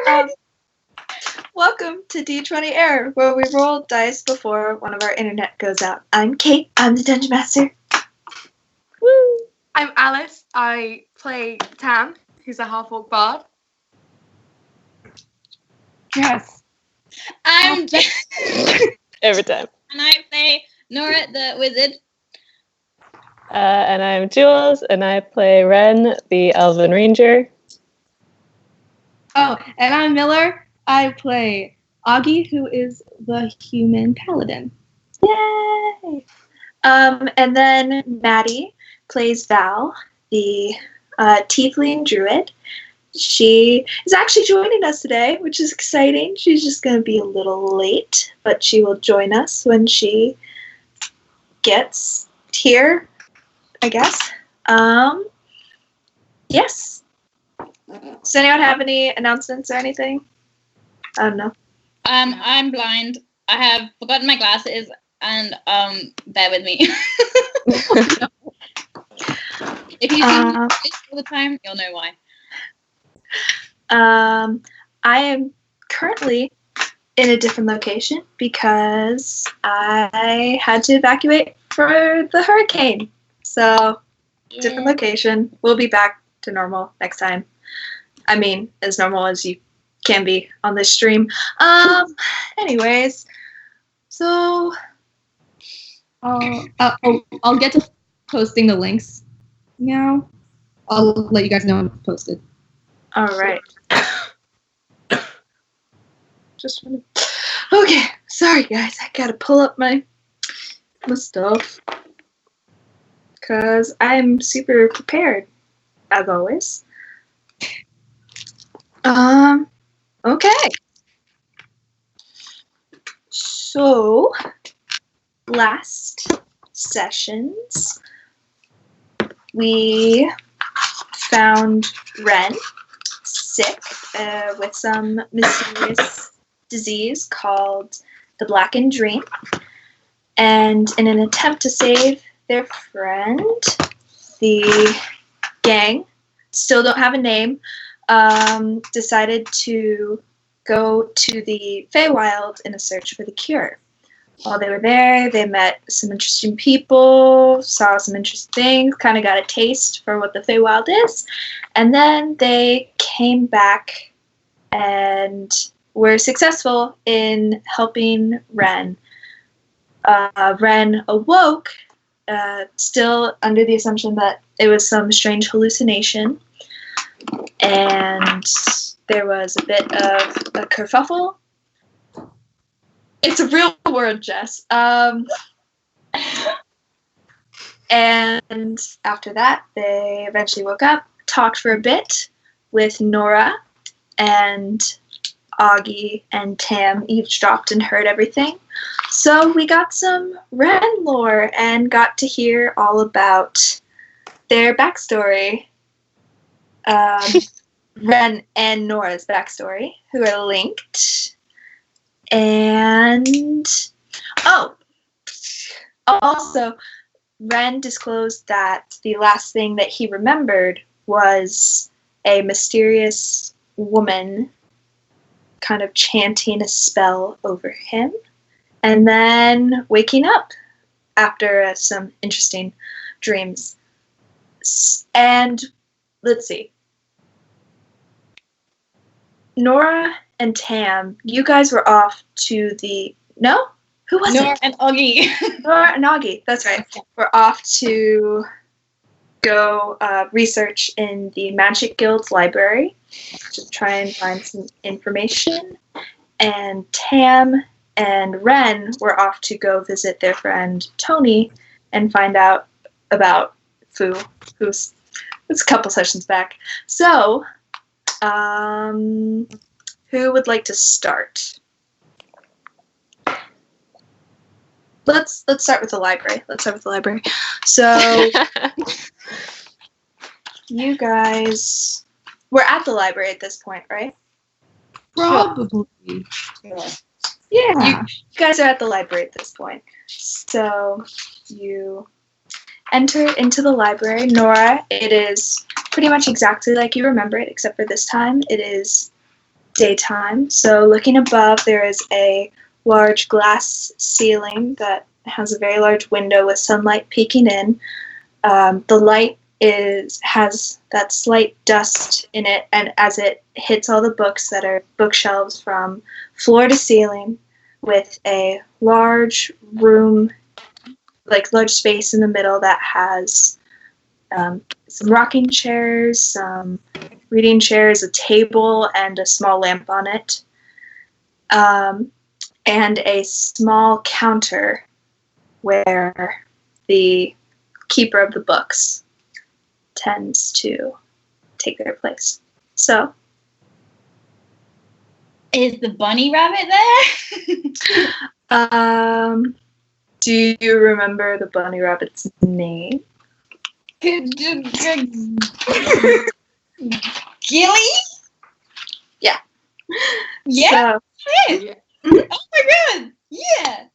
Um, welcome to D20 Error, where we roll dice before one of our internet goes out. I'm Kate. I'm the Dungeon Master. Woo! I'm Alice. I play Tam, who's a half-orc bard. Yes. I'm Every time. and I play Nora the wizard. And I'm Jules, and I play Ren, the Elven Ranger. Oh, and I'm Miller. I play Augie, who is the human paladin. Yay! And then Maddie plays Val, the tiefling druid. She is actually joining us today, which is exciting. She's just going to be a little late, but she will join us when she gets here, I guess. Yes. Does anyone have any announcements or anything? I don't know. I'm blind. I have forgotten my glasses, and bear with me. If you see me all the time, you'll know why. I am currently in a different location because I had to evacuate for the hurricane. So, different location. We'll be back to normal next time. I mean, as normal as you can be on this stream. Anyways, so I'll get to posting the links now. I'll let you guys know when it's posted. all right. Just wanna... Okay, sorry guys. I gotta pull up my stuff because I'm super prepared, as always. Okay. So, last sessions, we found Ren sick with some mysterious disease called the Blackened Dream. And in an attempt to save their friend, the gang, still don't have a name, decided to go to the Feywild in a search for the cure. While they were there, they met some interesting people, saw some interesting things, kind of got a taste for what the Feywild is, and then they came back and were successful in helping Ren. Ren awoke, still under the assumption that it was some strange hallucination, and there was a bit of a kerfuffle. It's a real word, Jess. And after that, they eventually woke up, talked for a bit with Nora, and Augie and Tam eavesdropped and heard everything. So we got some Ren lore and got to hear all about their backstory. Ren and Nora's backstory, who are linked. And, also, Ren disclosed that the last thing that he remembered was a mysterious woman kind of chanting a spell over him, and then waking up after some interesting dreams. And, let's see. Nora and Tam, you guys were off to the... No? Who was Nora it? and Augie. Nora and Augie, that's right. We're off to go research in the Magic Guild's library to try and find some information. And Tam and Ren were off to go visit their friend Tony and find out about Fu, who's a couple sessions back. So... who would like to start? Let's start with the library. So, you guys, we're at the library at this point, right? Probably. Yeah. Yeah. You guys are at the library at this point. So, you enter into the library. Nora, it is pretty much exactly like you remember it, except for this time it is daytime. So looking above, there is a large glass ceiling that has a very large window with sunlight peeking in. The light has that slight dust in it, and as it hits all the books that are bookshelves from floor to ceiling, with a large room, like large space in the middle that has some rocking chairs, some reading chairs, a table, and a small lamp on it, and a small counter where the keeper of the books tends to take their place. So, Is the bunny rabbit there? Do you remember the bunny rabbit's name? Gilly? Yeah. Yeah. So, Yeah. Oh my god. Yeah.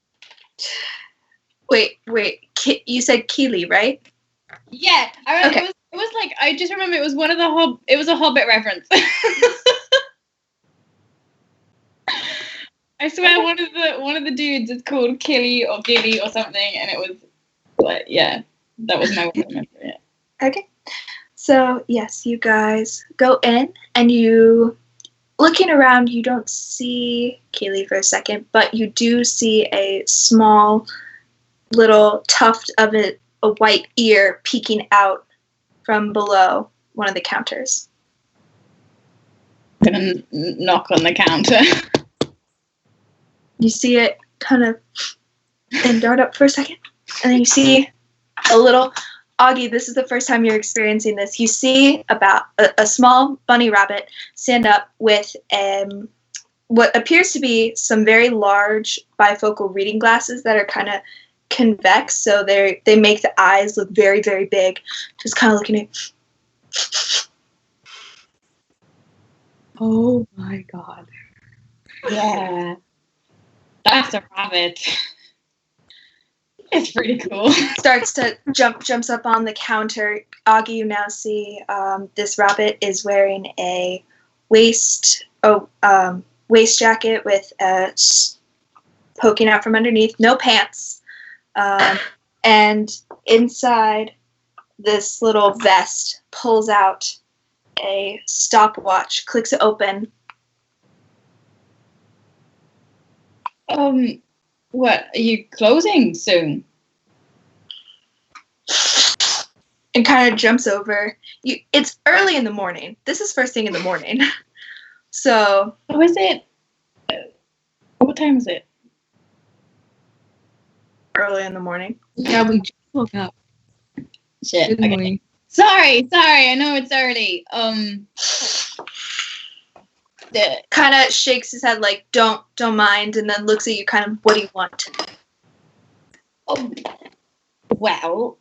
wait. You said Keely, right? Yeah. I remember Okay. it was like I just remember it was one of the it was a Hobbit reference. I swear one of the dudes is called Killy or Gilly or something, and it was like that was my way to remember it. Okay. So, yes, you guys go in, and you, looking around, you don't see Keely for a second, but you do see a small little tuft of a white ear peeking out from below one of the counters. I'm gonna knock on the counter. You see it kind of and dart up for a second, and then you see a little Augie. This is the first time you're experiencing this. You see about a small bunny rabbit stand up with what appears to be some very large bifocal reading glasses that are kind of convex, so they make the eyes look very, very big. Just kind of looking at. Oh my god. Yeah. That's a rabbit. It's pretty cool. Starts to jumps up on the counter. Augie, you now see this rabbit is wearing a waist jacket with poking out from underneath, no pants, and inside this little vest pulls out a stopwatch, clicks it open. What, are you closing soon? And kind of jumps over. It's early in the morning. This is first thing in the morning. So. Oh, is it? What time is it? Early in the morning. Yeah, we just woke up. Shit. Good Okay. morning. Sorry. I know it's early. Kind of shakes his head like, don't mind, and then looks at you kind of, what do you want? Well,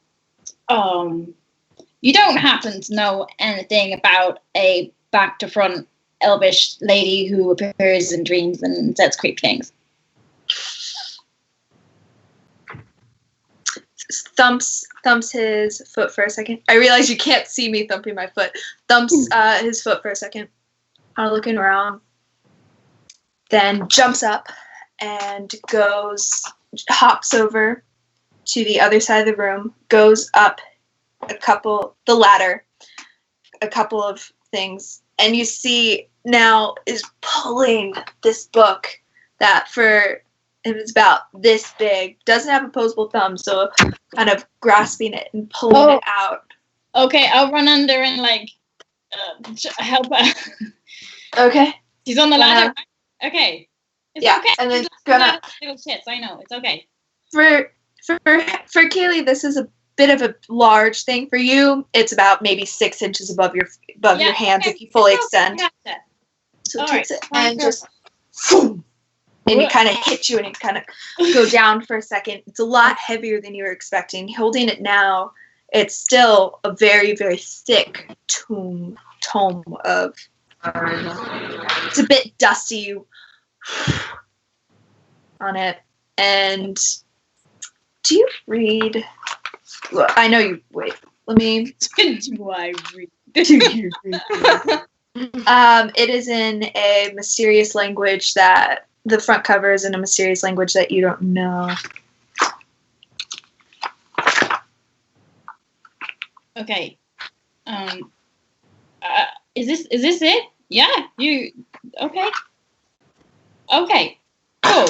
you don't happen to know anything about a back to front elvish lady who appears in dreams and says creepy things? Thumps his foot for a second. I realize you can't see me thumping my foot. Thumps his foot for a second. Kind of looking around. Then jumps up and hops over to the other side of the room, goes up the ladder, a couple of things, and you see now is pulling this book that it was about this big, doesn't have opposable thumbs, so kind of grasping it and pulling it out. Okay, I'll run under and help her. Okay. She's on the ladder. Okay. It's okay. And then She's gonna little shits. I know. It's okay. For Kaylee, this is a bit of a large thing. For you, it's about maybe 6 inches above your hands if you fully extend. Gotcha. So it All takes right. it and just boom, and it kind of hits you and it kind of go down for a second. It's a lot heavier than you were expecting. Holding it now, it's still a very, very thick tome of. It's a bit dusty on it. And do you read? Well, I know you. Wait, let me. Do I read? Do you read? It is in a mysterious language that the front cover is in a mysterious language that you don't know. Okay. Is this it? Yeah. You. Okay. Okay. Cool.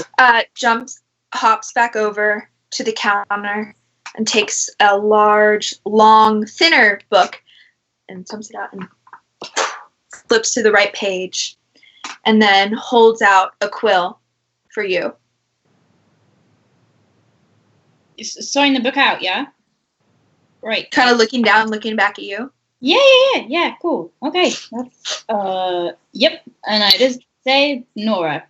Hops back over to the counter and takes a large, long, thinner book and thumbs it out and flips to the right page and then holds out a quill for you. Sawing the book out, yeah? Right. Kind of looking down, looking back at you. Yeah, cool. Okay. That's, yep. And I just say Nora.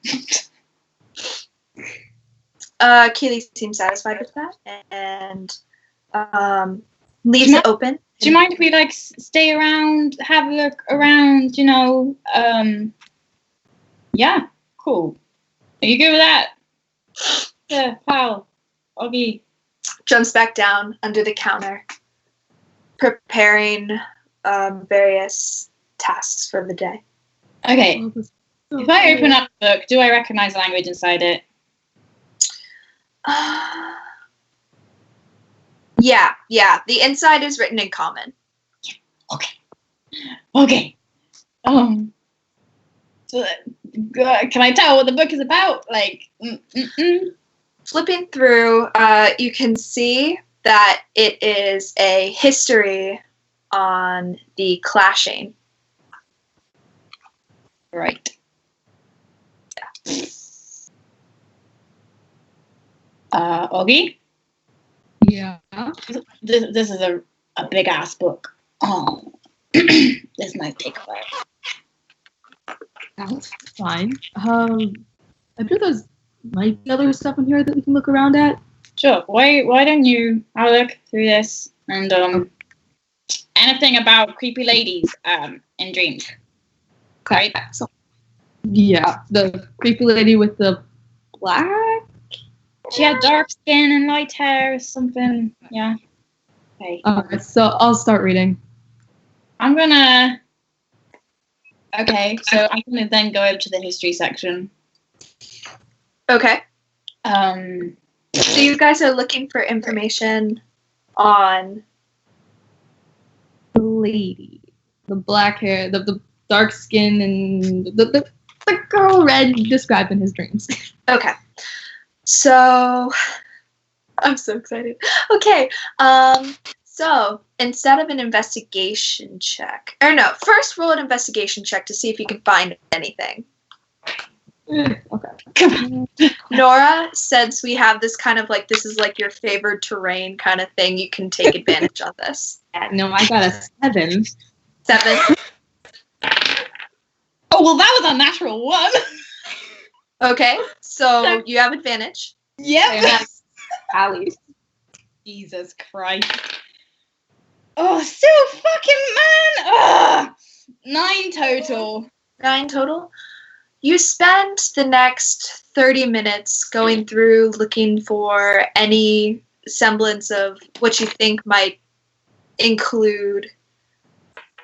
Keely seems satisfied with that and leaves it open. Do you mind if we like stay around, have a look around, you know? Yeah, cool. Are you good with that? Yeah, pal. Oggy. Jumps back down under the counter, preparing various tasks for the day. Okay. If I open up the book, do I recognize the language inside it? Yeah. The inside is written in common. Okay. So, can I tell what the book is about? Like, Flipping through, you can see that it is a history on the clashing. Right. Oggy? Yeah. This is a big ass book. Oh, this might take a while. That's fine. I feel there's might be other stuff in here that we can look around at. Sure. Why don't you have a look through this and anything about creepy ladies in dreams? Okay. So, yeah, the creepy lady with the black. She had dark skin and light hair or something. Yeah. Okay. Alright, so I'll start reading. Okay, so I'm gonna then go over to the history section. Okay. So you guys are looking for information on The lady, the black hair, the dark skin, and the girl Red described in his dreams. Okay. So I'm so excited. Okay. So instead of an investigation check, first roll an investigation check to see if you can find anything. Okay. Nora, since we have this kind of like, this is like your favored terrain kind of thing, you can take advantage of this. No, I got a 7. 7. Oh, well, that was a natural 1. Okay, so you have advantage. Yep. Allie. Jesus Christ. Oh, so fucking man. 9 total. 9 total. You spend the next 30 minutes going through looking for any semblance of what you think might include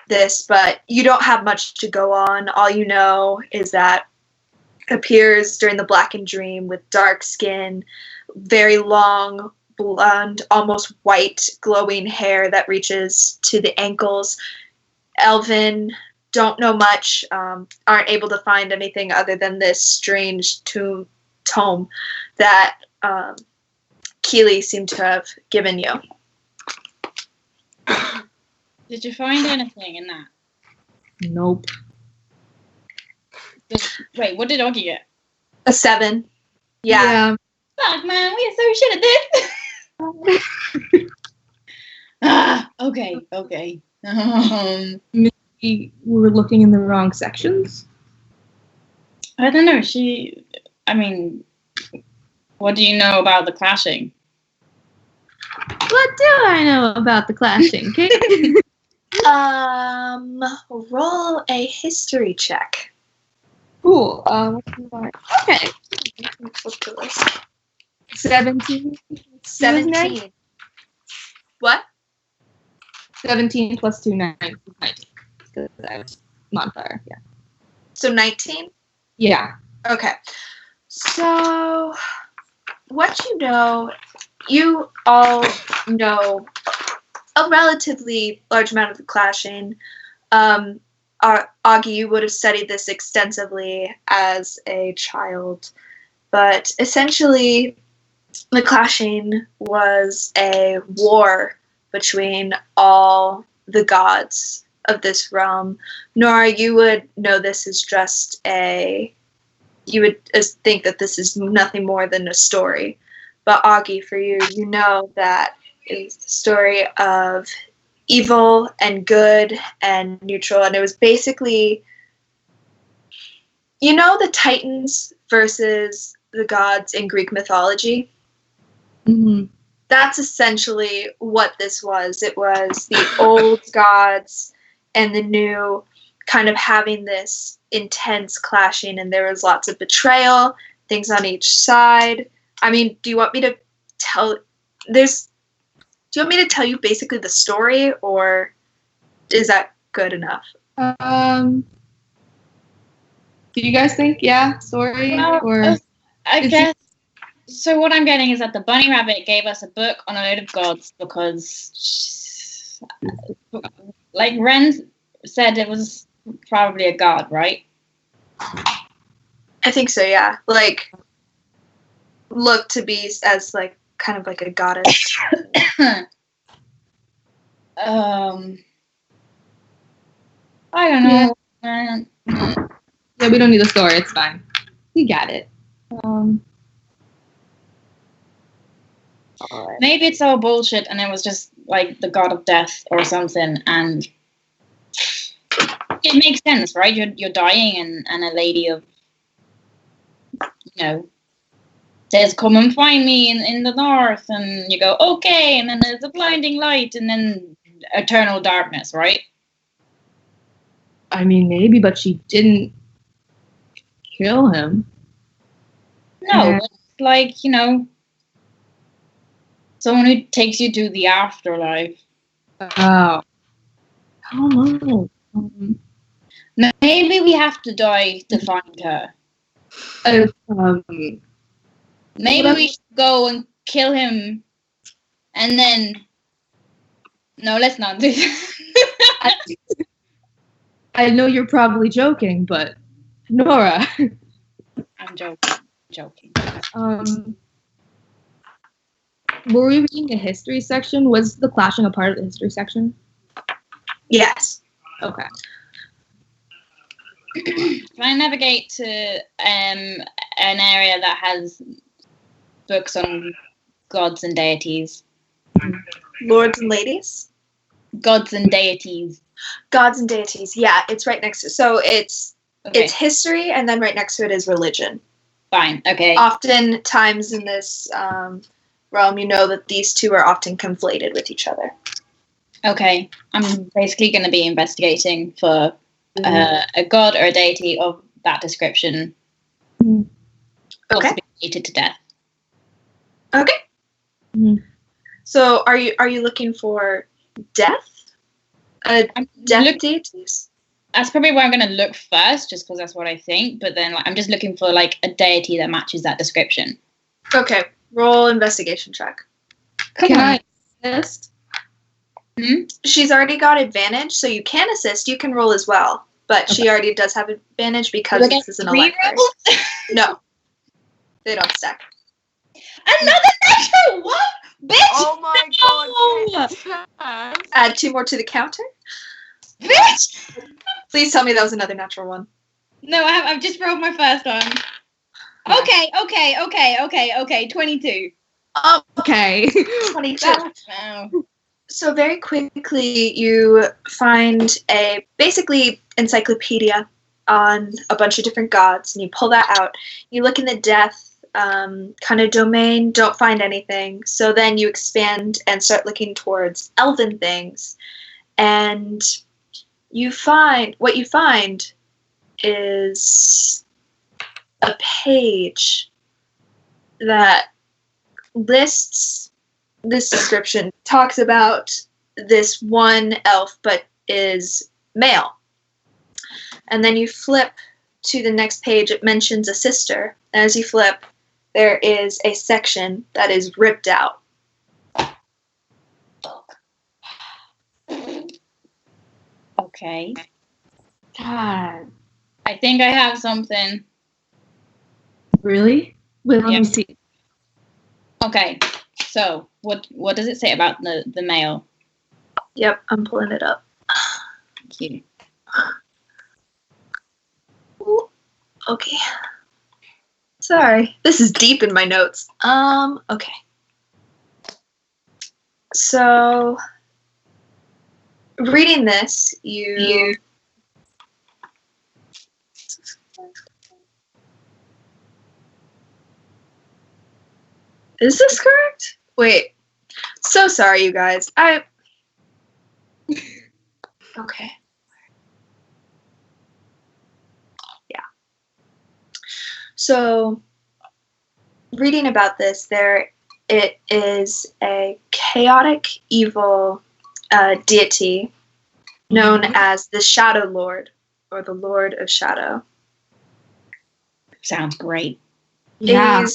this, but you don't have much to go on. All you know is that appears during the blackened dream with dark skin, very long, blonde, almost white, glowing hair that reaches to the ankles. Elven, don't know much, aren't able to find anything other than this strange tome that Keely seemed to have given you. Did you find anything in that? Nope. Wait, what did Oggy get? A 7. Yeah. Fuck, man, we so shit at this. Okay. We were looking in the wrong sections. I don't know. What do you know about the clashing? What do I know about the clashing? Roll a history check. Cool. Okay. 17. 17. What? 17 plus 2, 19. modifier. Yeah. So 19? Yeah. Okay. So, what you all know a relatively large amount of the clashing. Augie, you would have studied this extensively as a child, but essentially, the clashing was a war between all the gods of this realm. Nora, you would know this is just you would think that this is nothing more than a story. But Augie, for you, you know that it's the story of evil and good and neutral. And it was basically, you know, the Titans versus the gods in Greek mythology? Mm-hmm. That's essentially what this was. It was the old gods and the new kind of having this intense clashing, and there was lots of betrayal, things on each side. I mean, do you want me to tell you basically the story, or is that good enough? Do you guys think, story? Well, or I is guess. So what I'm getting is that the bunny rabbit gave us a book on a load of gods because, like Ren said, it was probably a god, right? I think so, yeah. Like, looked to be as like kind of like a goddess. I don't know. Yeah, we don't need a story. It's fine. We got it. Maybe it's all bullshit and it was just like the god of death or something, and it makes sense, right? You're dying and a lady of, says, come and find me in the north, and you go, okay, and then there's a blinding light and then eternal darkness, right? I mean, maybe, but she didn't kill him. No, but like, someone who takes you to the afterlife. Oh. I don't know. Maybe we have to die to find her. Maybe we should go and kill him, and then. No, let's not do that. I know you're probably joking, but Nora. I'm joking. Were we reading the history section? Was the clashing a part of the history section? Yes. Okay. Can I navigate to an area that has books on gods and deities? Lords and ladies? Gods and deities. Gods and deities. Yeah, it's right next to. So it's history, and then right next to it is religion. Fine. Okay. Oftentimes in this realm, you know that these two are often conflated with each other. Okay. I'm basically going to be investigating for a god or a deity of that description. Okay. Possibly hated to death. Okay. Mm-hmm. So are you looking for death? Death deities? That's probably where I'm going to look first, just because that's what I think. But then I'm just looking for like a deity that matches that description. Okay. Roll investigation check. Can I assist? She's already got advantage, so you can assist. You can roll as well, but she already does have advantage because this is an elective. No, they don't stack. Another natural one, bitch! Oh my god! Add 2 more to the counter. Bitch! Please tell me that was another natural one. No, I've just rolled my first one. Okay. 22. Okay. 22. Wow. So very quickly you find a basically encyclopedia on a bunch of different gods, and you pull that out. You look in the death kind of domain, don't find anything. So then you expand and start looking towards elven things, and what you find is a page that lists this description, talks about this one elf, but is male. And then you flip to the next page, it mentions a sister. And as you flip, there is a section that is ripped out. Okay. God. I think I have something. Really? Wait, let Yeah. me see. Okay. So, what does it say about the mail? Yep, I'm pulling it up. Thank you. Ooh, okay. Sorry, this is deep in my notes. Okay. So, reading this, you Is this correct? Wait. So sorry, you guys. Okay. Yeah. So, reading about this, it is a chaotic evil deity known as the Shadow Lord, or the Lord of Shadow. Sounds great. Yeah.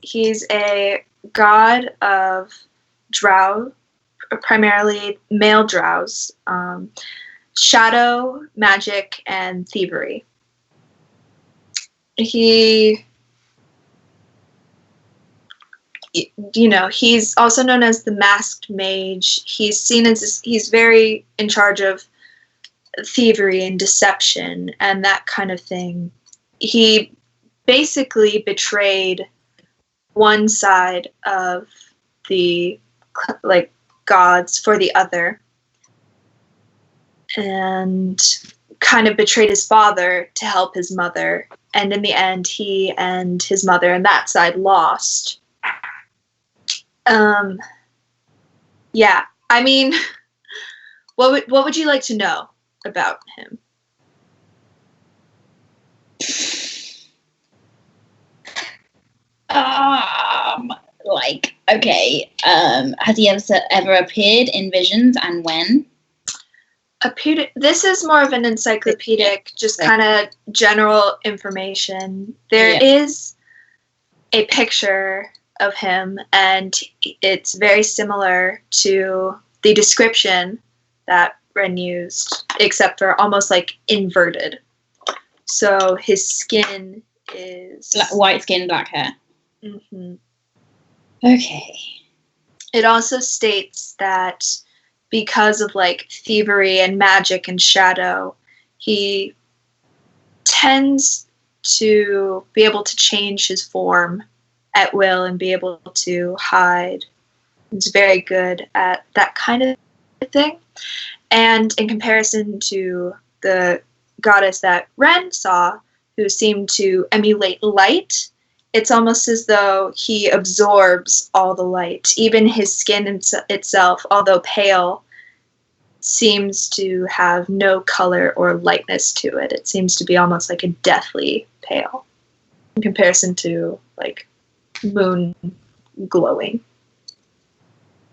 He's a god of drow, primarily male drows, shadow, magic, and thievery. He's also known as the masked mage. He's seen as he's very in charge of thievery and deception and that kind of thing. He basically betrayed one side of the gods for the other, and kind of betrayed his father to help his mother, and in the end he and his mother and that side lost. Yeah, I mean, what would you like to know about him? Okay. Has he ever appeared in visions, and when? This is more of an encyclopedic, just kind of general information. There is a picture of him, and it's very similar to the description that Ren used, except for almost like inverted. So his skin is white skin, black hair. Mm-hmm. Okay. It also states that because of like thievery and magic and shadow, he tends to be able to change his form at will and be able to hide. He's very good at that kind of thing. And in comparison to the goddess that Ren saw, who seemed to emulate light, it's almost as though he absorbs all the light. Even his skin itself, although pale, seems to have no color or lightness to it. It seems to be almost like a deathly pale in comparison to like moon glowing.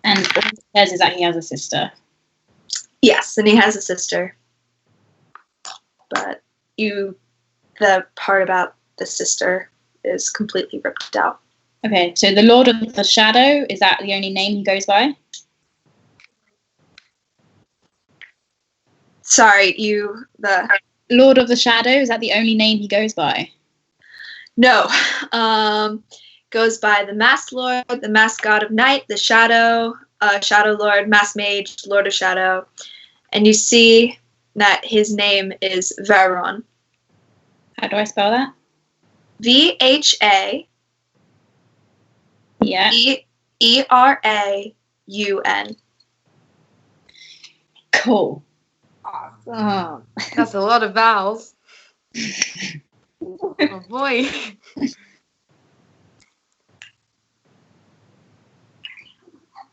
And all he says is that he has a sister. Yes, and he has a sister. But the part about the sister is completely ripped out. Okay, so the Lord of the Shadow, is that the only name he goes by? Sorry, Lord of the Shadow, is that the only name he goes by? No. Goes by the Masked Lord, the Masked God of Night, the Shadow, Shadow Lord, Masked Mage, Lord of Shadow. And you see that his name is Varon. How do I spell that? VHA. Yeah. ERAUN. Cool. Awesome. That's a lot of vowels. Oh boy.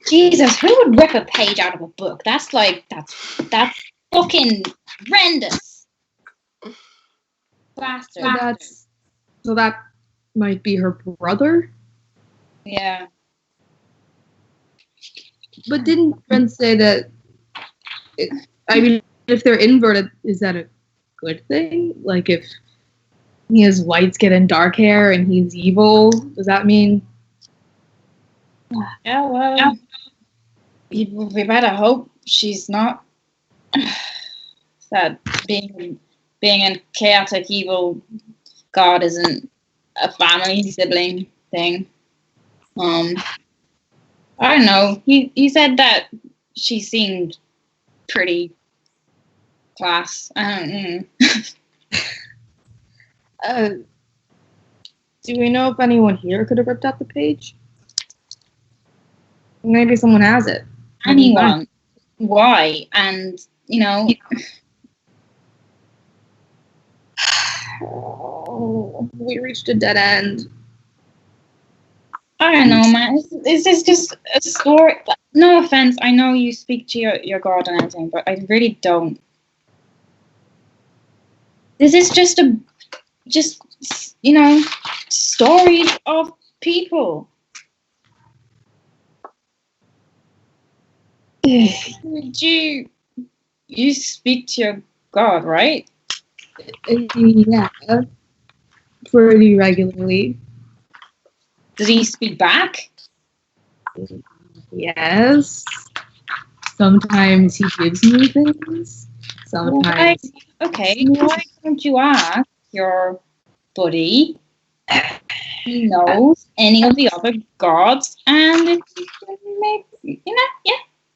Jesus, who would rip a page out of a book? That's fucking horrendous. Bastard. So that might be her brother? Yeah. But didn't Ren say that I mean, if they're inverted, is that a good thing? Like if he has white skin and dark hair and he's evil, does that mean? Yeah, well, we better hope she's not. That being a chaotic evil god isn't a family sibling thing. I don't know. He said that she seemed pretty class. I don't know. Do we know if anyone here could have ripped out the page? Maybe someone has it. Anyone? Why? And We reached a dead end. I don't know, man. Is this just a story? No offense. I know you speak to your god and everything, but I really don't. This is just stories of people. You speak to your god, right? Yeah, pretty regularly. Does he speak back? Yes. Sometimes he gives me things. Sometimes. Okay, why don't you ask your buddy if he knows any of the other gods, and if he can maybe,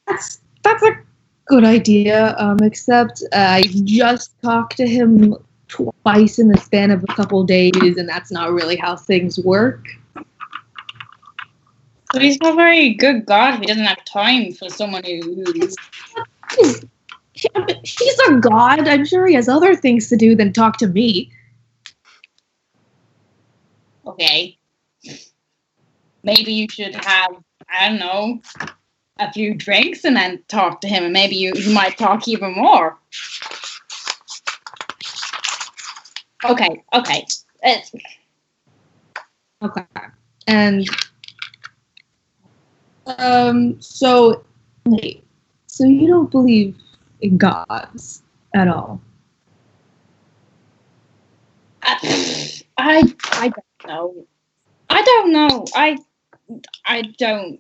That's a good idea. Except I just talked to him twice in the span of a couple days, and that's not really how things work. So he's not a very good god if he doesn't have time for someone who's... He's a god. I'm sure he has other things to do than talk to me. Okay. Maybe you should have, I don't know, a few drinks and then talk to him, and maybe you might talk even more. Okay. Okay. And so you don't believe in gods at all? I don't know. I don't know. I don't.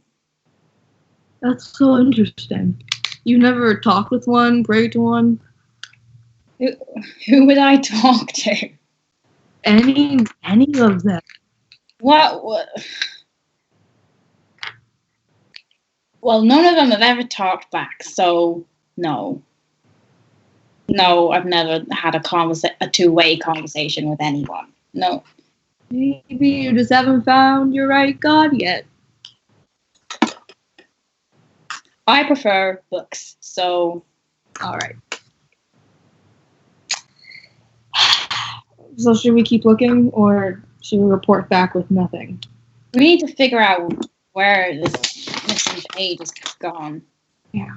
That's so interesting. You never talked with one, prayed to one? Who would I talk to? Any of them. What? Well, none of them have ever talked back, so no. No, I've never had a two-way conversation with anyone. No. Maybe you just haven't found your right god yet. I prefer books, so... Alright. So should we keep looking, or should we report back with nothing? We need to figure out where this missing page is gone. Yeah.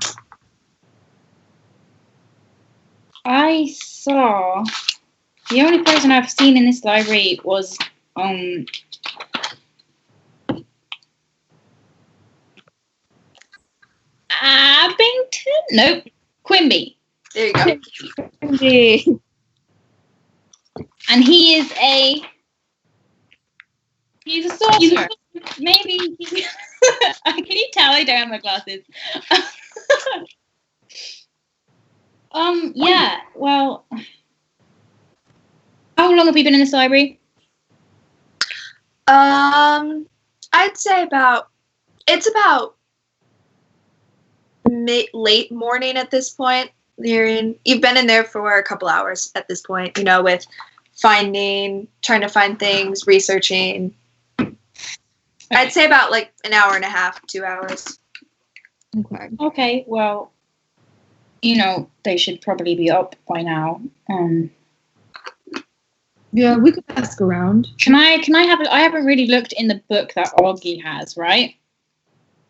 I saw... The only person I've seen in this library was, Abington? Nope. Quimby. There you go. Quimby. And he's a sorcerer. Maybe he... Can you tell I don't have my glasses? Yeah, well... How long have you been in this library? I'd say it's about late morning at this point. You've been in there for a couple hours at this point, with trying to find things, researching. Okay. I'd say about like an hour and a half, 2 hours. Okay, well, they should probably be up by now. Yeah, we could ask around. Can I have I haven't really looked in the book that Augie has, right?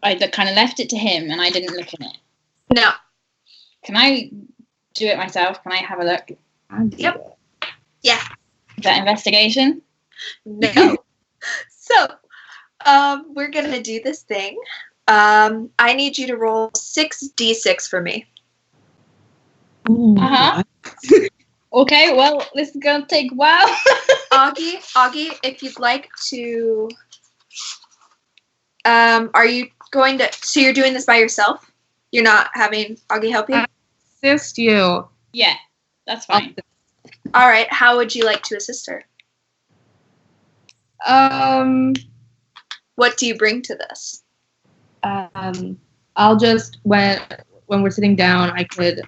I kind of left it to him and I didn't look in it. No. Can I do it myself? Can I have a look? Yep. Yeah. Is that investigation? No. So, we're going to do this thing. I need you to roll 6d6 for me. Uh-huh. Okay, well, this is gonna take a while. Augie, if you'd like to, are you going to? So you're doing this by yourself? You're not having Augie help you? Assist you. Yeah, that's fine. All right. How would you like to assist her? What do you bring to this? I'll just when we're sitting down, I could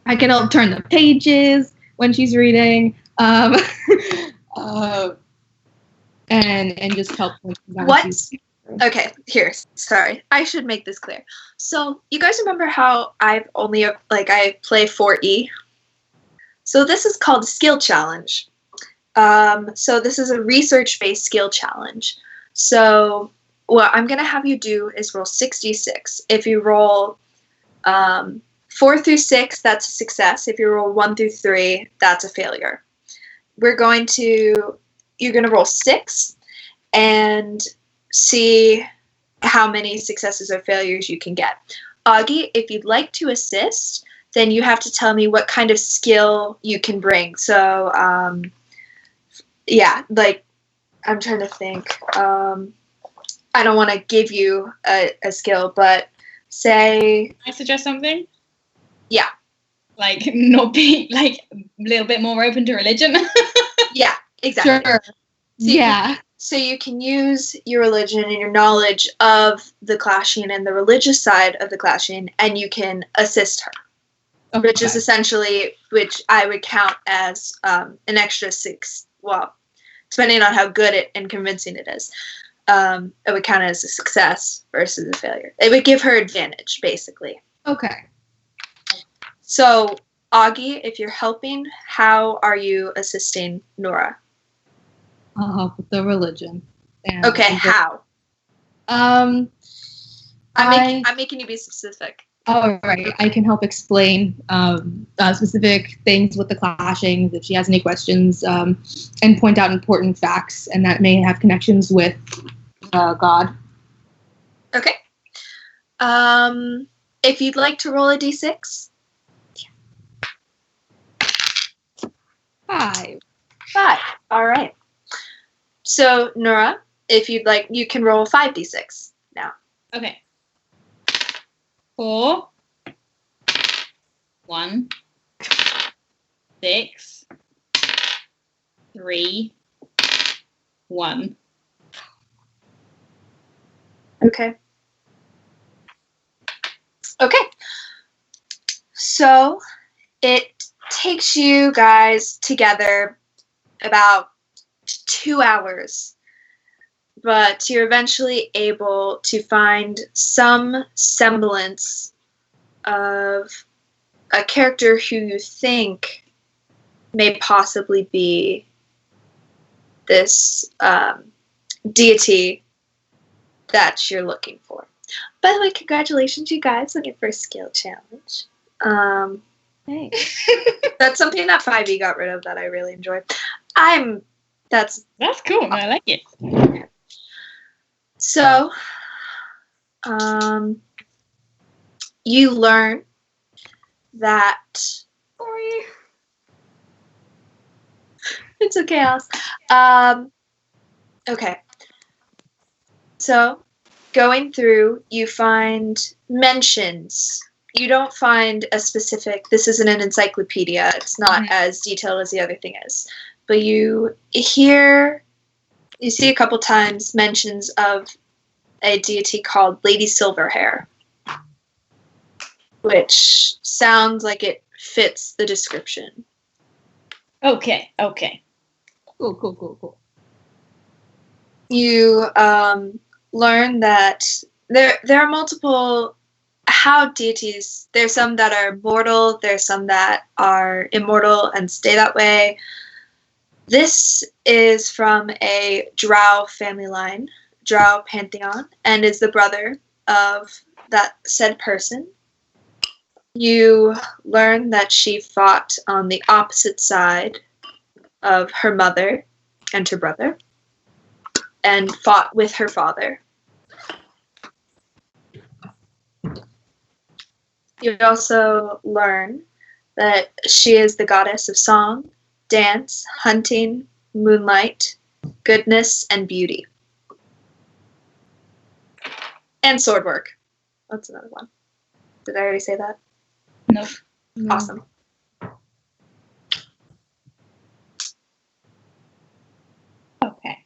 help turn the pages when she's reading, and just help. What? Okay, here. Sorry, I should make this clear. So you guys remember how I've only I play 4E? So this is called a skill challenge. So this is a research-based skill challenge. So what I'm gonna have you do is roll 6d6. If you roll 4 through 6, that's a success. If you roll 1 through 3, that's a failure. You're gonna roll 6 and see how many successes or failures you can get. Augie, if you'd like to assist, then you have to tell me what kind of skill you can bring. So, yeah, I'm trying to think. I don't want to give you a skill, but say... Can I suggest something? Yeah. Not be, a little bit more open to religion? Yeah, exactly. Sure. So you can use your religion and your knowledge of the clashing and the religious side of the clashing, and you can assist her. Okay. Which is essentially, which I would count as an extra 6. Well, depending on how good and convincing it is, it would count as a success versus a failure. It would give her advantage, basically. Okay. So, Augie, if you're helping, how are you assisting Nora? I'll help with the religion. And Okay, how? I'm making you be specific. All right. I can help explain specific things with the clashings if she has any questions, and point out important facts, and that may have connections with God. Okay. If you'd like to roll a d6. 5. 5. All right. So, Nora, if you'd like, you can roll 5d6 now. Okay. 4, 1, 6, 3, 1. Okay. So, it takes you guys together about 2 hours, but you're eventually able to find some semblance of a character who you think may possibly be this deity that you're looking for. By the way, congratulations, you guys, on your first skill challenge. Thanks. That's something that 5e got rid of that I really enjoy. That's cool. I like it. So, you learn that. Sorry. It's okay, Alice. Okay. So, going through, you find mentions. You don't find a specific. This isn't an encyclopedia. It's not as detailed as the other thing is. But you see a couple times mentions of a deity called Lady Silverhair, which sounds like it fits the description. Okay. Cool. You learn that there are multiple deities. There's some that are mortal, there's some that are immortal and stay that way. This is from a Drow family line, Drow pantheon, and is the brother of that said person. You learn that she fought on the opposite side of her mother and her brother, and fought with her father. You also learn that she is the goddess of song, dance, hunting, moonlight, goodness, and beauty. And sword work. That's another one. Did I already say that? Nope. Awesome. Okay.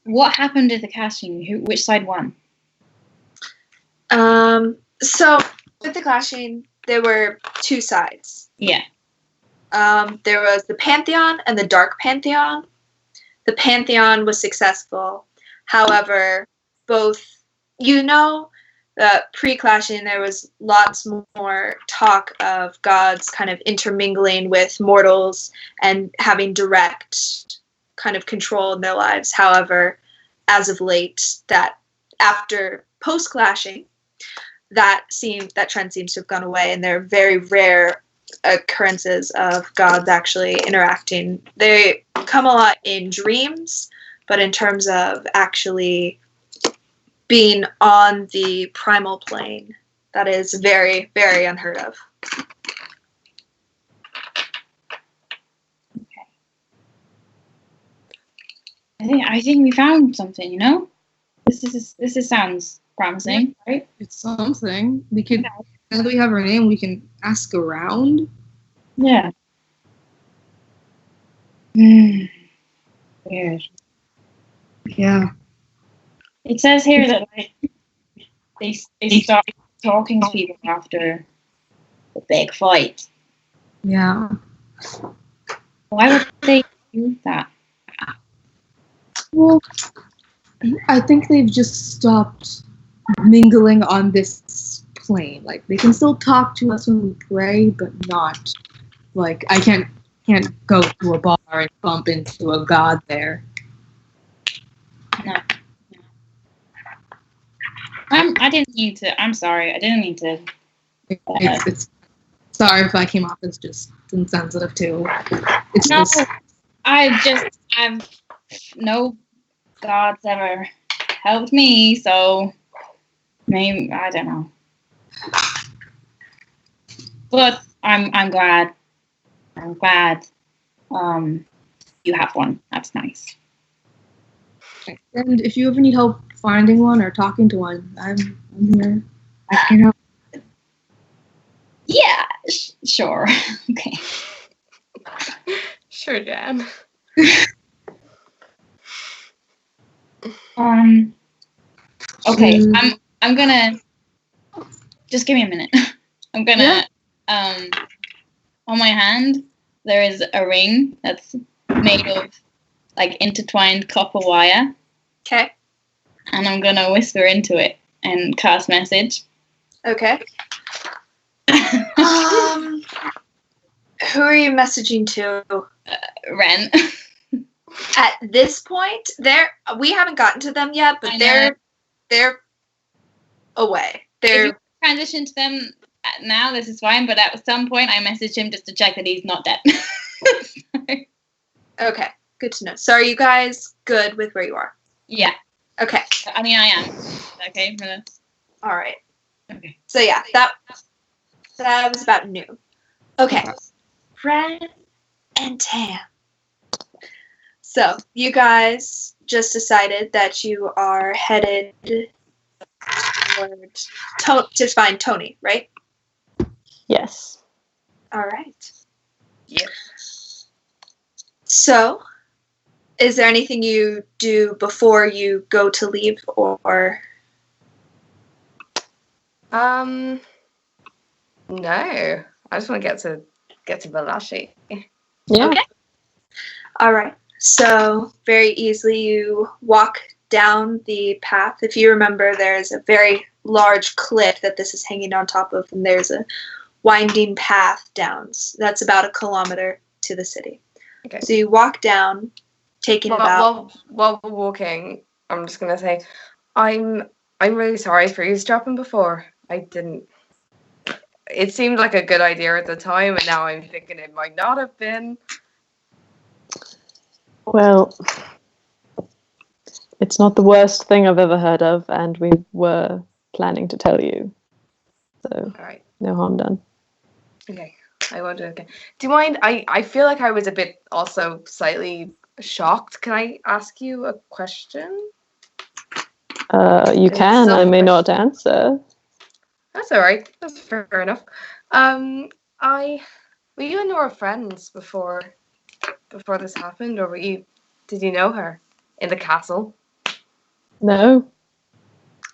What happened at the casting? Which side won? So with the clashing, there were two sides. Yeah. There was the Pantheon and the Dark Pantheon. The Pantheon was successful. However, both, pre-clashing, there was lots more talk of gods kind of intermingling with mortals and having direct kind of control in their lives. However, as of late, that after post-clashing, that trend seems to have gone away, and there are very rare occurrences of gods actually interacting. They come a lot in dreams, but in terms of actually being on the primal plane, that is very, very unheard of. Okay. I think we found something. This sounds promising, right? It's something. We could, now that we have her name, we can ask around. Yeah. Weird. Yeah. It says here that they start talking to people after the big fight. Yeah. Why would they do that? Well, I think they've just stopped mingling on this plane. Like, they can still talk to us when we pray, but not, like, I can't go to a bar and bump into a god there. No. I didn't mean to. I'm sorry. I didn't mean to. It's sorry if I came off as just insensitive too. It's No, just, I've no gods ever helped me, so maybe I don't know. But I'm glad. I'm glad. You have one. That's nice. and if you ever need help finding one or talking to one, I'm here. I can help. Yeah, sure. Okay. Sure, Jan. Okay. I'm gonna just give me a minute. I'm gonna on my hand there is a ring that's made of like intertwined copper wire, Okay. and I'm gonna whisper into it and cast message. Okay. Who are you messaging to? Ren. At this point, we haven't gotten to them yet, but I know. they're away. If They're you transition to them now, this is fine. But at some point, I messaged him just to check that he's not dead. okay. Good to know. So, are you guys good with where you are? Yeah. Okay. I mean, I am. Okay. All right. Okay. So yeah, that was about noon. Okay. Ren and Tam. So you guys just decided that you are headed to find Tony, right? Yes. All right. Yep. So, is there anything you do before you go to leave, or? No. I just want to get to Balashi. Yeah. Okay. All right. So very easily you walk down the path. If you remember, there's a very large cliff that this is hanging on top of, and there's a winding path down. That's about 1 kilometer to the city. Okay. So you walk down, taking about. While we're walking, I'm just gonna say, I'm really sorry for eavesdropping before. I didn't. It seemed like a good idea at the time, and now I'm thinking it might not have been. Well, it's not the worst thing I've ever heard of, and we were planning to tell you. So All right. no harm done. Okay. I won't do it again. Do you mind? I feel like I was a bit also slightly shocked. Can I ask you a question? You It's can. I may not self-question. answer. That's all right. That's fair enough. I were you and Nora friends before this happened, or did you know her in the castle? No.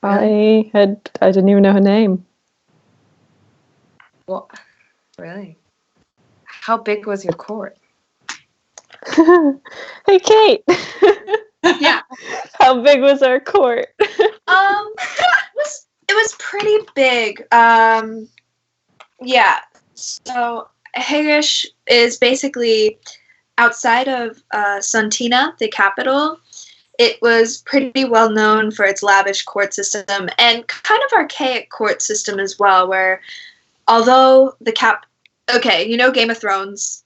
Really? I didn't even know her name. What? Really? How big was your court? Hey, Kate. Yeah. How big was our court? It was pretty big. Yeah. So Harish is basically outside of Santina, the capital. It was pretty well known for its lavish court system and kind of archaic court system as well, where although Game of Thrones,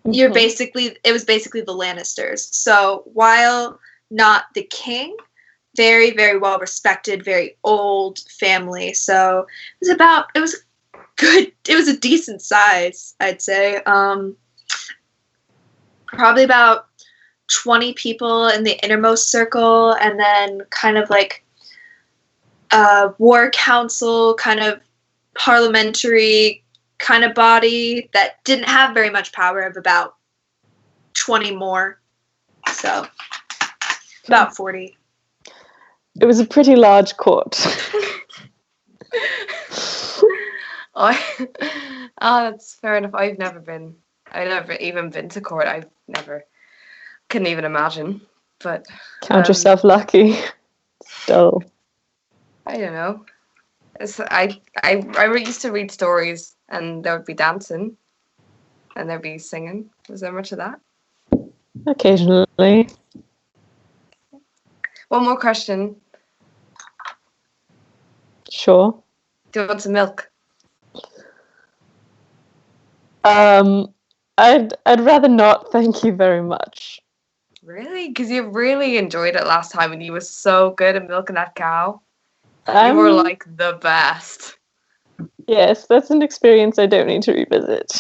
it was basically the Lannisters. So while not the king, very, very well respected, very old family. So it was good. It was a decent size, I'd say. Probably about 20 people in the innermost circle, and then kind of like a war council, kind of parliamentary kind of body that didn't have very much power, of about 20 more. So about 40. It was a pretty large court. That's fair enough. I've never even been to court. Couldn't even imagine. But Count yourself lucky. Still. I don't know. I used to read stories, and there would be dancing, and there'd be singing. Was there much of that? Occasionally. One more question. Sure. Do you want some milk? I'd rather not, thank you very much. Really? Because you really enjoyed it last time, and you were so good at milking that cow. You were like the best. Yes, that's an experience I don't need to revisit.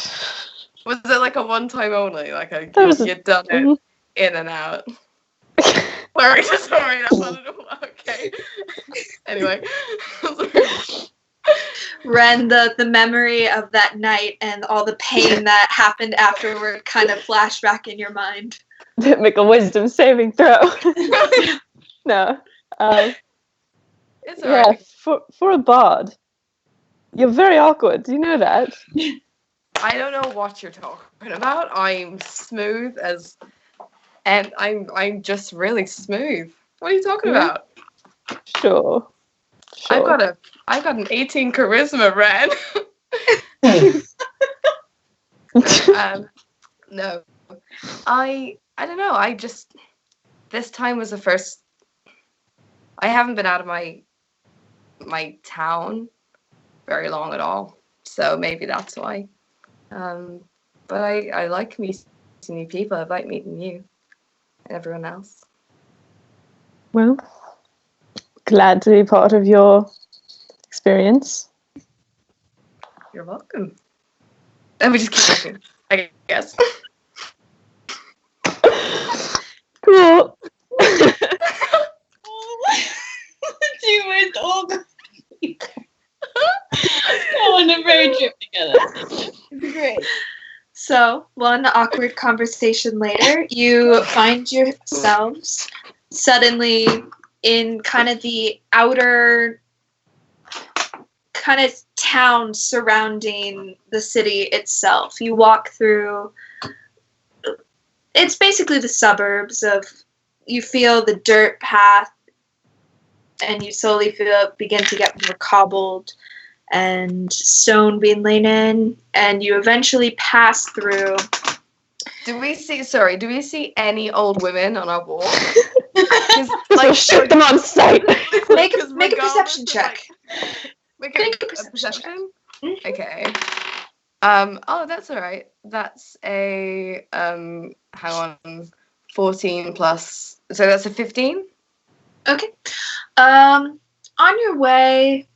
Was it like a one-time only? Like you'd done it in and out? Sorry, that's not at all. Okay. Anyway. Ren, the memory of that night and all the pain that happened afterward kind of flash back in your mind. Make a wisdom saving throw. No. It's alright. For a bard, you're very awkward. Do you know that? I don't know what you're talking about. I'm smooth and I'm just really smooth. What are you talking about? Sure. I got an 18 charisma, Ren. No. I don't know. This time was the first. I haven't been out of my town very long at all, so maybe that's why. But I like meeting new people. I like meeting you and everyone else. Well, glad to be part of your experience. You're welcome. Let me just keep looking, I guess. Cool. You went all go on a road trip together. Great. So, one awkward conversation later, you find yourselves suddenly in kind of the outer kind of town surrounding the city itself. You walk through, it's basically the suburbs you feel the dirt path, and you slowly begin to get more cobbled and stone being laid in, and you eventually pass through. Do we see any old women on our walk? Like, shoot them on sight. Make a perception check. Make a perception? Okay. Oh, that's all right. That's a hang on, 14 plus. So that's a 15. Okay. On your way,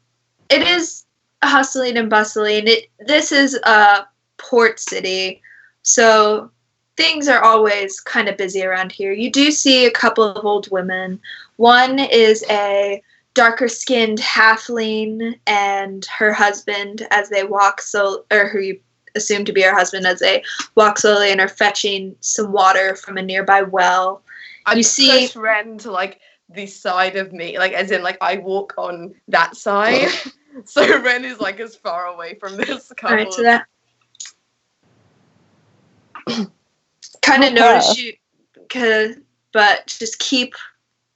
it is hustling and bustling. This is a port city, so things are always kind of busy around here. You do see a couple of old women. One is a darker-skinned halfling and her husband as they walk, or who you assume to be her husband, as they walk slowly and are fetching some water from a nearby well. I push Ren to like the side of me, like as in like I walk on that side, so Ren is like as far away from this couple. Alright, so that kind of notice you, but just keep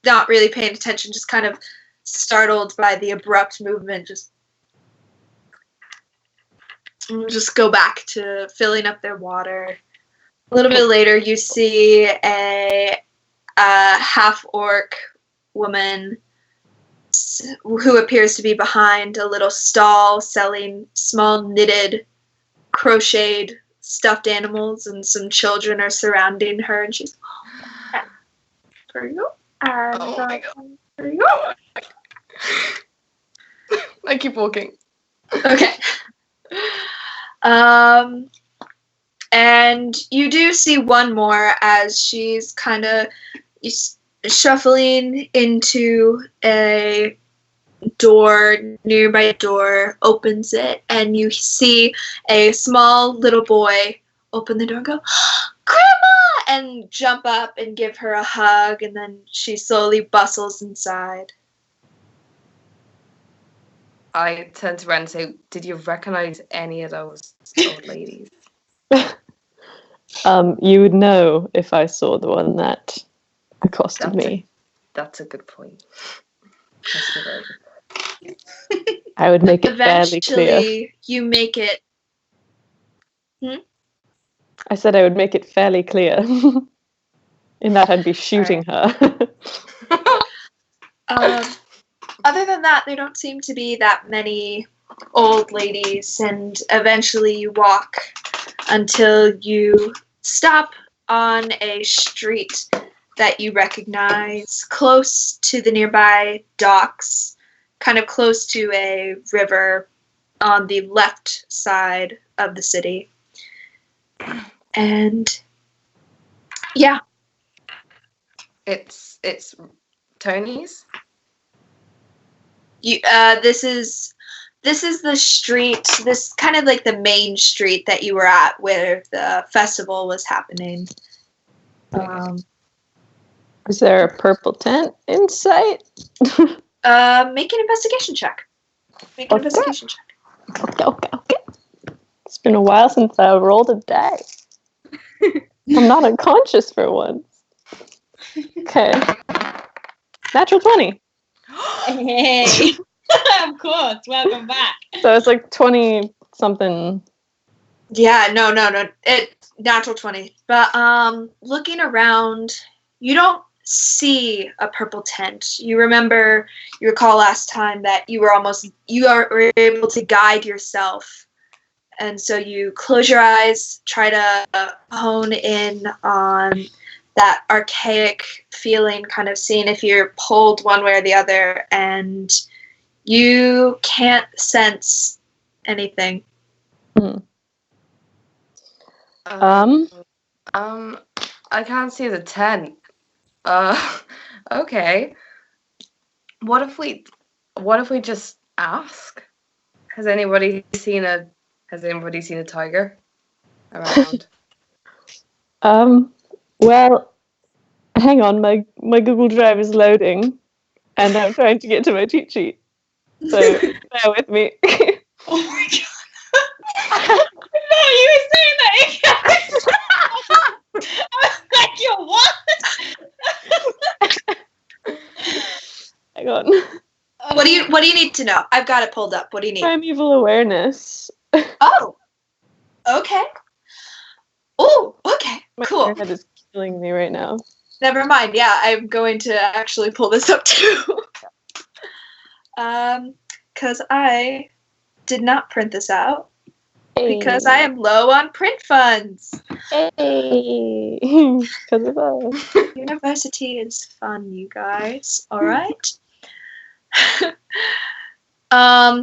not really paying attention, just kind of startled by the abrupt movement. Just go back to filling up their water. A little bit later, you see a half-orc woman who appears to be behind a little stall selling small knitted, crocheted stuffed animals, and some children are surrounding her, and she's, there you go. And, Oh my God. there you go. I keep walking. Okay. And you do see one more as she's kind of shuffling into a nearby door, opens it, and you see a small little boy open the door and go, "Grandma!" and jump up and give her a hug, and then she slowly bustles inside. I turn to Ren and say, "Did you recognize any of those old ladies?" You would know if I saw the one that accosted me. That's a good point. That's a very good point. I would make it fairly clear. Eventually, you make it. I said I would make it fairly clear. In that I'd be shooting her. Other than that, there don't seem to be that many old ladies, and eventually you walk until you stop on a street that you recognize close to the nearby docks, kind of close to a river on the left side of the city. And yeah. It's Tony's. This is the street, this kind of like the main street that you were at where the festival was happening. Is there a purple tent in sight? Make an investigation check. Make an investigation check. Okay. It's been a while since I rolled a die. I'm not unconscious for once. Okay. Natural 20. Hey. Of course, welcome back. So it's like 20 something. Yeah, no. It's natural 20. But looking around, you don't see a purple tent. You recall last time that you were able to guide yourself. And so you close your eyes, try to hone in on that archaic feeling, kind of seeing if you're pulled one way or the other, and you can't sense anything. I can't see the tent. Okay. What if we just ask? Has anybody seen a tiger around? Well, hang on, my Google Drive is loading, and I'm trying to get to my cheat sheet. So bear with me. Oh my God. No, you were saying that again. I was like, you're what? Hang on. What do you need to know? I've got it pulled up. What do you need? Primeval awareness. Oh. Okay. Oh, okay. Cool. My head is killing me right now. Never mind. Yeah, I'm going to actually pull this up too. Because I did not print this out. Hey. Because I am low on print funds. Hey. Because of us. University is fun, you guys. All right.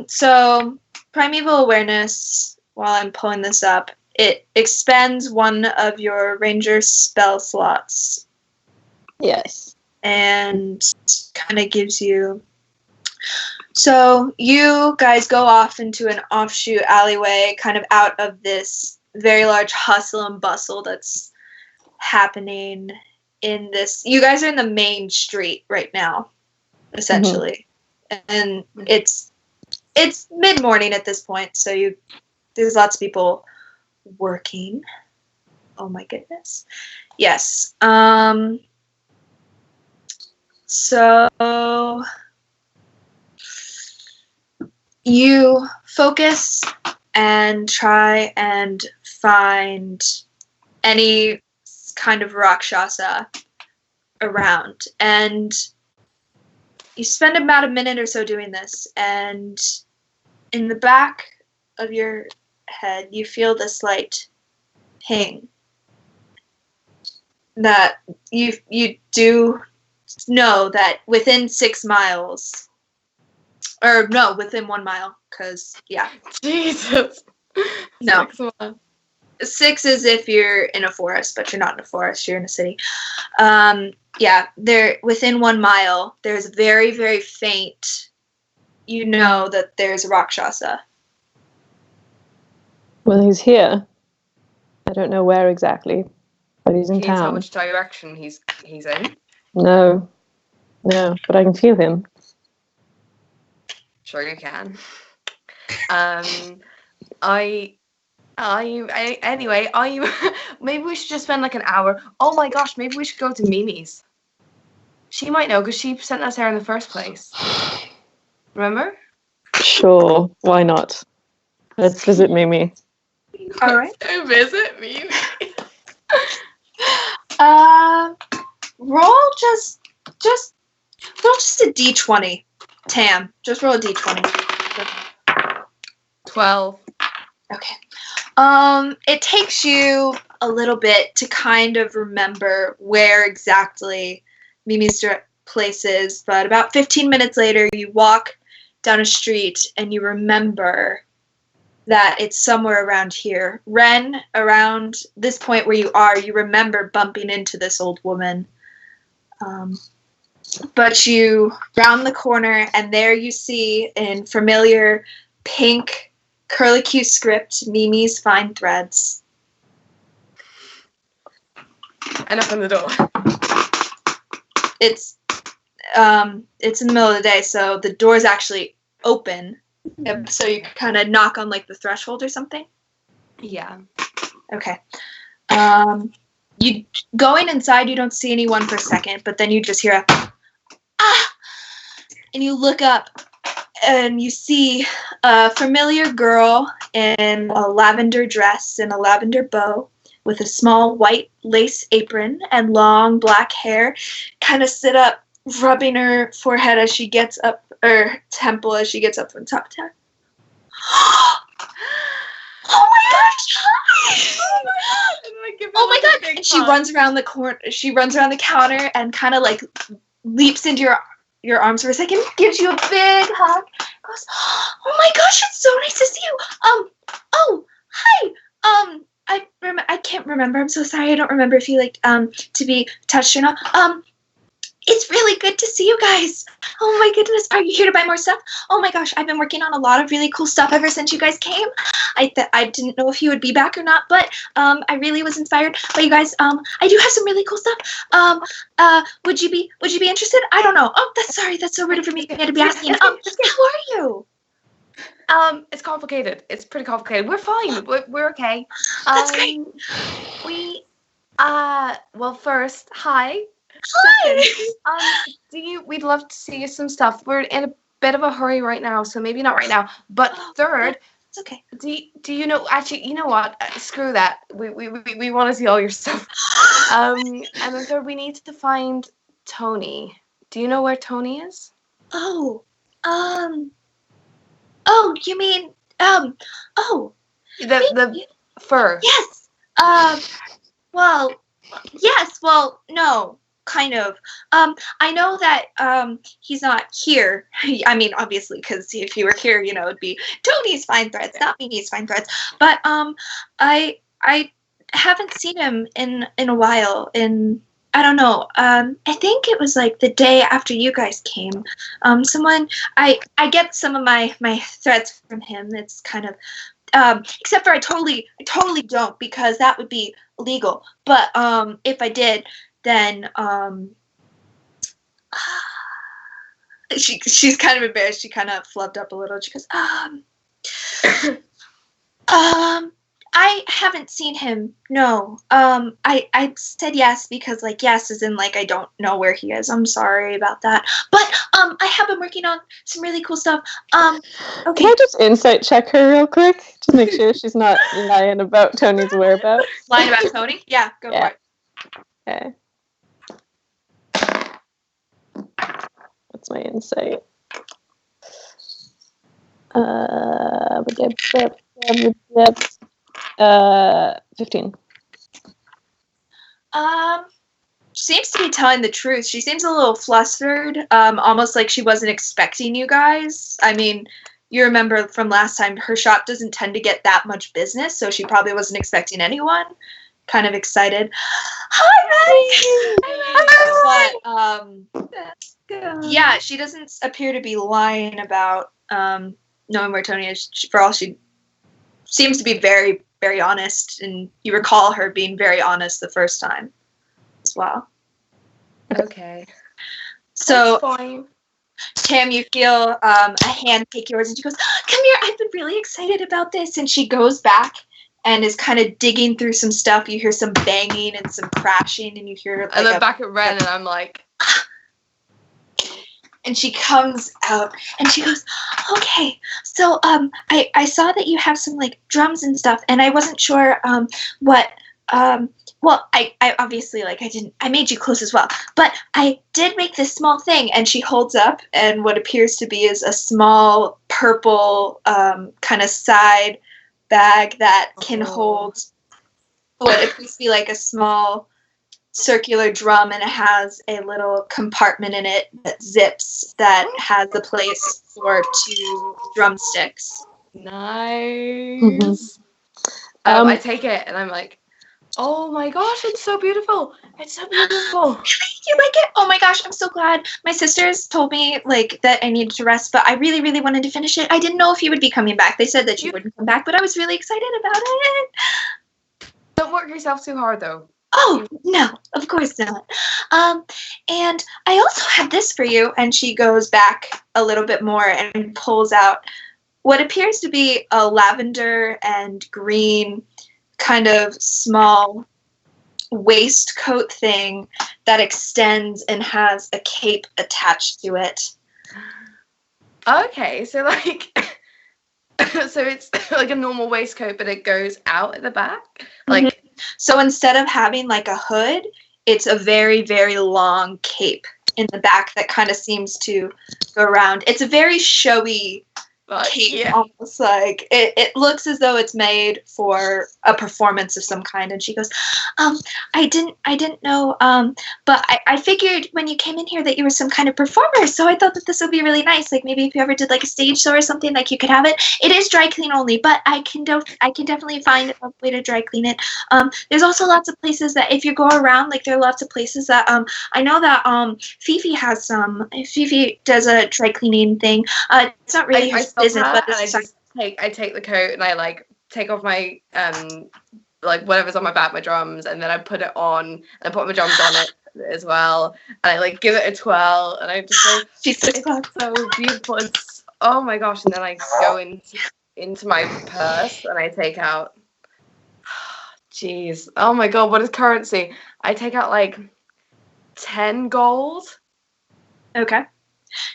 So Primeval Awareness, while I'm pulling this up, it expends one of your ranger spell slots. Yes. And kind of gives you... So you guys go off into an offshoot alleyway, kind of out of this very large hustle and bustle that's happening in this... You guys are in the main street right now, essentially. And it's mid-morning at this point, so there's lots of people working. Oh my goodness. Yes. So you focus and try and find any kind of Rakshasa around. And you spend about a minute or so doing this, and in the back of your head, you feel this light ping that you do know that within 6 miles, or no, within 1 mile, because, yeah. Jesus. No. 6 months. 6 is if you're in a forest, but you're not in a forest, you're in a city. Yeah, there within 1 mile, there's very, very faint, you know that there's a Rakshasa. Well, he's here. I don't know where exactly, but he's in Can you tell town. which direction he's in? No, but I can feel him. Sure you can. Anyway, maybe we should just spend like an hour. Oh my gosh, maybe we should go to Mimi's. She might know because she sent us there in the first place. Remember? Sure, why not? Let's visit Mimi. All right. Go visit Mimi. Roll just a D20. Tam, just roll a D20. 12. Okay. It takes you a little bit to kind of remember where exactly Mimi's place is, but about 15 minutes later, you walk down a street and you remember that it's somewhere around here. Ren, around this point where you are, you remember bumping into this old woman. But you round the corner, and there you see in familiar pink curlicue script Mimi's Fine Threads. And open the door. It's in the middle of the day, so the door's actually open. So you kind of knock on like the threshold or something. Yeah. Okay. You going inside, you don't see anyone for a second, but then you just hear a ah, and you look up and you see a familiar girl in a lavender dress and a lavender bow with a small white lace apron and long black hair, kind of sit up, rubbing her forehead as she gets up, or temple as she gets up from top to Oh my gosh! Hi! Oh my god! And she runs around the corner. She runs around the counter and kind of like leaps into your arms for a second, gives you a big hug. Goes, oh my gosh! It's so nice to see you. Oh, hi. I can't remember. I'm so sorry. I don't remember if you like to be touched or not. It's really good to see you guys. Oh my goodness, are you here to buy more stuff? Oh my gosh, I've been working on a lot of really cool stuff ever since you guys came. I didn't know if you would be back or not, but I really was inspired by you guys. I do have some really cool stuff. Would you be interested? I don't know. Oh, that's so rude of me to be asking. How are you? It's complicated. It's pretty complicated. We're fine. We're okay. That's great. Well, first, hi. Hi. We'd love to see you some stuff. We're in a bit of a hurry right now, so maybe not right now. But third, it's okay. Do you know? Actually, you know what? Screw that. We want to see all your stuff. And then third, we need to find Tony. Do you know where Tony is? Oh, you mean the fur. Yes. Well, yes. Well, no. kind of. I know that he's not here. I mean, obviously, because if he were here, it'd be Tony's fine threads, not Mimi's fine threads. But I haven't seen him in a while. I don't know. I think it was like the day after you guys came. Someone I get some of my threads from him. It's kind of except for I totally don't, because that would be illegal. But if I did, then she's kind of embarrassed. She kind of flubbed up a little. She goes, I haven't seen him. No. I said yes because yes as in I don't know where he is. I'm sorry about that. But I have been working on some really cool stuff. Okay. Can I just insight check her real quick? Just make sure she's not lying about Tony's whereabouts. Lying about Tony? Yeah, go for it. Okay. What's my insight? 15. Seems to be telling the truth. She seems a little flustered, almost like she wasn't expecting you guys. I mean, you remember from last time, her shop doesn't tend to get that much business, so she probably wasn't expecting anyone. Kind of excited. Hi, Maddie! Yeah, she doesn't appear to be lying about knowing where Tony is. For all she seems to be very, very honest, and you recall her being very honest the first time as well. Okay. So, That's fine. Tam, you feel a hand take yours, and she goes, "Come here, I've been really excited about this." And she goes back and is kind of digging through some stuff. You hear some banging and some crashing, and you hear I look back at Ren and I'm like... And she comes out and she goes, "Okay, so I saw that you have some drums and stuff, and I wasn't sure what well, I obviously I made you close as well, but I did make this small thing." And she holds up, and what appears to be is a small purple kind of side bag that can hold what appears to be a small circular drum, and it has a little compartment in it that zips that has a place for 2 drumsticks. Nice. Mm-hmm. I take it and I'm like, oh my gosh, it's so beautiful. It's so beautiful. You like it? Oh my gosh, I'm so glad. My sisters told me that I needed to rest, but I really, really wanted to finish it. I didn't know if you would be coming back. They said that you wouldn't come back, but I was really excited about it. Don't work yourself too hard though. Oh, no, of course not. And I also have this for you. And she goes back a little bit more and pulls out what appears to be a lavender and green kind of small waistcoat thing that extends and has a cape attached to it. Okay, so so it's like a normal waistcoat, but it goes out at the back? So instead of having a hood, it's a very, very long cape in the back that kind of seems to go around. It's a very showy cape, almost it looks as though it's made for a performance of some kind. And she goes, I didn't know, but I figured when you came in here that you were some kind of performer, so I thought that this would be really nice. Maybe if you ever did a stage show or something, you could have it. It is dry clean only, but I can definitely find a way to dry clean it. There's also lots of places that if you go around, there are lots of places that I know that Fifi has some. Fifi does a dry cleaning thing. It's not really her business, but I take the coat and I take off my whatever's on my back, my drums, and then I put it on and I put my drums on it as well, and I give it a twirl, and I just it's so beautiful. It's, oh my gosh. And then I go into my purse and I take out, jeez, oh my god, what is currency? I take out 10 gold. Okay.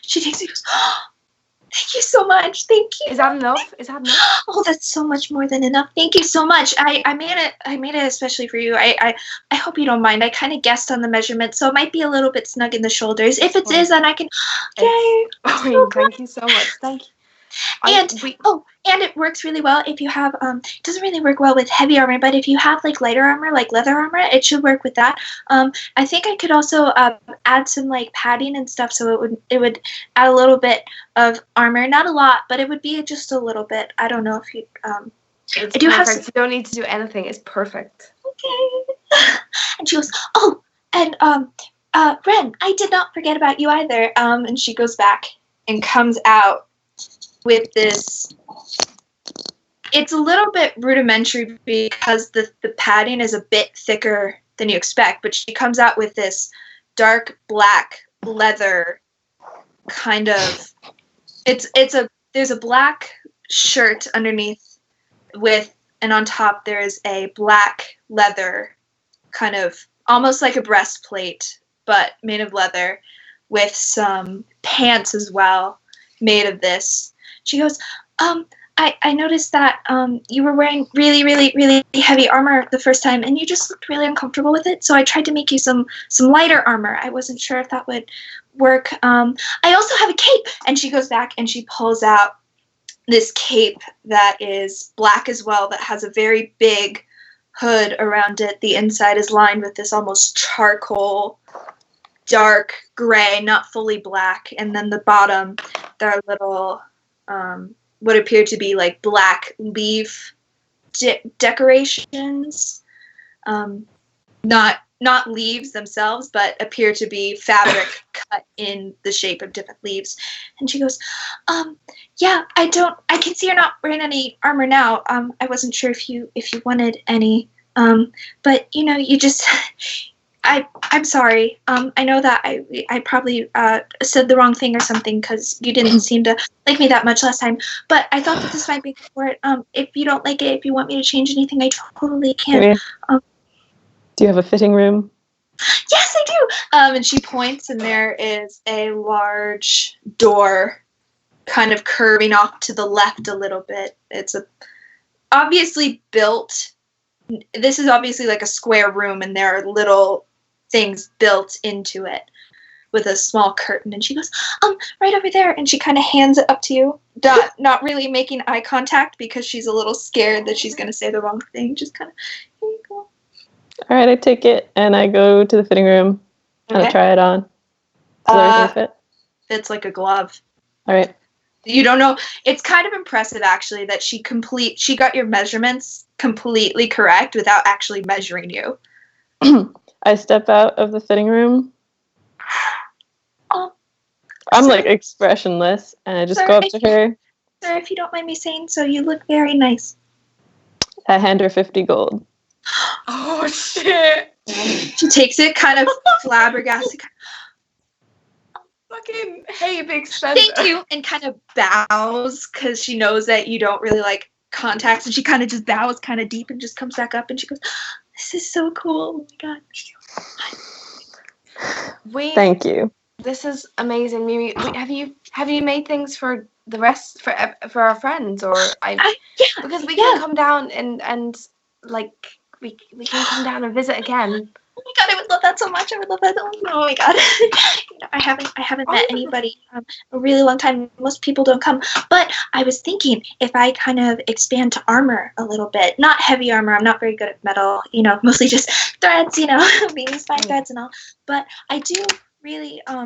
She takes it and goes, "Oh, thank you so much. Thank you." Is that enough? Oh, that's so much more than enough. Thank you so much. I made it especially for you. I hope you don't mind. I kind of guessed on the measurement, so it might be a little bit snug in the shoulders. If it is, then I can. Yay! Thank you so much. Thank you. And it works really well if you have it doesn't really work well with heavy armor, but if you have like lighter armor, like leather armor, it should work with that. I think I could also add some like padding and stuff, so it would add a little bit of armor, not a lot, but it would be just a little bit. I don't know if you It's I do have perfect. You don't need to do anything. It's perfect. Okay. And she goes, oh, and Ren, I did not forget about you either. And she goes back and comes out with this. It's a little bit rudimentary because the padding is a bit thicker than you expect, but she comes out with this dark black leather kind of. There's a black shirt underneath and on top there is a black leather kind of almost like a breastplate, but made of leather, with some pants as well made of this. She goes, I noticed that you were wearing really, really, really heavy armor the first time, and you just looked really uncomfortable with it, so I tried to make you some lighter armor. I wasn't sure if that would work. I also have a cape. And she goes back and she pulls out this cape that is black as well, that has a very big hood around it. The inside is lined with this almost charcoal, dark gray, not fully black. And then the bottom, there are little, what appear to be like black leaf decorations. Not leaves themselves, but appear to be fabric cut in the shape of different leaves. And she goes, yeah, I can see you're not wearing any armor now. I wasn't sure if you wanted any. But you just, I'm sorry. I know that I probably said the wrong thing or something, because you didn't seem to like me that much last time. But I thought that this might be for it. If you don't like it, if you want me to change anything, I totally can. Do you have a fitting room? Yes, I do. And she points, and there is a large door kind of curving off to the left a little bit. It's obviously built. This is obviously like a square room, and there are little things built into it with a small curtain. And she goes, right over there. And she kind of hands it up to you, not really making eye contact because she's a little scared that she's going to say the wrong thing. Just kind of, here you go. All right, I take it and I go to the fitting room and I try it on. Does everything fit? Fits like a glove. All right. You don't know. It's kind of impressive, actually, that she got your measurements completely correct without actually measuring you. I step out of the fitting room. Oh, I'm like expressionless, and I just go up to her. Sir, if you don't mind me saying so, you look very nice. I hand her 50 gold. Oh, shit. She takes it, kind of flabbergasted. Fucking, hey, big spender. Thank you, and kind of bows, because she knows that you don't really like contacts, and she kind of just bows kind of deep and just comes back up, and she goes, this is so cool. Oh my god. Thank you. This is amazing, Mimi. Have you made things for the rest, for our friends, or because we can come down and like we can come down and visit again. Oh my god, I would love that so much. I would love that. Oh my god. I haven't met anybody a really long time. Most people don't come. But I was thinking, if I kind of expand to armor a little bit, not heavy armor, I'm not very good at metal, mostly just threads, being spine threads and all. But I do really, I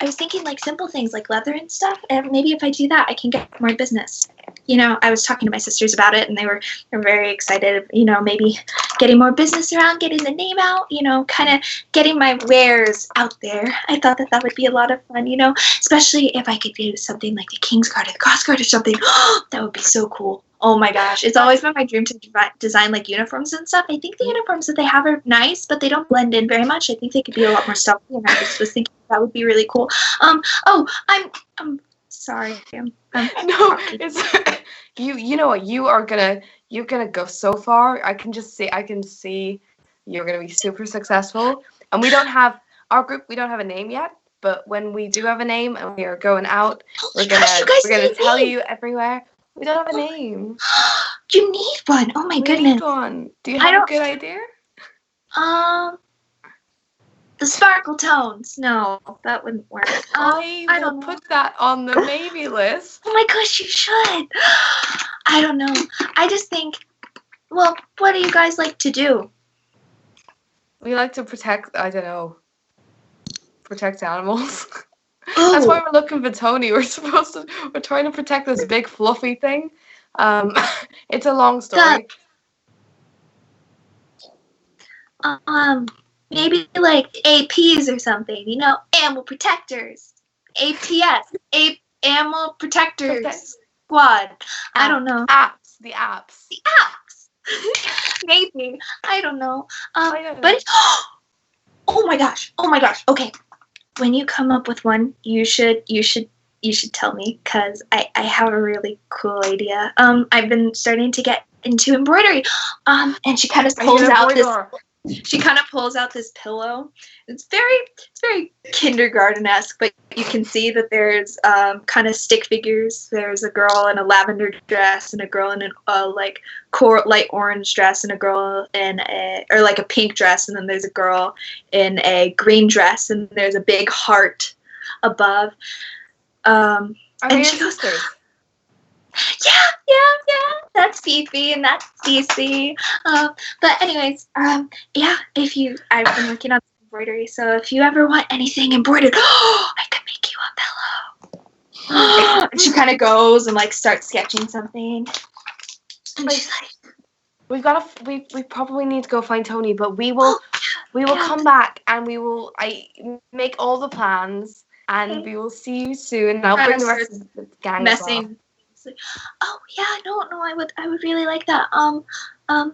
was thinking like simple things like leather and stuff, and maybe if I do that, I can get more business. I was talking to my sisters about it, and they were very excited, maybe getting more business around, getting the name out, kind of getting my wares out there. I thought that would be a lot of fun, especially if I could do something like the King's Guard or the Cross Guard or something. That would be so cool. Oh my gosh, it's always been my dream to design like uniforms and stuff. I think the uniforms that they have are nice, but they don't blend in very much. I think they could be a lot more stealthy, and I just was thinking that would be really cool. I'm sorry. No, it's you know what, you're gonna go so far. I can see you're gonna be super successful. And we don't have a name yet, but when we do have a name and we are going out, we're gonna tell you everywhere. We don't have a name. You need one. Oh my goodness. Need one. Do you have a good idea? The sparkle tones. No, that wouldn't work. I will don't know. put that on the maybe list. Oh my gosh, you should. I don't know. I just think, well, what do you guys like to do? We like to protect, I don't know, protect animals. That's why we're looking for Tony. We're trying to protect this big fluffy thing. It's a long story. Maybe like APs or something, animal protectors. APS, Animal Protectors Squad. I don't know. The apps. Maybe. I don't know. I don't know. But oh my gosh. Okay. When you come up with one, you should tell me, because I have a really cool idea. I've been starting to get into embroidery. And she kind of pulls out this pillow. It's very kindergarten-esque, but you can see that there's kind of stick figures. There's a girl in a lavender dress and a girl in a light orange dress and a girl in a pink dress, and then there's a girl in a green dress, and there's a big heart above. Are they she goes, sisters? Yeah. That's Fifi and that's Cece. But anyways, I've been working on embroidery, so if you ever want anything embroidered, I could make you a pillow. And she kind of goes and starts sketching something. And she's like, we probably need to go find Tony, but we will come back and I make all the plans, and we will see you soon. And I'll bring the rest of the gang as well. Oh yeah, no, I would really like that. Yeah,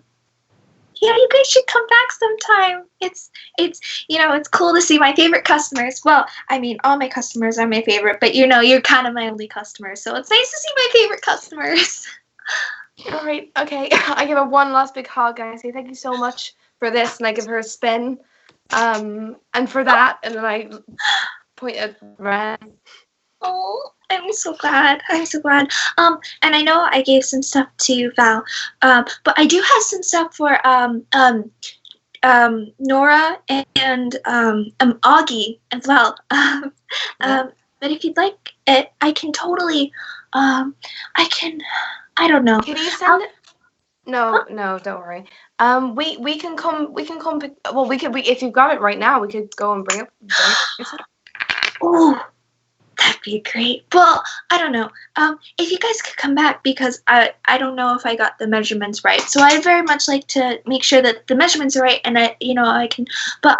you guys should come back sometime. It's cool to see my favorite customers. Well, I mean, all my customers are my favorite, but you're kind of my only customer, so it's nice to see my favorite customers. All right, okay. I give her one last big hug, and I say thank you so much for this, and I give her a spin, and for that, and then I point at Ren. Oh, I'm so glad. And I know I gave some stuff to Val, but I do have some stuff for Nora and Augie as well. But if you'd like it, I can totally. I don't know. Can you send it? No, don't worry. We can come. Well, if you've got it right now, we could go and bring it. Oh. That'd be great. Well, I don't know. If you guys could come back, because I don't know if I got the measurements right. So I'd very much like to make sure that the measurements are right, and I can. But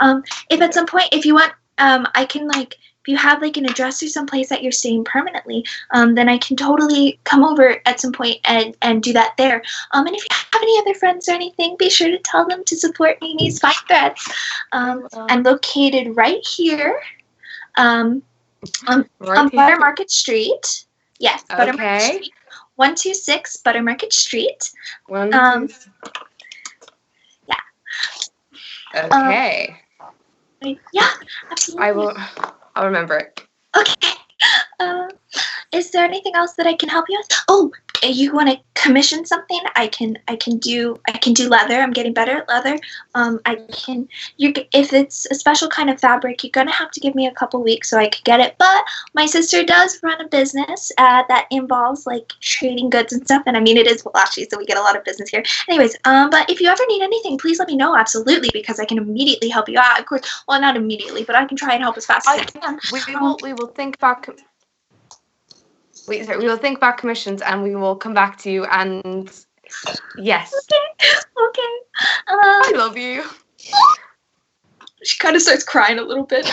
if at some point, if you want, I can if you have an address or someplace that you're staying permanently, then I can totally come over at some point and do that there. And if you have any other friends or anything, be sure to tell them to support Mimi's Fine Threads. I'm located right here. On Butter Market Street. Yes, Butter Market Street. 126 Butter Market Street. Yeah. Okay. Yeah, absolutely. I'll remember it. Okay. Is there anything else that I can help you with? Oh, you want to commission something? I can do leather. I'm getting better at leather. If it's a special kind of fabric, you're gonna have to give me a couple weeks so I could get it. But my sister does run a business that involves trading goods and stuff. And I mean, it is flashy, so we get a lot of business here. Anyways, but if you ever need anything, please let me know. Absolutely, because I can immediately help you out. Of course, well, not immediately, but I can try and help as fast as I can. We will think back. We will think back commissions, and we will come back to you. And yes. Okay. I love you. She kind of starts crying a little bit.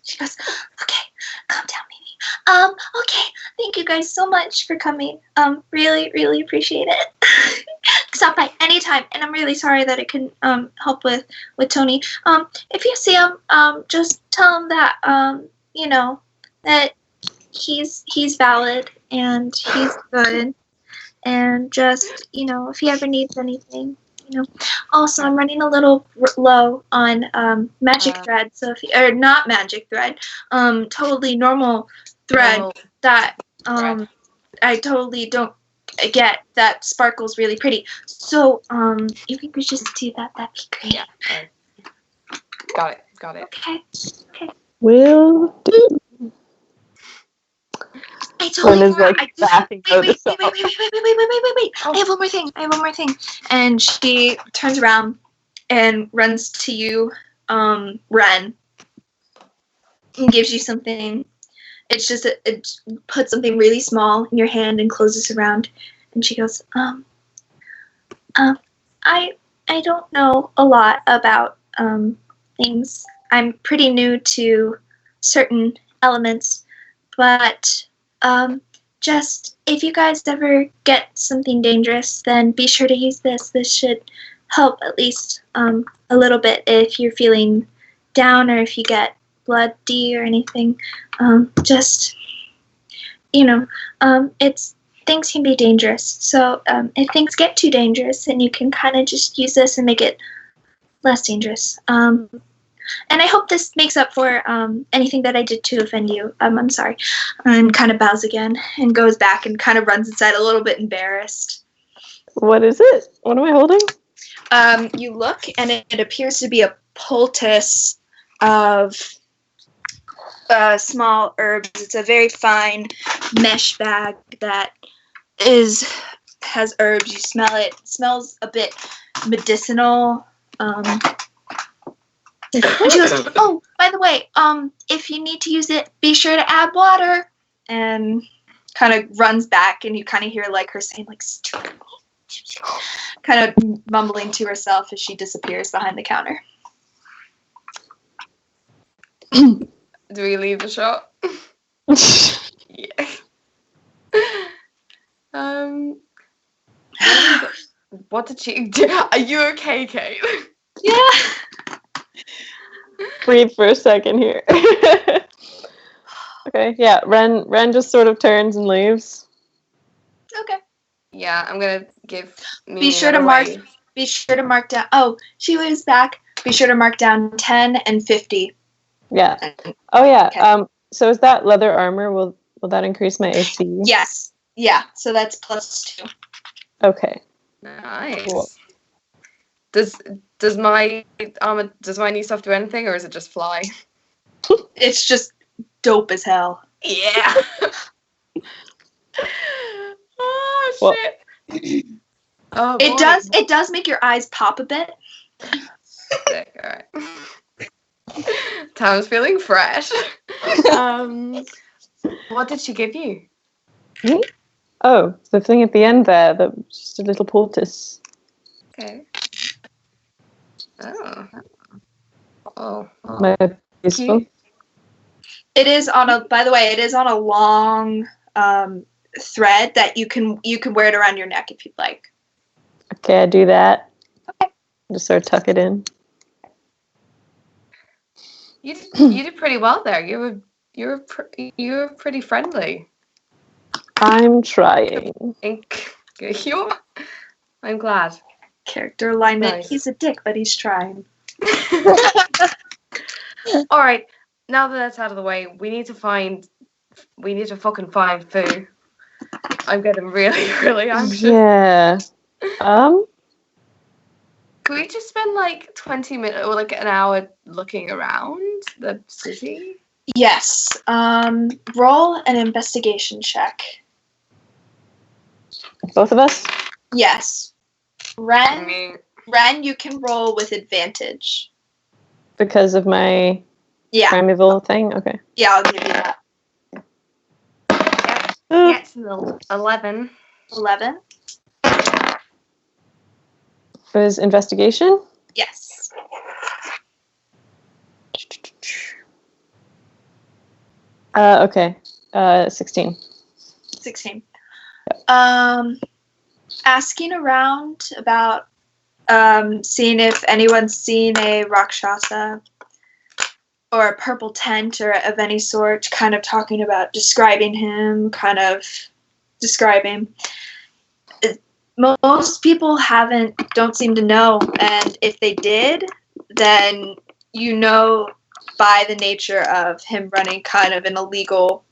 She goes, "Okay, calm down, Mimi. Okay. Thank you guys so much for coming. Really, really appreciate it. Stop by anytime. And I'm really sorry that I couldn't help with Tony. If you see him, just tell him that that he's valid and he's good, and just if he ever needs anything, Also, I'm running a little low on magic thread, so or not magic thread, totally normal thread that I totally don't get, that sparkles really pretty. So if we could just do that, that'd be great. Yeah. Got it. Okay. Will do. I totally Ren is forgot. like backing out of the shop. Wait. I have one more thing. And she turns around and runs to you, Ren, and gives you something. It's just it puts something really small in your hand and closes around. And she goes, I don't know a lot about things. I'm pretty new to certain elements, but just if you guys ever get something dangerous, then be sure to use this. This should help at least a little bit if you're feeling down or if you get bloody or anything. Just, it's things can be dangerous. So if things get too dangerous, then you can kind of just use this and make it less dangerous. And I hope this makes up for anything that I did to offend you. I'm sorry. And kind of bows again and goes back and kind of runs inside a little bit embarrassed. What is it? What am I holding? You look, and it appears to be a poultice of small herbs. It's a very fine mesh bag that has herbs. You smell it. It smells a bit medicinal. And she goes, "Oh, by the way, if you need to use it, be sure to add water." And kind of runs back, and you kind of hear like her saying like, kind of mumbling to herself as she disappears behind the counter. Do we leave the shop? Yeah. What did she do? Are you okay, Kate? Yeah. Breathe for a second here. Okay, yeah, Ren just sort of turns and leaves. Okay. Yeah, I'm gonna give me Be sure to mark down. Oh, she leaves back. Be sure to mark down 10 and 50. Yeah. Oh yeah. Okay. So is that leather armor? Will that increase my AC? Yes. Yeah. So that's +2. Okay. Nice. Cool. Does my new stuff do anything, or is it just fly? It's just dope as hell. Yeah. Oh Well- shit. Oh, It boy. does. It does make your eyes pop a bit. Sick, all right. Tom's feeling fresh. What did she give you? Me? Oh, the thing at the end there, just a little poultice. Okay. Oh. My useful. Cute. It is on a. By the way, it is on a long thread that you can wear it around your neck if you'd like. Okay, I do that. Okay. Just sort of tuck it in. You did pretty well there. You were pretty friendly. I'm trying. I'm glad. Character alignment. Nice. He's a dick, but he's trying. All right. Now that that's out of the way, we need to fucking find food. I'm getting really, really anxious. Yeah. Could we just spend like 20 minutes or like an hour looking around the city? Yes. Roll an investigation check. Both of us? Yes. I mean, Ren, you can roll with advantage. Because of my Yeah. primeval thing? Okay. Yeah, I'll give you that. yeah, it's an 11. 11. Was investigation? Yes. Okay. 16. 16. Asking around about seeing if anyone's seen a Rakshasa or a purple tent or of any sort, kind of talking about describing him, Most people don't seem to know, and if they did, then you know by the nature of him running kind of an illegal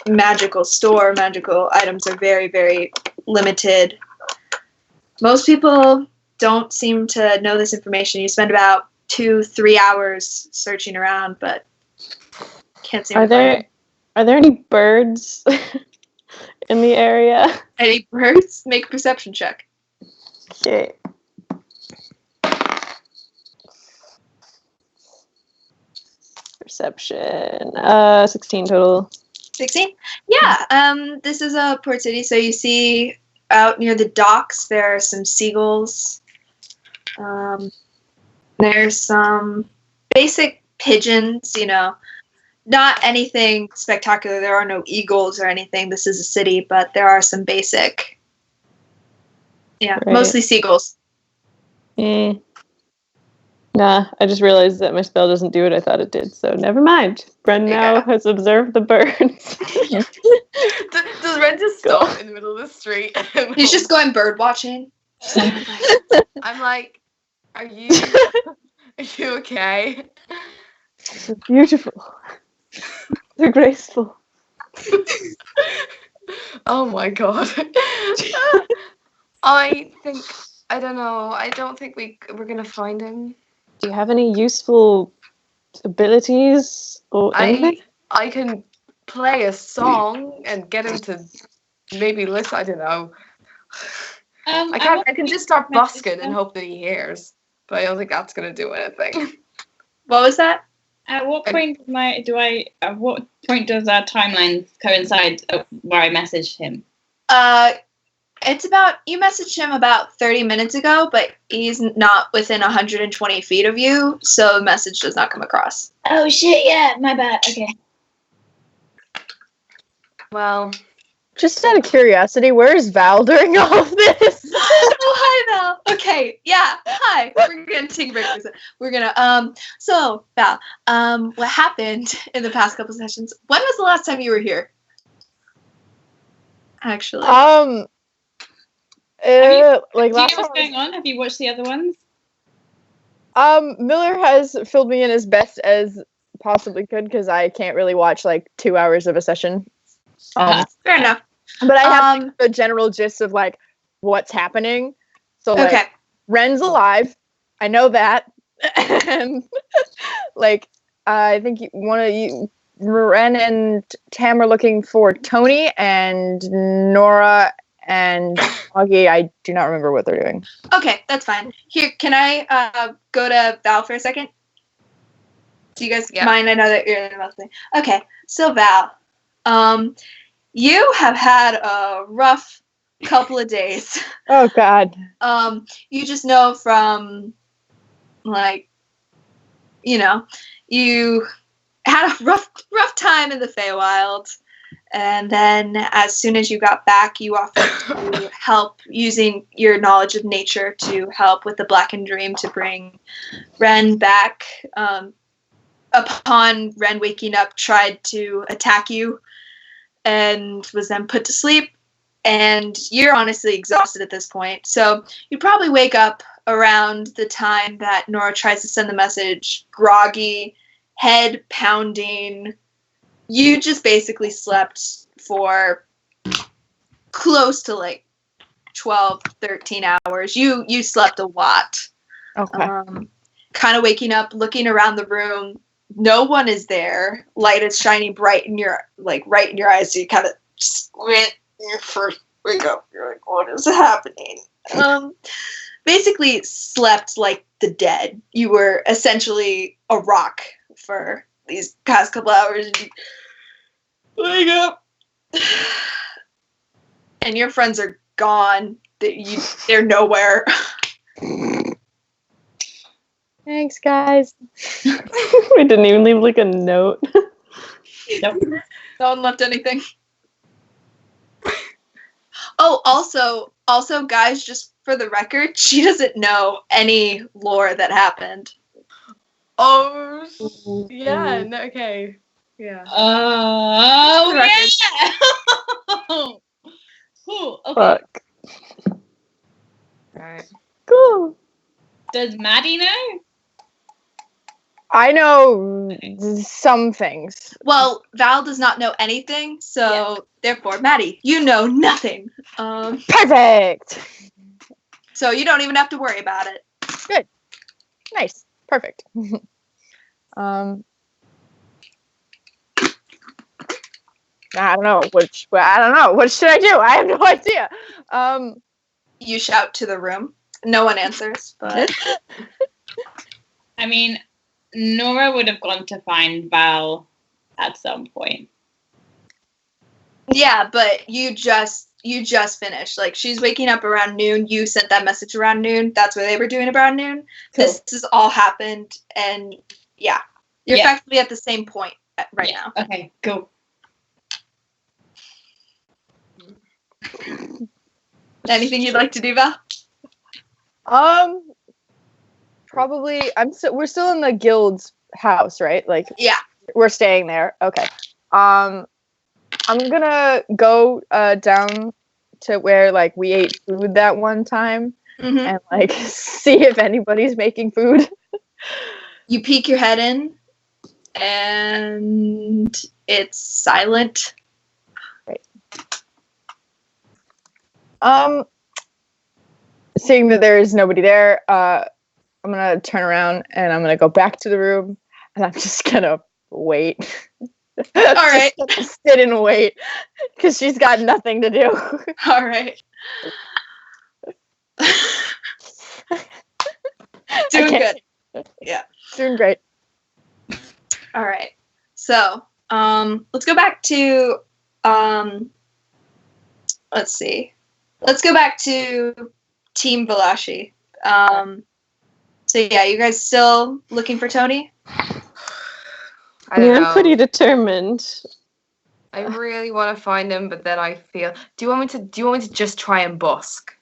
magical store. Magical items are very, very limited. Most people don't seem to know this information. You spend about 2-3 hours searching around, but can't seem Are to find there any birds in the area? any birds. Make a perception check. Okay. Perception. 16 total. 16? Yeah, this is a port city, so you see out near the docks there are some seagulls. There's some basic pigeons, not anything spectacular. There are no eagles or anything. This is a city, but there are some basic, Right. mostly seagulls. Nah, I just realized that my spell doesn't do what I thought it did, so never mind. Bren now has observed the birds. Does Ren just stop in the middle of the street? He's just going bird watching. I'm like, are you okay? They're beautiful. They're graceful. Oh my god. I don't know. I don't think we're gonna find him. Do you have any useful abilities or anything? I can play a song and get him to maybe listen. I don't know. I can just start busking and hope that he hears, but I don't think that's gonna do anything. What was that? At what point does our timeline coincide where I messaged him? It's about, you messaged him about 30 minutes ago, but he's not within 120 feet of you, so the message does not come across. Oh shit, yeah, my bad. Okay. Well, just out of curiosity, where is Val during all of this? Oh, hi, Val. Okay, yeah, hi. We're gonna take a break for a second. We're gonna, so, Val, what happened in the past couple sessions? When was the last time you were here? Actually. Do you know last what's going on? Have you watched the other ones? Miller has filled me in as best as possibly could because I can't really watch 2 hours of a session. Fair enough. But I have the general gist of what's happening. So Okay. Ren's alive. I know that. And I think Ren and Tam are looking for Tony, and Nora and Augie, I do not remember what they're doing. Okay, that's fine. Here, can I go to Val for a second? Do you guys mind? I know that you're in the middle of the thing. Okay, so Val, you have had a rough couple of days. Oh God. You just know from you had a rough time in the Feywild. And then as soon as you got back, you offered to help using your knowledge of nature to help with the Blackened Dream to bring Ren back. Upon Ren waking up, tried to attack you and was then put to sleep. And you're honestly exhausted at this point. So you probably wake up around the time that Nora tries to send the message, groggy, head pounding. You just basically slept for close to 12, 13 hours. You slept a lot. Okay. Kind of waking up, looking around the room. No one is there. Light is shining bright in your right in your eyes. So you kind of squint your first wake up. You're like, what is happening? Basically slept like the dead. You were essentially a rock for these past couple hours. And you wake up, and your friends are gone. They're nowhere. Thanks, guys. We didn't even leave a note. Nope. No one left anything. Oh, also, guys, just for the record, she doesn't know any lore that happened. Oh, yeah. No, okay. Yeah. Oh, yeah! Cool, okay. Fuck. Right. Cool. Does Maddie know? I know some things. Well, Val does not know anything, so therefore, Maddie, you know nothing. Perfect. So you don't even have to worry about it. Good. Nice. Perfect. I don't know. What should I do? I have no idea. You shout to the room. No one answers, but I mean, Nora would have gone to find Val at some point. yeah, but you just finished. Like, she's waking up around noon. You sent that message around noon. That's what they were doing around noon. Cool. This has all happened, and yeah, you're effectively at the same point right now. Okay, cool. Anything you'd like to do, Val? Probably. We're still in the guild's house, right? Like, Yeah. we're staying there. Okay. I'm gonna go down to where like we ate food that one time Mm-hmm. and like see if anybody's making food. You peek your head in, and it's silent. Seeing that there is nobody there, I'm gonna turn around and I'm gonna go back to the room and I'm just gonna wait. All right. Just sit and wait because she's got nothing to do. All right. Doing good. Yeah. Doing great. All right. So, let's go back to, let's see. Let's go back to Team Valashi. So yeah, you guys still looking for Tony? I don't know. I'm pretty determined. I really want to find him, but then I feel. Do you want me to just try and busk?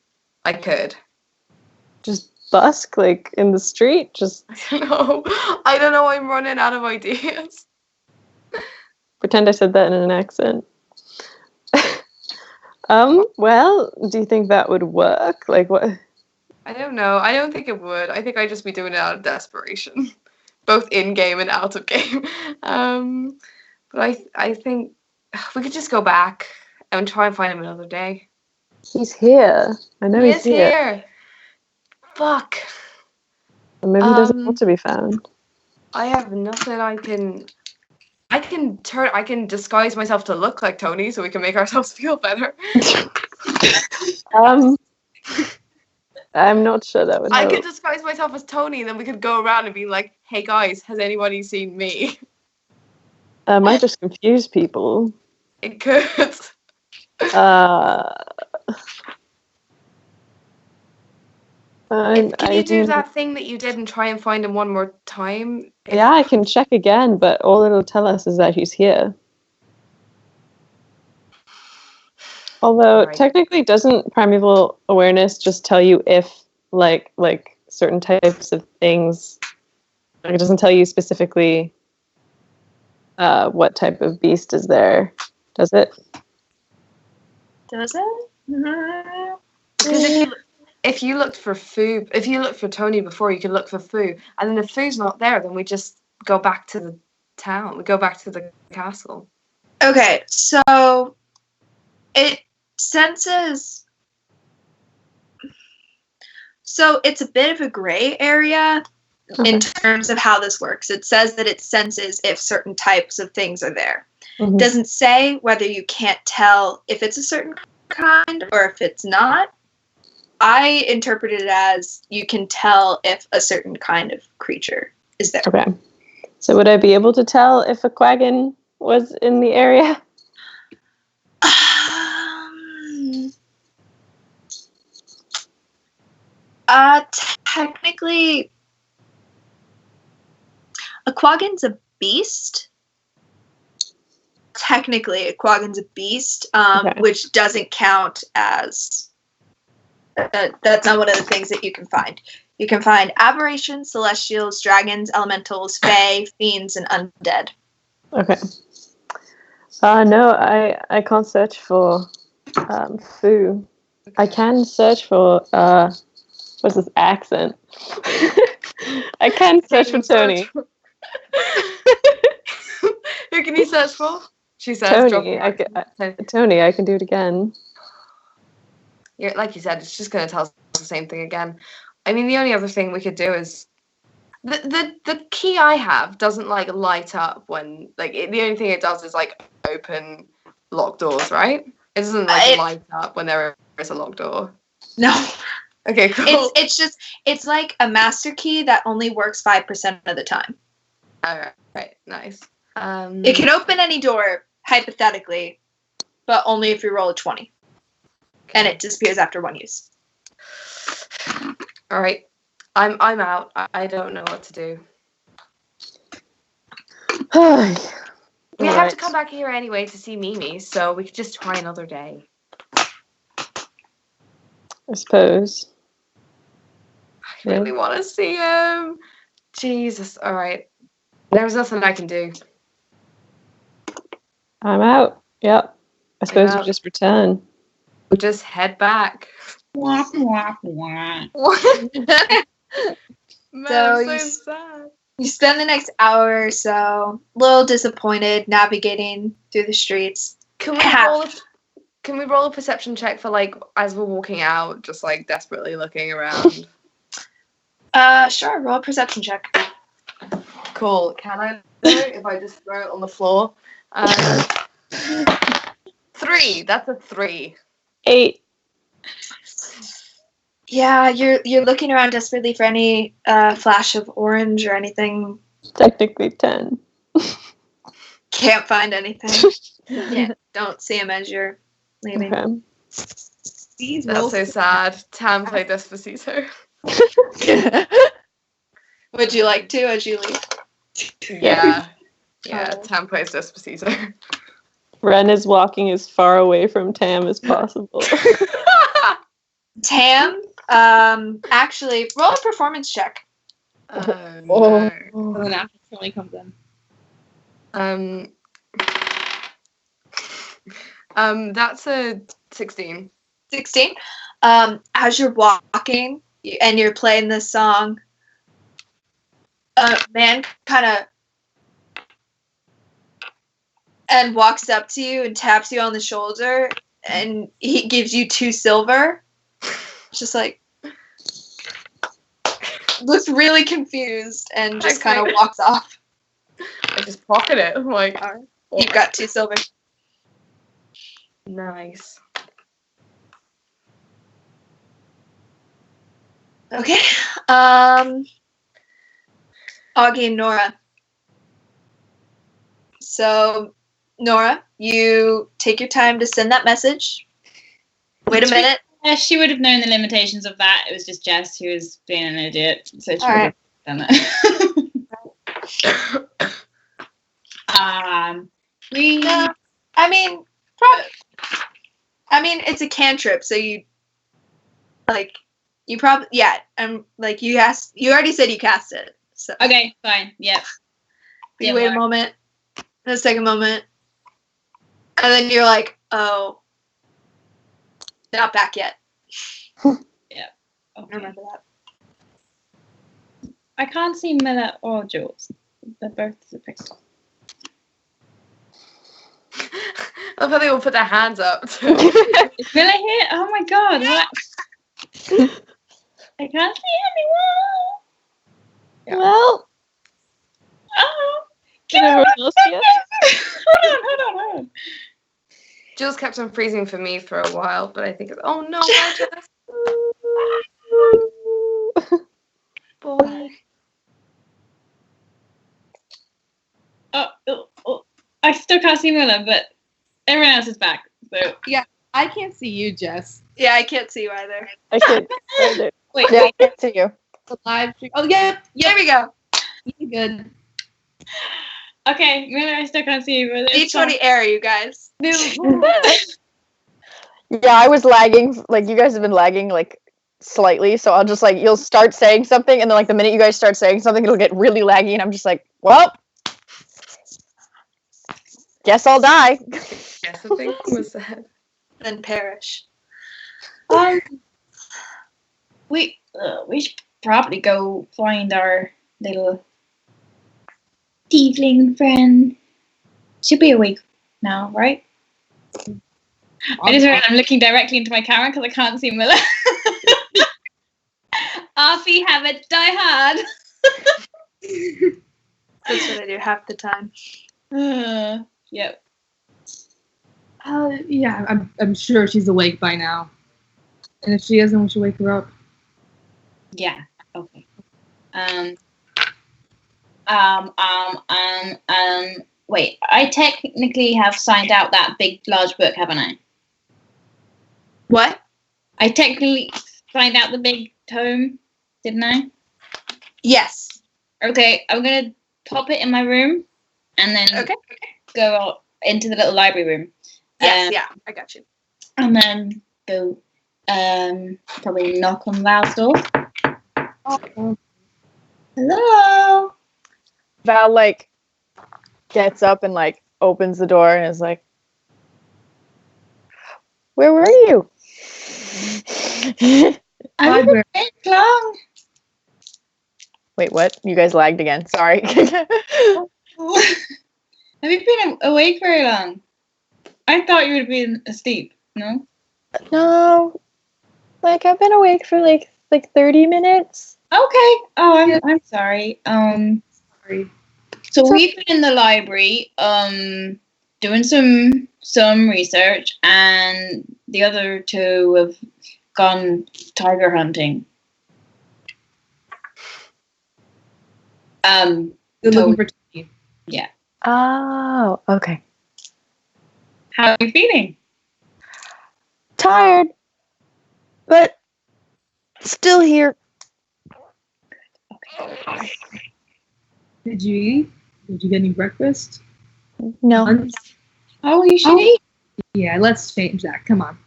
I could. Just busk, like, in the street? Just I don't know. I'm running out of ideas. pretend I said that in an accent. Well, do you think that would work? Like, what? I don't know. I don't think it would. I think I'd just be doing it out of desperation, both in game and out of game. But I think we could just go back and try and find him another day. He's here. I know he's here. Fuck. Or maybe he doesn't want to be found. I have nothing I can disguise myself to look like Tony so we can make ourselves feel better. I'm not sure that would help. I could disguise myself as Tony and then we could go around and be like, hey guys, has anybody seen me? Might just confuse people. It could. Can you do that thing that you did and try and find him one more time? Yeah, I can check again, but all it'll tell us is that he's here. Although, technically, doesn't primeval awareness just tell you if, like certain types of things, like it doesn't tell you specifically what type of beast is there, does it? Does it? Because if you looked for food, if you looked for Tony before, you could look for food, and then if food's not there, then we just go back to the town. We go back to the castle. Okay, so it senses. So it's a bit of a gray area in terms of how this works. It says that it senses if certain types of things are there. Mm-hmm. Doesn't say whether you can't tell if it's a certain kind or if it's not. I interpreted it as you can tell if a certain kind of creature is there. Okay. So would I be able to tell if a quaggan was in the area? Technically, a quaggan's a beast. Technically, a quaggan's a beast, which doesn't count as... that's not one of the things that you can find. You can find aberrations, celestials, dragons, elementals, fae, fiends, and undead. Okay. No, I can't search for foo. I can search for what's this accent? I can search for Tony. Who can you search for? She says Tony. Tony, I can do it again. Like you said, it's just going to tell us the same thing again. I mean, the only other thing we could do is The key I have doesn't like light up when like the only thing it does is like open locked doors, right? It doesn't like light up when there is a locked door. No. Okay, cool. It's like a master key that only works 5% of the time. All right, nice. It can open any door hypothetically, but only if you roll a 20, and it disappears after one use. All right, I'm out. I don't know what to do. We have to come back here anyway to see Mimi, so we could just try another day. I suppose. I really want to see him. Jesus. All right. There's nothing I can do. I'm out. Yep. I suppose we out. just return. We'll just head back. Wah, wah, wah. Man, So sad. You spend the next hour or so a little disappointed navigating through the streets. Can we roll a perception check for like as we're walking out, just like desperately looking around? Sure, roll a perception check. Cool. Can I do it if I just throw it on the floor? 3. That's a 3. 8. Yeah, you're looking around desperately for any flash of orange or anything. Technically 10. Can't find anything. Yeah, don't see him as you're leaving. Okay. These That's rolls. so sad. Tam played Despacito. Would you like to as you leave? Yeah. Yeah, Tam plays Despacito. Ren is walking as far away from Tam as possible. Tam, actually, roll a performance check. Oh, Oh. So the natural 20 comes in. That's a 16. 16. As you're walking and you're playing this song, a man kind of and walks up to you and taps you on the shoulder, and he gives you 2 silver. Just like looks really confused and just kind of walks off. I just pocket it. I'm like, You've got 2 silver. nice. Okay. Augie and Nora. So, Nora, you take your time to send that message. Wait a minute. She would have known the limitations of that. It was just Jess who was being an idiot, so she All would right. have done that. I mean, it's a cantrip, so you probably, yeah. Like you already said you cast it. So Okay, fine. Yep. you wait a moment, and a second moment, and then you're like, oh, not back yet. Yeah. I Okay. remember that. I can't see Miller or Jules. They're both disappeared. I love how they all put their hands up. Is Miller here? Oh my god! What? I can't see anyone. Yeah. Well, Oh. did everyone else see it? Hold on. Jules kept on freezing for me for a while, but I think it's oh no, why Jess? Boy. Oh. I still can't see Miller, but everyone else is back. So I can't see you, Jess. Yeah, I can't see you either. I can't either. wait. Yeah, I can't see you. The live stream. Oh, yeah. There we go. You're good. Okay, Miller, I still can't see you. But it's D20 error, you guys. Yeah, I was lagging. Like, you guys have been lagging, like, slightly. So I'll just, like, you'll start saying something, and then, like, the minute you guys start saying something, it'll get really laggy, and I'm just like, well, guess I'll die. Yes, I think was said. Then perish. we should probably go find our little tiefling friend. She'll be awake now, right? I just realized I'm looking directly into my camera because I can't see Miller. Arfie, have it, die hard. That's what I do half the time. Yep. Yeah, I'm sure she's awake by now. And if she isn't, we should wake her up. Yeah. Okay. Wait. I technically have signed out that big, large book, haven't I? What? I technically signed out the big tome, didn't I? Yes. Okay. I'm gonna pop it in my room, and then go out into the little library room. Yes, yeah, I got you. And then go probably knock on Val's door. Oh, Hello. Val like gets up and like opens the door and is like, "Where were you?" I've been awake long. Wait, what? You guys lagged again. Sorry. Have you been awake very long? I thought you would have been asleep. No. No, like I've been awake for like 30 minutes. Okay. Oh, I'm sorry. sorry. So we've been in the library, doing some research, and the other two have gone tiger hunting. They're looking for Tony. Yeah. Oh, okay. How are you feeling? Tired, but still here. Did you eat? Did you get any breakfast? No. Lunch? Oh, you should eat. Yeah, let's change that. Come on.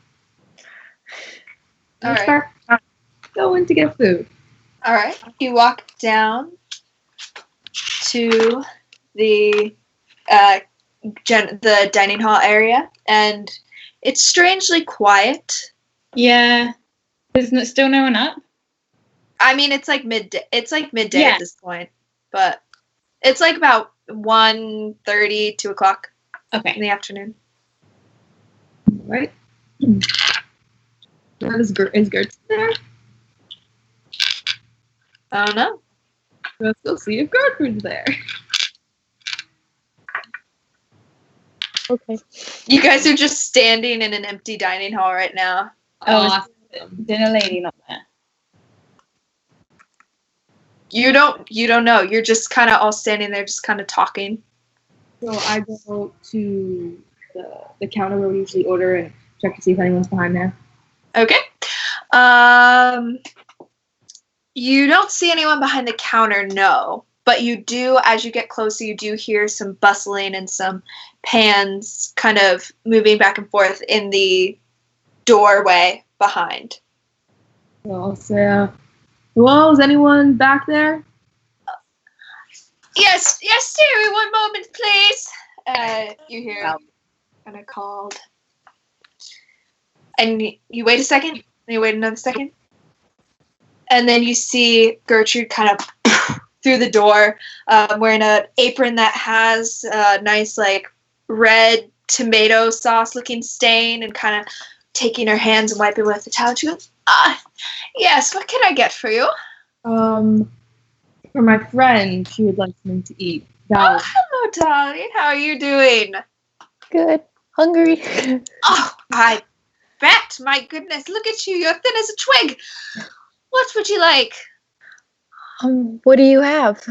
All Let's right. start going to get food. All right. You walk down to the the dining hall area, and it's strangely quiet. Yeah. There's still no one up? I mean, it's like midday. It's like midday Yeah. at this point, but it's like about 1:30, 2 o'clock in Okay. the afternoon. Right? Is Gertz there? I don't know. Let's go see if Gertrude's there. Okay. You guys are just standing in an empty dining hall right now. Oh, Awesome. is dinner lady not there? You don't know. You're just kind of all standing there, just kind of talking. So I go to the counter where we usually order and check to see if anyone's behind there. Okay. You don't see anyone behind the counter, no. But you do, as you get closer, you do hear some bustling and some pans kind of moving back and forth in the doorway behind. So I'll say, hello, is anyone back there? Yes, dearie, one moment, please. You hear kind of called. And you wait a second, and you wait another second. And then you see Gertrude kind of through the door, wearing an apron that has a nice, like, red tomato sauce looking stain, and kind of taking her hands and wiping with the towel. She goes, yes, what can I get for you? For my friend, she would like something to eat. Oh, hello, darling. How are you doing? Good. Hungry. Oh, I bet. My goodness, look at you. You're thin as a twig. What would you like? What do you have?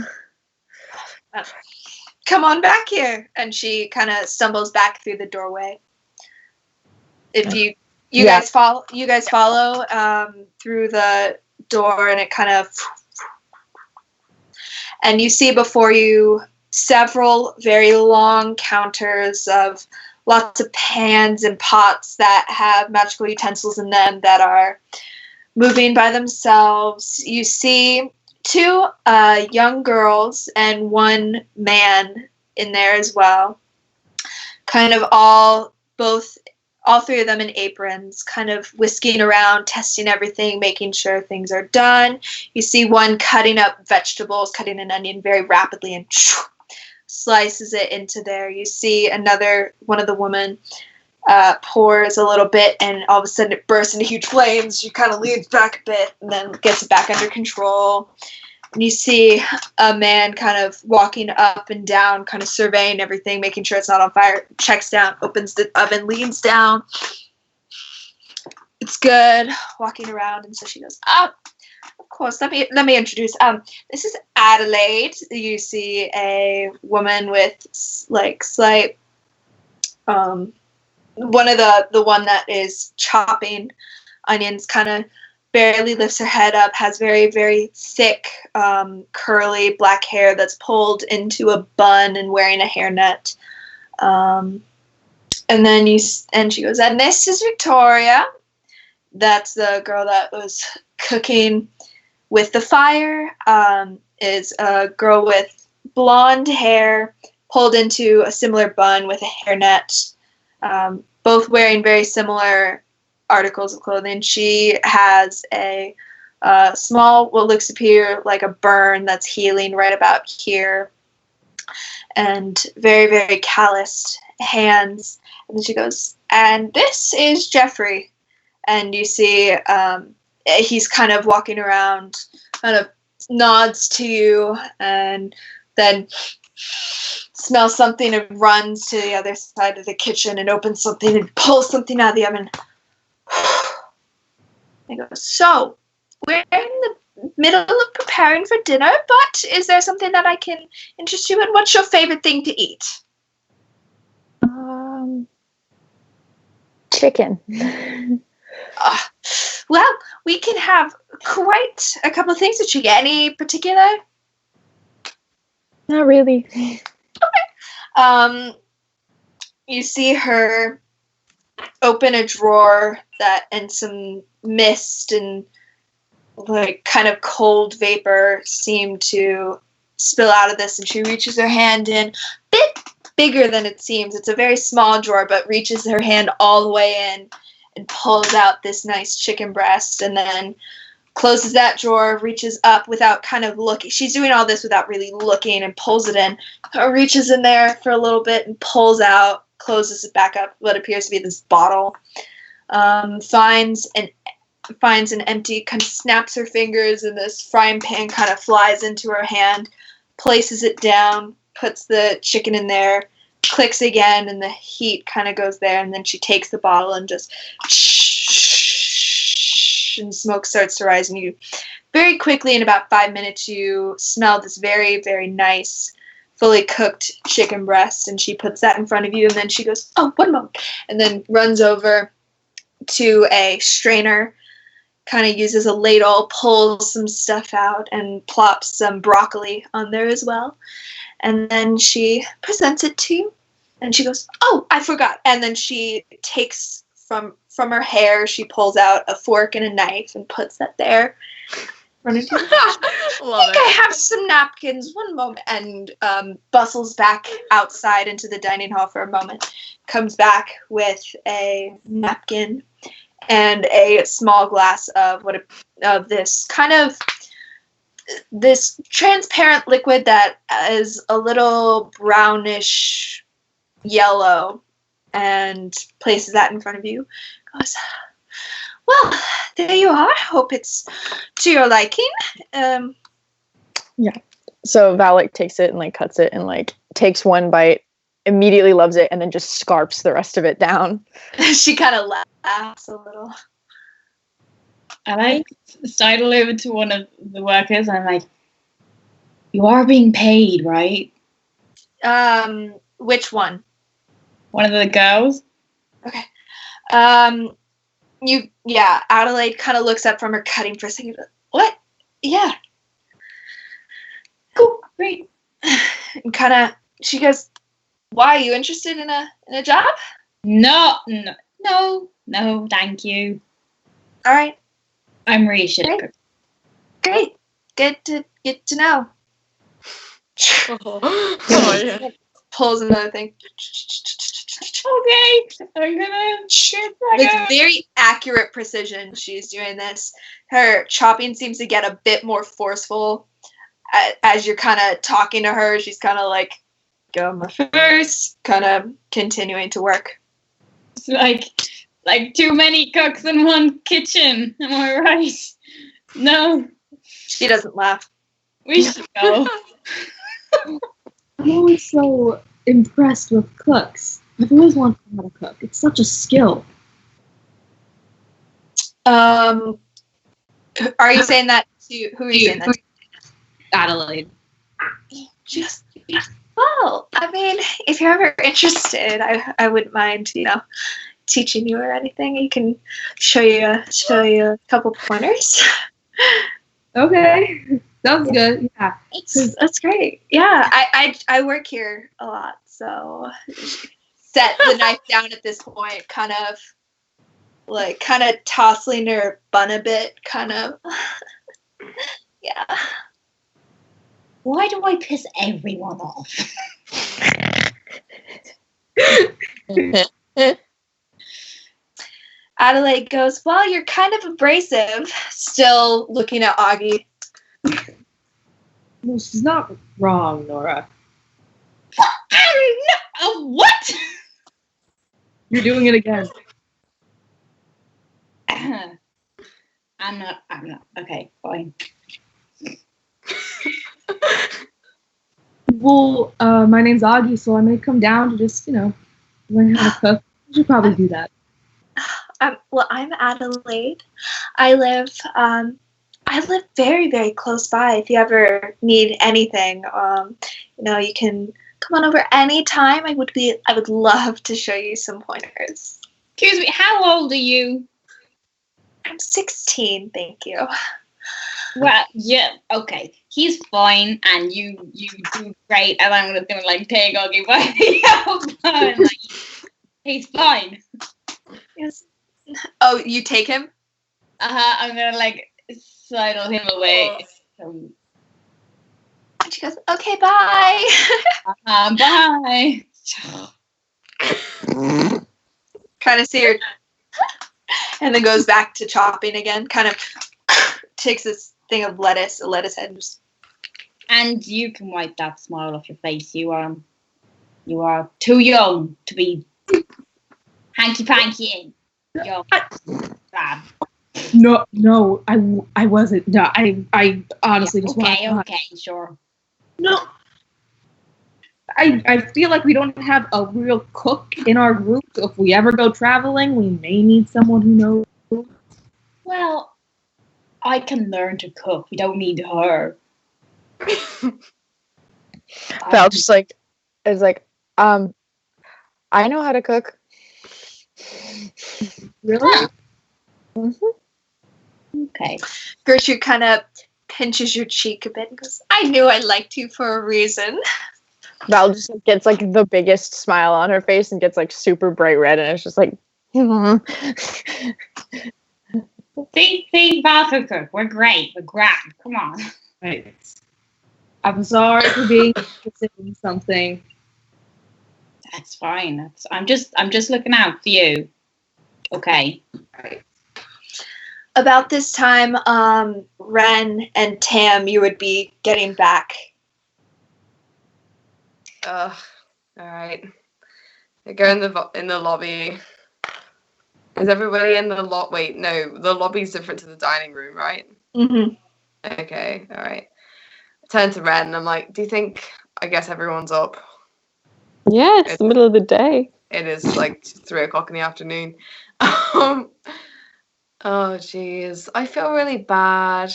Come on back here. And she kind of stumbles back through the doorway. If you guys follow, through the door, and it kind of, and you see before you several very long counters of lots of pans and pots that have magical utensils in them that are moving by themselves. You see two young girls and one man in there as well. Kind of all three of them in aprons, kind of whisking around, testing everything, making sure things are done. You see one cutting up vegetables, cutting an onion very rapidly and slices it into there. You see one of the women pours a little bit, and all of a sudden it bursts into huge flames. She kind of leans back a bit and then gets it back under control. you see a man kind of walking up and down, kind of surveying everything, making sure it's not on fire. Checks down, opens the oven, leans down. It's good. Walking around, and so she goes, "Oh, of course. Let me introduce. This is Adelaide. You see a woman with like slight, one of the one that is chopping onions, kind of barely lifts her head up, has very, very thick, curly black hair that's pulled into a bun and wearing a hairnet. And then she goes, and this is Victoria. That's the girl that was cooking with the fire. Is a girl with blonde hair pulled into a similar bun with a hairnet. Both wearing very similar articles of clothing. She has a small, what looks to appear like a burn that's healing right about here, and very, very calloused hands. And then she goes, and this is Jeffrey. And you see he's kind of walking around, kind of nods to you, and then smells something and runs to the other side of the kitchen and opens something and pulls something out of the oven. And goes, so, we're in the middle of preparing for dinner, but is there something that I can interest you in? What's your favorite thing to eat? Chicken. Well, we can have quite a couple of things with chicken. Any particular? Not really. You see her open a drawer and some mist and like kind of cold vapor seem to spill out of this, and she reaches her hand in, bit bigger than it seems. It's a very small drawer, but reaches her hand all the way in and pulls out this nice chicken breast, and then closes that drawer, reaches up without kind of looking. She's doing all this without really looking, and pulls it in. Reaches in there for a little bit and pulls out, closes it back up, what appears to be this bottle. Finds an empty, kind of snaps her fingers, and this frying pan kind of flies into her hand, places it down, puts the chicken in there, clicks again, and the heat kind of goes there, and then she takes the bottle and just and smoke starts to rise, and you very quickly, in about 5 minutes, you smell this very, very nice, fully cooked chicken breast, and she puts that in front of you, and then she goes, oh, one moment, and then runs over to a strainer, kind of uses a ladle, pulls some stuff out, and plops some broccoli on there as well. And then she presents it to you, and she goes, oh, I forgot. And then she takes from her hair, she pulls out a fork and a knife and puts that there. I think I have some napkins. One moment. And bustles back outside into the dining hall for a moment. Comes back with a napkin and a small glass of this kind of this transparent liquid that is a little brownish yellow, and places that in front of you. Goes, well, there you are. Hope it's to your liking. Yeah. So Valak takes it and like cuts it and like takes one bite, immediately loves it, and then just scarps the rest of it down. She kind of laughs a little. I sidle over to one of the workers and I'm like, you are being paid, right? Which one? One of the girls. Okay. Adelaide kind of looks up from her cutting for a second. What? Yeah. Cool. Great. And kind of, she goes, why, are you interested in a job? No, thank you. All right. I'm really shit at cooking. Great. Good to get to know. Yeah. Pulls another thing. Okay, I'm gonna With very accurate precision, she's doing this. Her chopping seems to get a bit more forceful as you're kind of talking to her. She's kind of like, go my first, kind of continuing to work. It's like too many cooks in one kitchen. Am I right? No. She doesn't laugh. We should go. I'm always so impressed with cooks. I've always wanted to know how to cook. It's such a skill. Are you saying that to who are you saying that to? Adelaide. Just well, I mean, if you're ever interested, I wouldn't mind, teaching you or anything. You can show you a couple pointers. Okay. Sounds good. Yeah. That's great. Yeah, I work here a lot, so set the knife down at this point, kind of tossing her bun a bit, kind of. Yeah. Why do I piss everyone off? Adelaide goes, well, you're kind of abrasive. Still looking at Augie. No, she's not wrong, Nora. What? You're doing it again. I'm not. Okay, fine. Well, my name's Augie, so I may come down to just, learn how to cook. You should probably do that. Well, I'm Adelaide. I live very, very close by. If you ever need anything, you can come on over anytime. I would love to show you some pointers. Excuse me, how old are you? I'm 16, thank you. Well, yeah, okay. He's fine, and you do great, and I'm just gonna take Augie by the elbow. He's fine. Yes. Oh, you take him? I'm gonna sidle him away. And she goes, okay, bye. Bye. Kind of see her, and then goes back to chopping again. Kind of takes this thing of lettuce, a lettuce head, and just. And you can wipe that smile off your face. You are too young to be hanky panky. You're bad. No, I wasn't. No, I honestly just want. Okay, sure. No. I feel like we don't have a real cook in our group, so if we ever go traveling, we may need someone who knows. Well, I can learn to cook. We don't need her. Val just is I know how to cook. Really? Mm-hmm. Okay. Gertrude kind of pinches your cheek a bit and goes, I knew I liked you for a reason. Val just gets the biggest smile on her face and gets super bright red, and it's just See, Val can cook. We're great. We're grand. Come on. Right. I'm sorry for being interested in something. That's fine. I'm just looking out for you. Okay. Right. About this time, Ren and Tam, you would be getting back. All right. I go in the lobby. Is everybody in the lot? Wait, no. The lobby's different to the dining room, right? Mm-hmm. Okay. All right. I turn to Ren and I'm like, do you think? I guess everyone's up. Yeah, it's the middle of the day. It is 3:00 in the afternoon. Oh jeez, I feel really bad.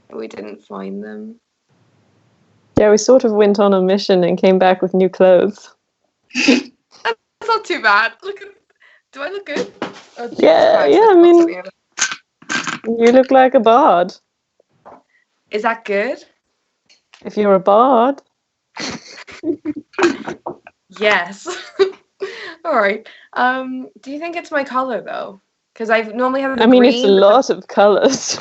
We didn't find them. Yeah, we sort of went on a mission and came back with new clothes. That's not too bad. Do I look good? Oh, Jesus Yeah, Christ, I mean, you look like a bard. Is that good? If you're a bard. Yes. All right. Do you think it's my color though? Because I normally have. It's a lot of colors.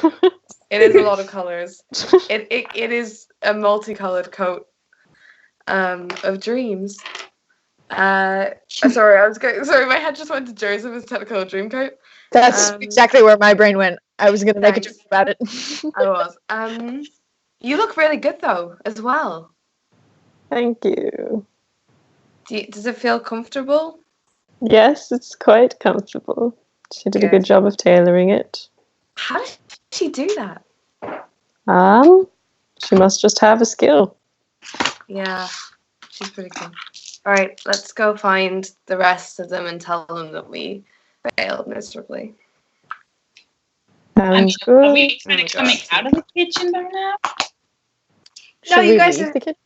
It is a lot of colors. It is a multicolored coat of dreams. Sorry, my head just went to Joseph's Technicolor dream coat. That's exactly where my brain went. I was gonna make a joke about it. I was. You look really good though, as well. Thank you. Does it feel comfortable? Yes, it's quite comfortable. She did a good job of tailoring it. How did she do that? She must just have a skill. Yeah, she's pretty cool. All right, let's go find the rest of them and tell them that we failed miserably. Sounds Are good. we kind Oh of my coming God. out of the kitchen by now? Should No, you we guys leave are- the kitchen?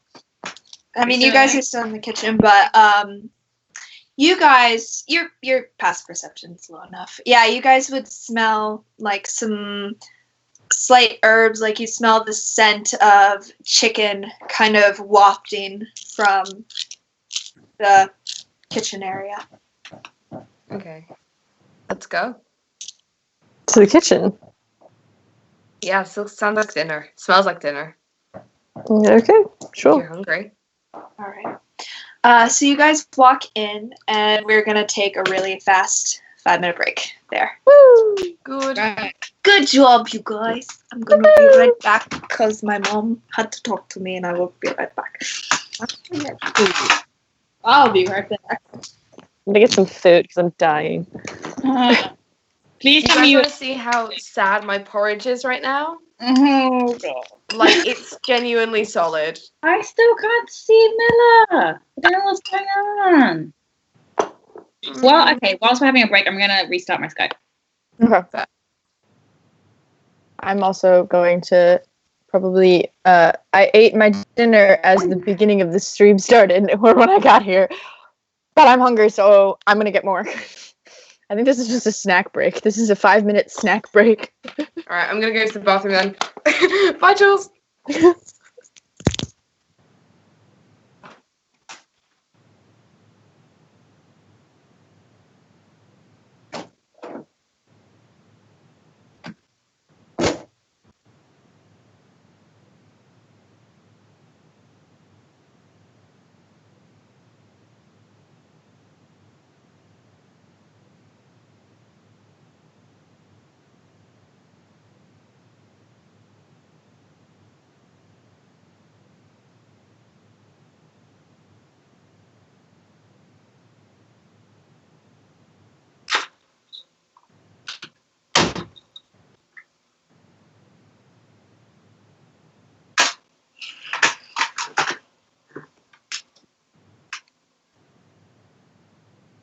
I mean, Still you guys there? are still in the kitchen, but you guys, your passive perception's low enough. Yeah, you guys would smell like some slight herbs, like you smell the scent of chicken kind of wafting from the kitchen area. Okay, let's go. To the kitchen. Yeah, so sounds like dinner. Smells like dinner. Okay, If you're sure. hungry. All right. So you guys walk in, and we're gonna take a really fast 5-minute break there. Woo! Good. Right. Good job, you guys. I'm gonna be right back because my mom had to talk to me, and I will be right back. I'll be right back. I'm gonna get some food because I'm dying. Please You tell guys me you. want to see how sad my porridge is right now? Oh god. Like, it's genuinely solid. I still can't see Miller. I don't know what's going on. Well, okay. Whilst we're having a break, I'm gonna restart my Skype. Okay. I'm also going to probably. I ate my dinner as the beginning of the stream started, or when I got here. But I'm hungry, so I'm gonna get more. I think this is just a snack break. This is a 5-minute snack break. All right, I'm gonna go to the bathroom then. Bye, Jules.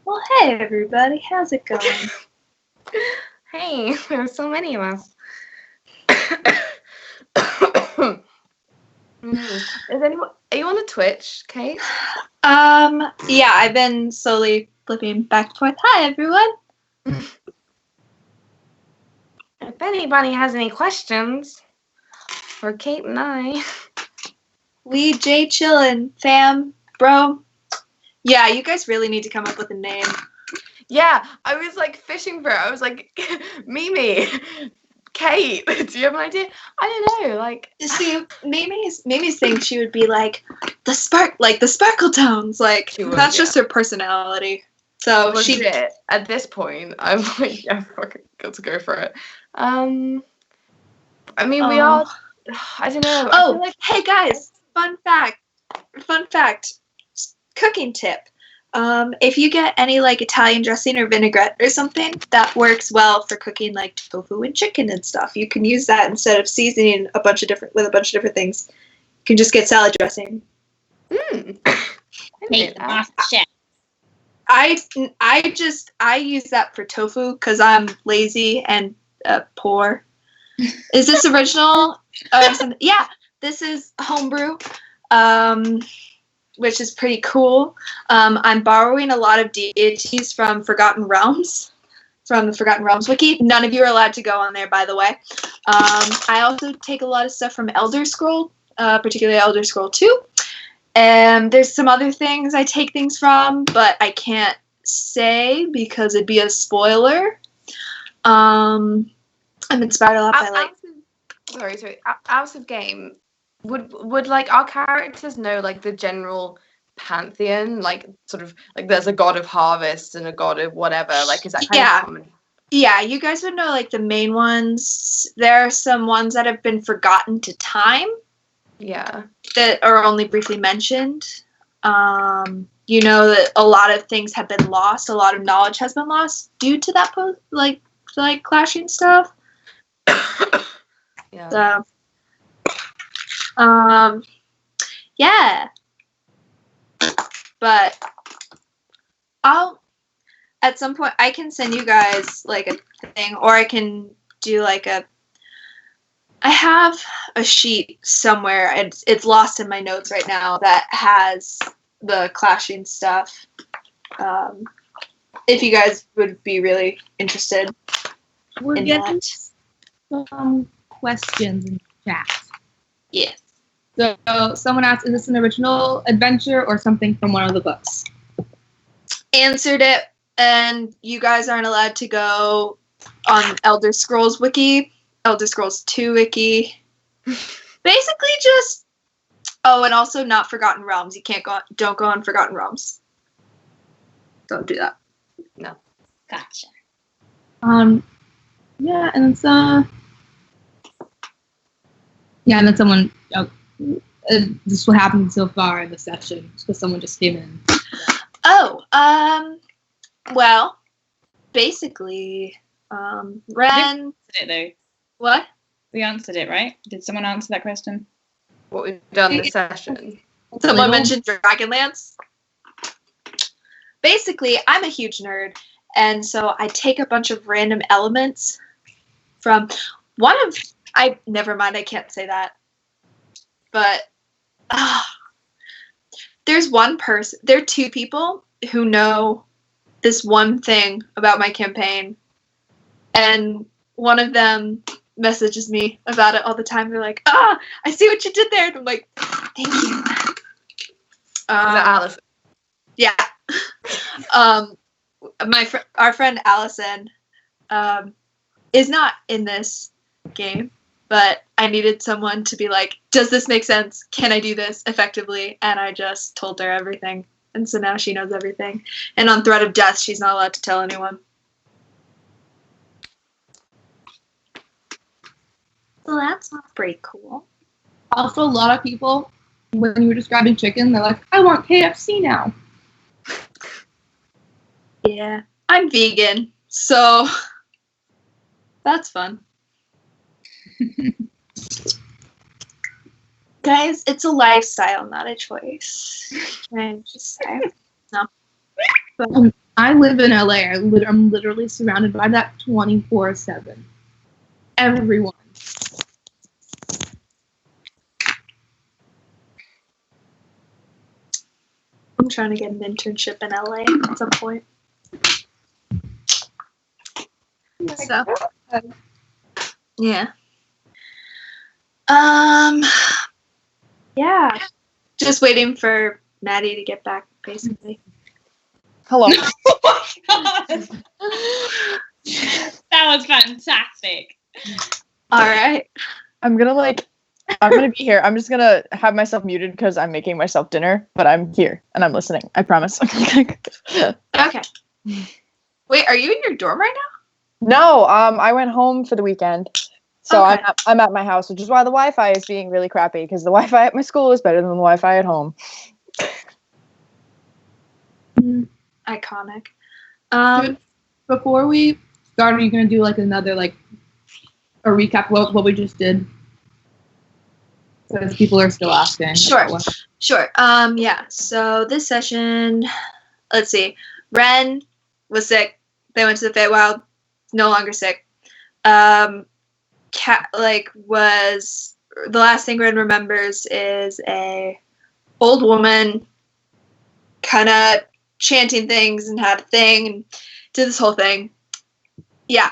Well, hey everybody, how's it going? Hey, there's so many of us. Is anyone? Are you on a Twitch, Kate? Yeah, I've been slowly flipping back and forth. Hi everyone. If anybody has any questions for Kate and I. We Jay chillin', fam, bro. Yeah, you guys really need to come up with a name. Yeah, I was like fishing for it. I was like, Mimi, Kate, do you have an idea? I don't know, like. See, Mimi's thing, she would be like the Sparkle Towns. Like She would, that's yeah. just her personality. So she Legit, at this point, I'm like, yeah, fucking got to go for it. I mean, we all. I don't know. I Oh, feel like hey guys! Fun fact. Cooking tip. If you get any like Italian dressing or vinaigrette or something, that works well for cooking like tofu and chicken and stuff. You can use that instead of seasoning a bunch of different things. You can just get salad dressing. I Hey, Master Chef. I use that for tofu because I'm lazy and poor. Is this original? Yeah, this is homebrew, which is pretty cool. I'm borrowing a lot of deities from Forgotten Realms, from the Forgotten Realms wiki. None of you are allowed to go on there, by the way. I also take a lot of stuff from Elder Scroll, particularly Elder Scroll 2. And there's some other things I take things from, but I can't say because it'd be a spoiler. I'm inspired a lot by like. Sorry. Out of game, would like our characters know like the general pantheon, like sort of like there's a god of harvest and a god of whatever. Like, is that kind of common? Yeah, you guys would know like the main ones. There are some ones that have been forgotten to time. Yeah. That are only briefly mentioned. You know that a lot of things have been lost. A lot of knowledge has been lost due to that like clashing stuff. Yeah. So, Yeah. But at some point, I can send you guys like a thing, or I can do like I have a sheet somewhere. It's lost in my notes right now that has the clashing stuff. If you guys would be really interested. We're in getting that. some questions in the chat. Yes. So someone asked, is this an original adventure or something from one of the books? Answered it, and you guys aren't allowed to go on Elder Scrolls Wiki, Elder Scrolls 2 Wiki. Basically just, and also not Forgotten Realms. You don't go on Forgotten Realms. Don't do that. No. Gotcha. Yeah, and it's and then someone this is what happened so far in the session because someone just came in. Well, basically, Ren. Answered it though. What? We answered it, right? Did someone answer that question? What we've done this session. Someone mentioned Dragonlance. Basically, I'm a huge nerd, and so I take a bunch of random elements from never mind, I can't say that. But there are two people who know this one thing about my campaign, and one of them messages me about it all the time. They're like, I see what you did there. And I'm like, thank you. Is that Alice? Yeah. Our friend Allison is not in this game, but I needed someone to be like, does this make sense? Can I do this effectively? And I just told her everything. And so now she knows everything. And on threat of death, she's not allowed to tell anyone. So that's pretty cool. Also, a lot of people, when you were describing chicken, they're like, I want KFC now. Yeah, I'm vegan, so that's fun. Guys, it's a lifestyle, not a choice. Can I just say? No. But I live in LA. I'm literally surrounded by that 24/7. Everyone. I'm trying to get an internship in LA at some point. So, yeah. Yeah. Just waiting for Maddie to get back, basically. Hello. Oh my god! That was fantastic. All right. I'm gonna be here. I'm just gonna have myself muted because I'm making myself dinner, but I'm here and I'm listening. I promise. Okay. Wait, are you in your dorm right now? No, I went home for the weekend. So Okay. I'm at my house, which is why the Wi-Fi is being really crappy, because the Wi-Fi at my school is better than the Wi-Fi at home. Iconic. Before we start, are you going to do like another, like, a recap of what we just did? Because people are still asking. Sure. Yeah. So this session, let's see. Ren was sick. They went to the Feywild. No longer sick. Was the last thing Ren remembers is a old woman kind of chanting things and had a thing and did this whole thing. Yeah.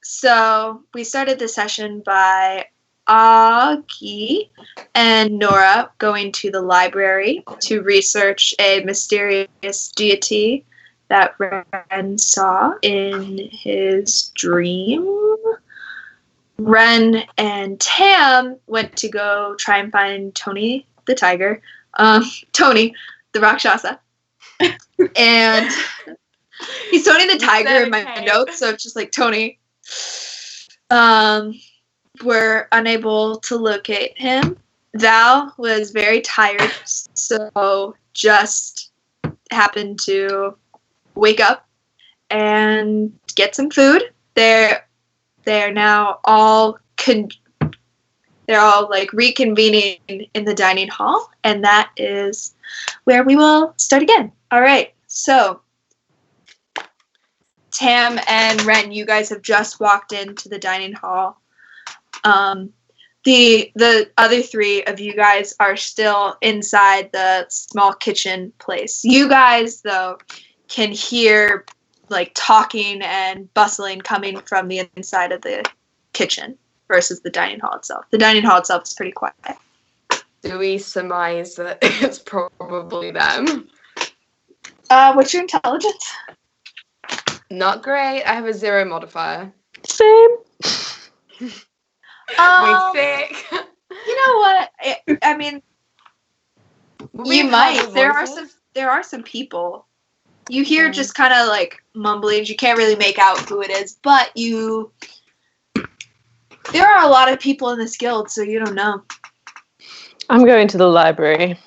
So we started the session by Augie and Nora going to the library to research a mysterious deity that Ren saw in his dream. Ren and Tam went to go try and find Tony the tiger. Tony, the Rakshasa. And he's Tony the tiger in my notes, so it's just like Tony. We're unable to locate him. Val was very tired, so just happened to wake up and get some food. They're now all they're all like reconvening in the dining hall, and that is where we will start again. All right, so Tam and Ren, you guys have just walked into the dining hall. The other three of you guys are still inside the small kitchen place. You guys, though, can hear like talking and bustling coming from the inside of the kitchen versus the dining hall itself. The dining hall itself is pretty quiet. Do we surmise that it's probably them? What's your intelligence? Not great. I have a 0 modifier. Same. We think. You know what? I mean, We you have might. the There are some people. You hear just kind of like mumblings. You can't really make out who it is, but there are a lot of people in this guild, so you don't know. I'm going to the library.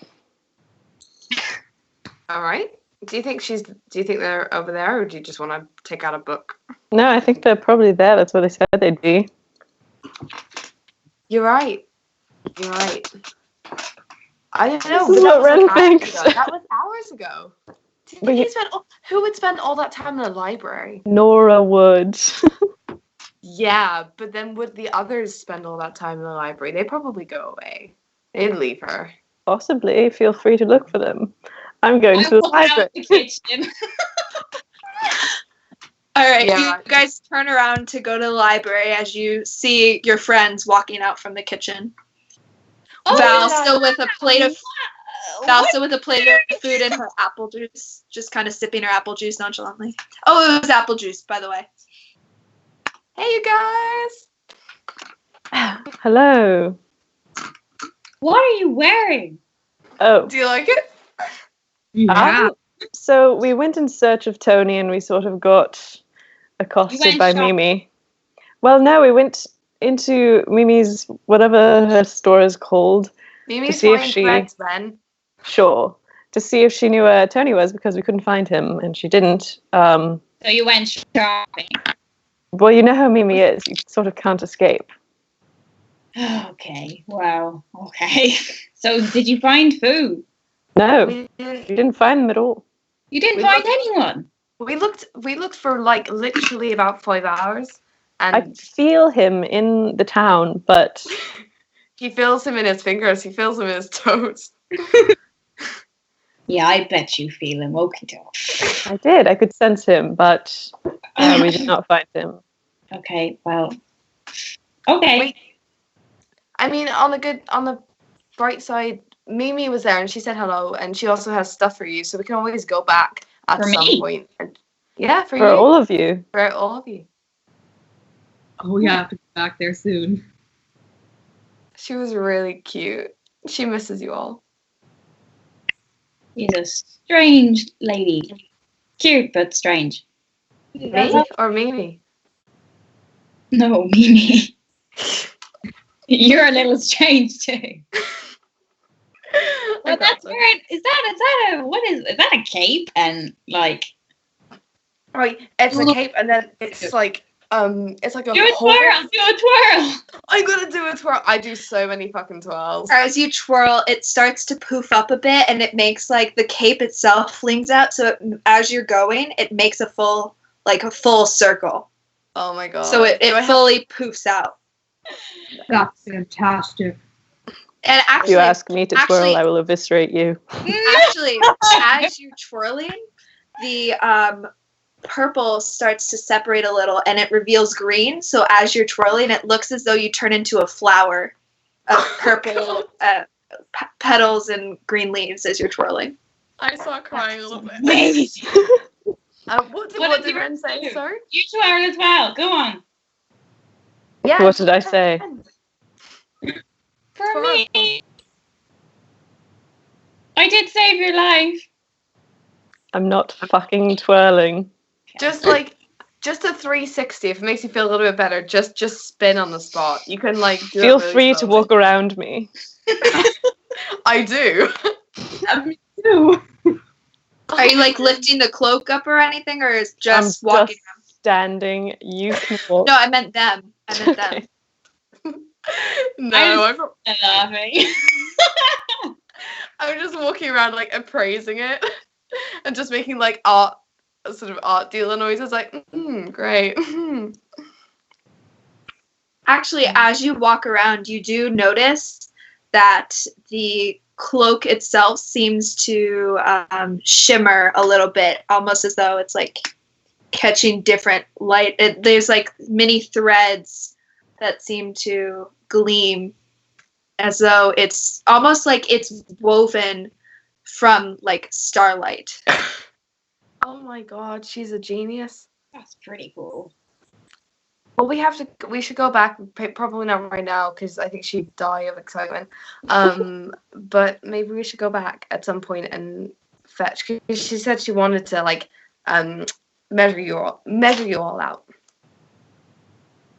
All right. Do you think they're over there, or do you just want to take out a book? No, I think they're probably there. That's what they said they'd be. You're right. I don't know. This is but what that was, Ren like, hours thinks. ago. That was hours ago. Do you But think who would spend all that time in the library? Nora would. Yeah, but then would the others spend all that time in the library? They'd probably go away. They'd leave her. Possibly. Feel free to look for them. I'm going to the walk out library. the kitchen. All right, Yeah. you guys turn around to go to the library as you see your friends walking out from the kitchen. Val still with a plate of food and her apple juice, just kind of sipping her apple juice nonchalantly. Oh, it was apple juice, by the way. Hey, you guys. Hello. What are you wearing? Oh. Do you like it? Yeah. So we went in search of Tony and we sort of got accosted went by shopping. Mimi. Well, no, we went into Mimi's, whatever her store is called. Mimi's see if fine she- friends then. Sure. To see if she knew where Tony was because we couldn't find him and she didn't. So you went shopping. Well, you know how Mimi is. You sort of can't escape. Okay. Wow. Okay. So did you find food? No, We we didn't find them at all. You didn't We find looked- anyone. looked for like literally about 5 hours, I and feel him in the town, but he feels him in his fingers. He feels him in his toes. Yeah, I bet you feel him. Okay, doke. I did. I could sense him, but we did not find him. Okay. Well. Okay. Wait. I mean, on the bright side, Mimi was there and she said hello, and she also has stuff for you, so we can always go back at For some me? point. And, yeah, for For you. all of you. For all of you. Oh, yeah, I have to get back there soon. She was really cute. She misses you all. She's a strange lady. Cute but strange. Me or Mimi? No, Mimi. You're a little strange too. Well, that's weird. Is that a cape and like Right, it's a cape, and then it's like a do a twirl, do a twirl. I'm gonna do a twirl. I do so many fucking twirls. As you twirl, it starts to poof up a bit, and it makes like the cape itself flings out. So as you're going, it makes a full circle. Oh my god. So it fully poofs out. That's fantastic. And If actually, you ask me to twirl, actually- I will eviscerate you. actually, as you're twirling, the purple starts to separate a little, and it reveals green. So as you're twirling, it looks as though you turn into a flower of purple petals and green leaves as you're twirling. I start crying a little bit. Amazing. What did Ren say, sorry? You twirl as well. Go on. Yeah. What did I say? For Twirl. me. I did save your life. I'm not fucking twirling. Just a 360. If it makes you feel a little bit better, just spin on the spot. You can like do Feel it really free to slowly. walk around me. I do. Me too. Are you like lifting the cloak up or anything, or is just I'm walking? just standing. You can walk. No, I meant them. I meant them. Okay. No, I'm laughing. I'm just walking around like appraising it and just making like art dealer noises like great. Actually, as you walk around, you do notice that the cloak itself seems to shimmer a little bit, almost as though it's like catching different light. There's like many threads that seem to gleam, as though it's almost like it's woven from like starlight. Oh my god, she's a genius. That's pretty cool. Well, we should go back, probably not right now because I think she'd die of excitement. But maybe we should go back at some point and fetch, because she said she wanted to like measure you all out.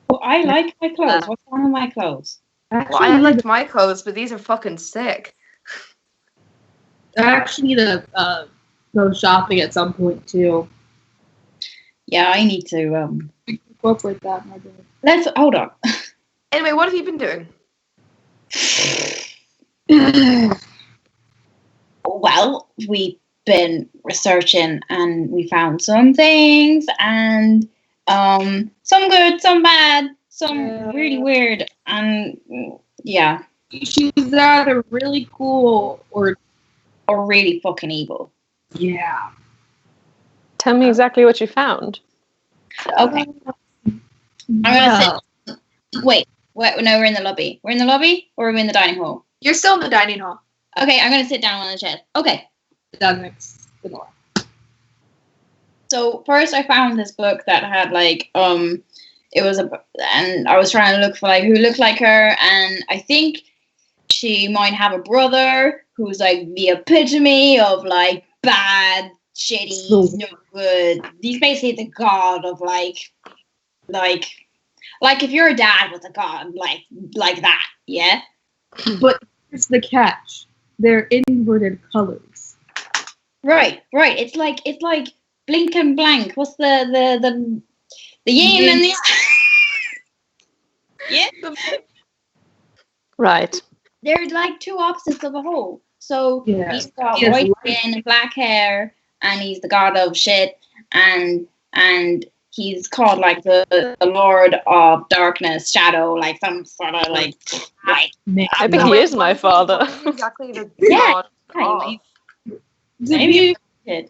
Well, I like my clothes. What's wrong with my clothes? Well, I liked my clothes, but these are fucking sick. I actually need to go shopping at some point too. Yeah, I need to Incorporate that in my day. let's hold on. Anyway, what have you been doing? Well, we've been researching and we found some things, and some good, some bad, some really weird, and yeah, She was either really cool or really fucking evil. yeah. Tell me exactly what you found. Okay, I'm gonna sit. Wait, no, we're in the lobby. We're in the lobby, or are we in the dining hall? You're still in the dining hall. Okay, I'm gonna sit down on the chair. Okay. That makes the more. So first, I found this book that had like it was and I was trying to look for like who looked like her, and I think she might have a brother who's like the epitome of like bad, shitty, no good. He's basically the god of like if your dad was a god, like that, yeah. But here's the catch: they're inverted colors. Right. It's like blink and blank. What's the yin and the yeah? Right. They're like two opposites of a whole. So Yeah. he's got Yes, white right. skin and black hair, and he's the god of shit, and he's called like the Lord of Darkness, Shadow, like some sort of like. I think he is my father. What exactly the Yeah. god Right. of? Maybe you did.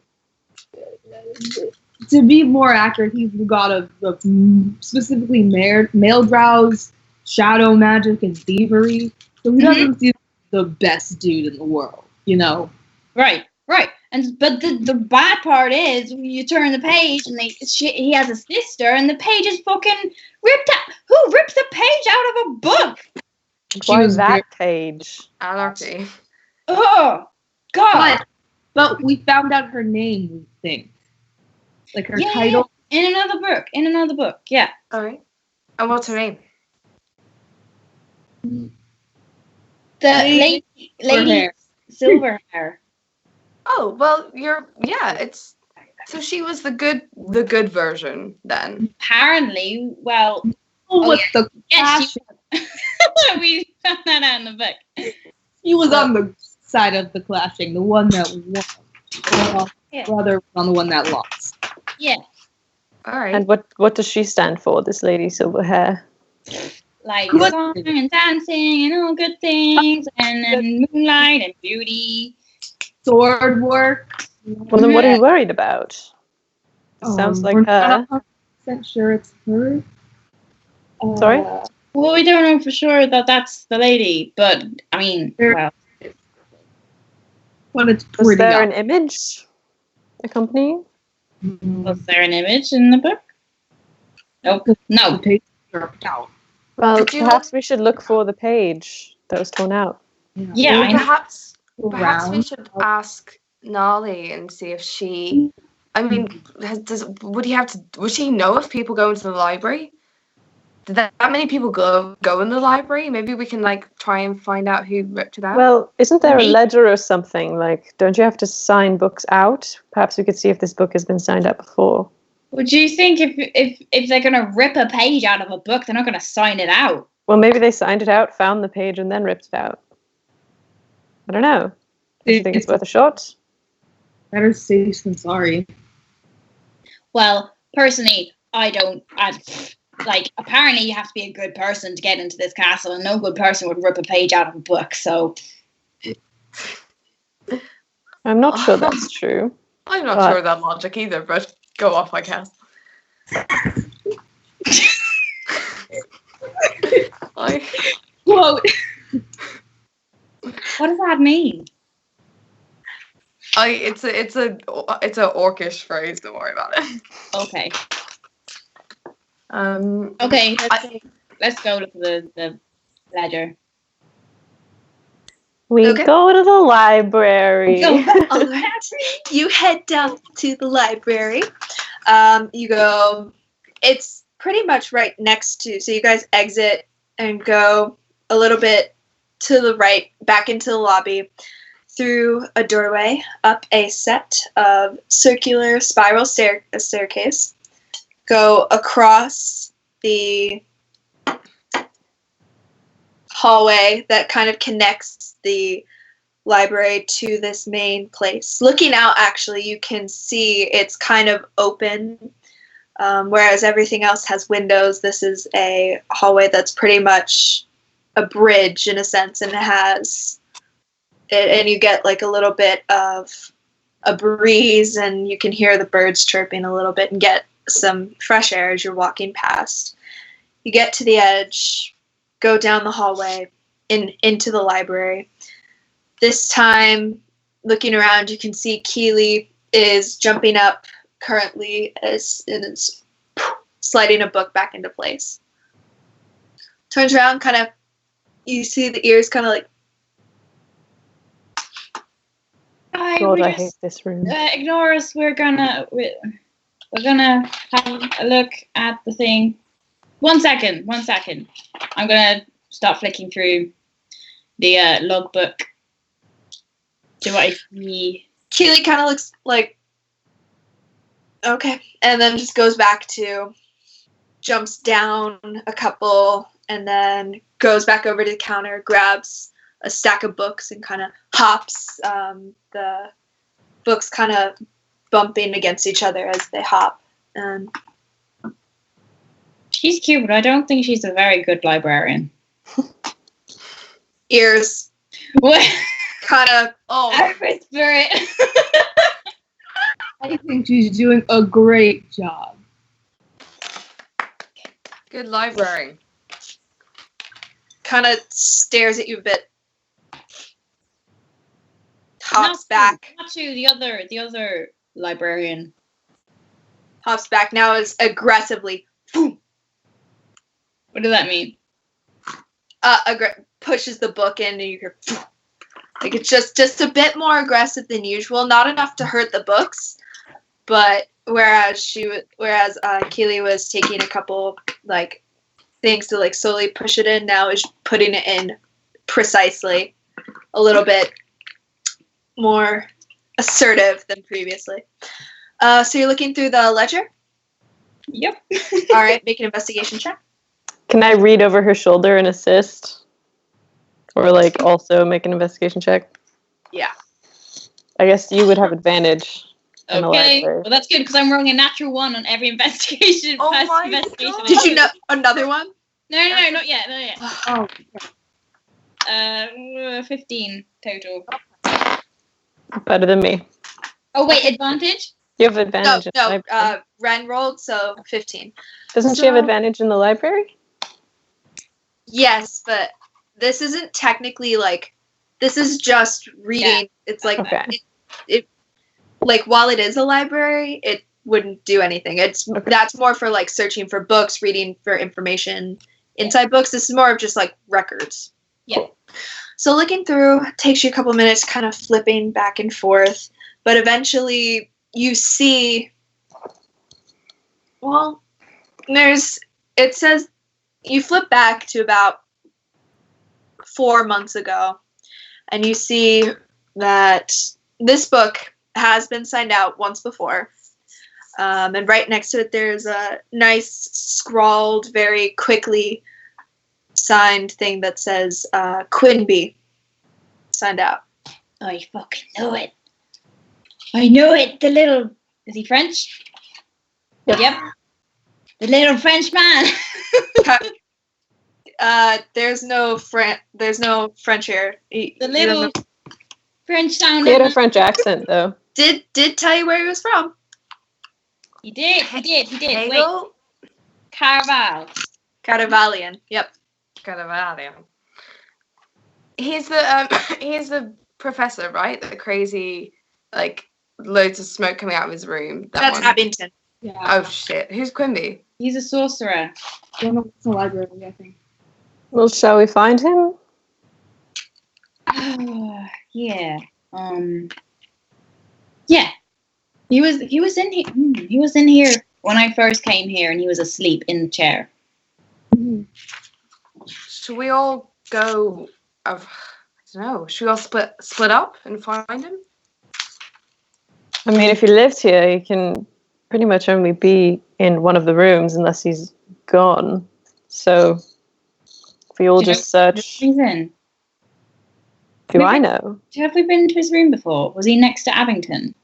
To be more accurate, he's the god of specifically male drows, shadow magic, and thievery. So he doesn't seem the best dude in the world, you know? Right. But the bad part is when you turn the page and he has a sister and the page is fucking ripped out. Who rips the page out of a book? Why was that page? Anarchy. Oh God! But we found out her name, we think. Like her title. In another book. Yeah. All right. And what's her name? The lady hair. silver hair. Oh well, it's so she was the good version then. Apparently, well, With the yes, clash. we found that out in the book. He was on the side of the clashing, the one that won. Yeah. Brother was on the one that lost. Yeah, All right. And what does she stand for, this lady silver hair? like What? song and dancing and all good things, and moonlight and beauty. Sword work. Well, then what are you worried about? Sounds like we're her. not 100% sure it's her. Sorry? Well, we don't know for sure that that's the lady, but I mean, well, But it's Was pretty there an obvious. image accompanying? was there an image in the book? Nope. No. The page is ripped out. Well, Did you perhaps we should look for the page that was torn out. Yeah, Well, I know. perhaps we Around. should ask Nolly and see if she. I mean, would she know if people go into the library? Did that many people go in the library? Maybe we can like try and find out who ripped it out. Well, isn't there a Maybe. ledger or something? Like, don't you have to sign books out? Perhaps we could see if this book has been signed out before. Would you think if they're gonna rip a page out of a book, they're not gonna sign it out? Well, maybe they signed it out, found the page, and then ripped it out. I don't know. Do you think it's worth a shot? Better safe than sorry. Well, personally, apparently you have to be a good person to get into this castle, and no good person would rip a page out of a book, so... I'm not sure that's true. I'm not sure of that logic either, but go off, I guess. Quote. What does that mean? It's a orcish phrase. Don't worry about it. Okay. Okay. Let's go to the ledger. We go to the library. All right. You head down to the library. You go. It's pretty much right next to. So you guys exit and go a little bit to the right, back into the lobby, through a doorway, up a set of circular spiral staircase. Go across the hallway that kind of connects the library to this main place. Looking out, actually, you can see it's kind of open, whereas everything else has windows. This is a hallway that's pretty much a bridge in a sense, and it has and you get like a little bit of a breeze, and you can hear the birds chirping a little bit and get some fresh air as you're walking past. You get to the edge, go down the hallway into the library. This time, looking around, you can see Keely is jumping up currently and is sliding a book back into place. Turns around, kind of, you see the ears kind of like, God, I hate this room. Ignore us. We're gonna have a look at the thing. One second. I'm gonna start flicking through the logbook. Do I see? Keely kind of looks like, okay, and then just goes back to, jumps down a couple, and then goes back over to the counter, grabs a stack of books, and kind of hops. The books kind of bumping against each other as they hop. And she's cute, but I don't think she's a very good librarian. Ears. What? Kind of. I whisper it. I think she's doing a great job. Good library. Kind of stares at you a bit. Hops back. Not you, the other librarian. Hops back. Now is aggressively. Boom. What does that mean? Pushes the book in, and you hear. Like, it's just a bit more aggressive than usual. Not enough to hurt the books, but whereas Keely was taking a couple like things to like slowly push it in, now is putting it in precisely, a little bit more assertive than previously. So you're looking through the ledger? Yep. All right, make an investigation check. Can I read over her shoulder and assist? Or, like, also make an investigation check? Yeah. I guess you would have advantage. Okay. Well, that's good, because I'm rolling a natural 1 on every investigation. Oh my investigation. God. Did you know another one? No, not yet. Oh, 15 total. Better than me. Oh, wait, advantage? You have advantage in the library. Ren rolled, so 15. Doesn't she have advantage in the library? Yes, but this isn't technically like, this is just reading. Yeah. It's like, okay. it like, while it is a library, it wouldn't do anything. That's more for like searching for books, reading for information inside books. This is more of just like records. Yeah. Cool. So looking through takes you a couple minutes, kind of flipping back and forth, but eventually you see, well, it says you flip back to about 4 months ago, and you see that this book has been signed out once before. And right next to it, there's a nice scrawled, very quickly signed thing that says Quinby signed out. I fucking know it. I know it. The little... Is he French? Yep. The little French man. There's no French here. The little French He had sounding... a French accent, though. Did tell you where he was from. He did. Wait. Hegel? Carnivalian. Yep. Carnivalian. He's the professor, right? The crazy, like, loads of smoke coming out of his room. That's one. Abington. Yeah. Oh shit! Who's Quimby? He's a sorcerer. Don't know what's the library, I think. Well, shall we find him? Yeah. Yeah. He was in here. He was in here when I first came here, and he was asleep in the chair. Should we all go? I don't know. Should we all split up and find him? I mean, if he lived here, he can pretty much only be in one of the rooms unless he's gone. So if we all Do you just know search... He's in. Do I know? Have we been to his room before? Was he next to Abington?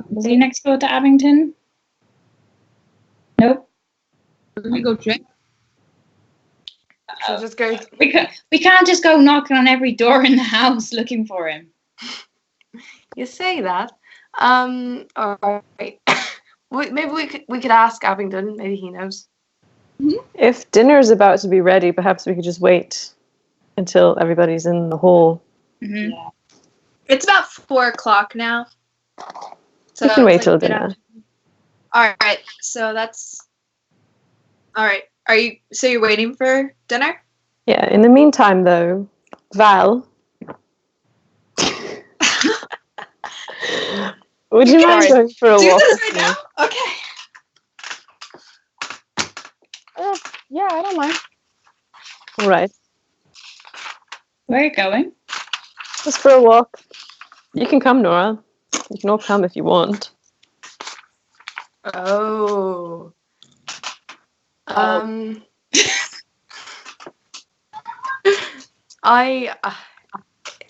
Was he next door to Abington? Nope. Let me go check. Should we just go? We can't just go knocking on every door in the house looking for him. You say that. All right. Maybe we could ask Abingdon. Maybe he knows. If dinner is about to be ready, perhaps we could just wait until everybody's in the hall. Mm-hmm. Yeah. It's about 4:00 now. So We can wait it's till like dinner. All right. So that's. All right. So you're waiting for dinner? Yeah, in the meantime, though, Val, would you mind Sorry. going for a Do walk this with right me? now? Okay. Yeah, I don't mind. All right, Where are you going? just for a walk. You can come, Nora. You can all come if you want. Oh.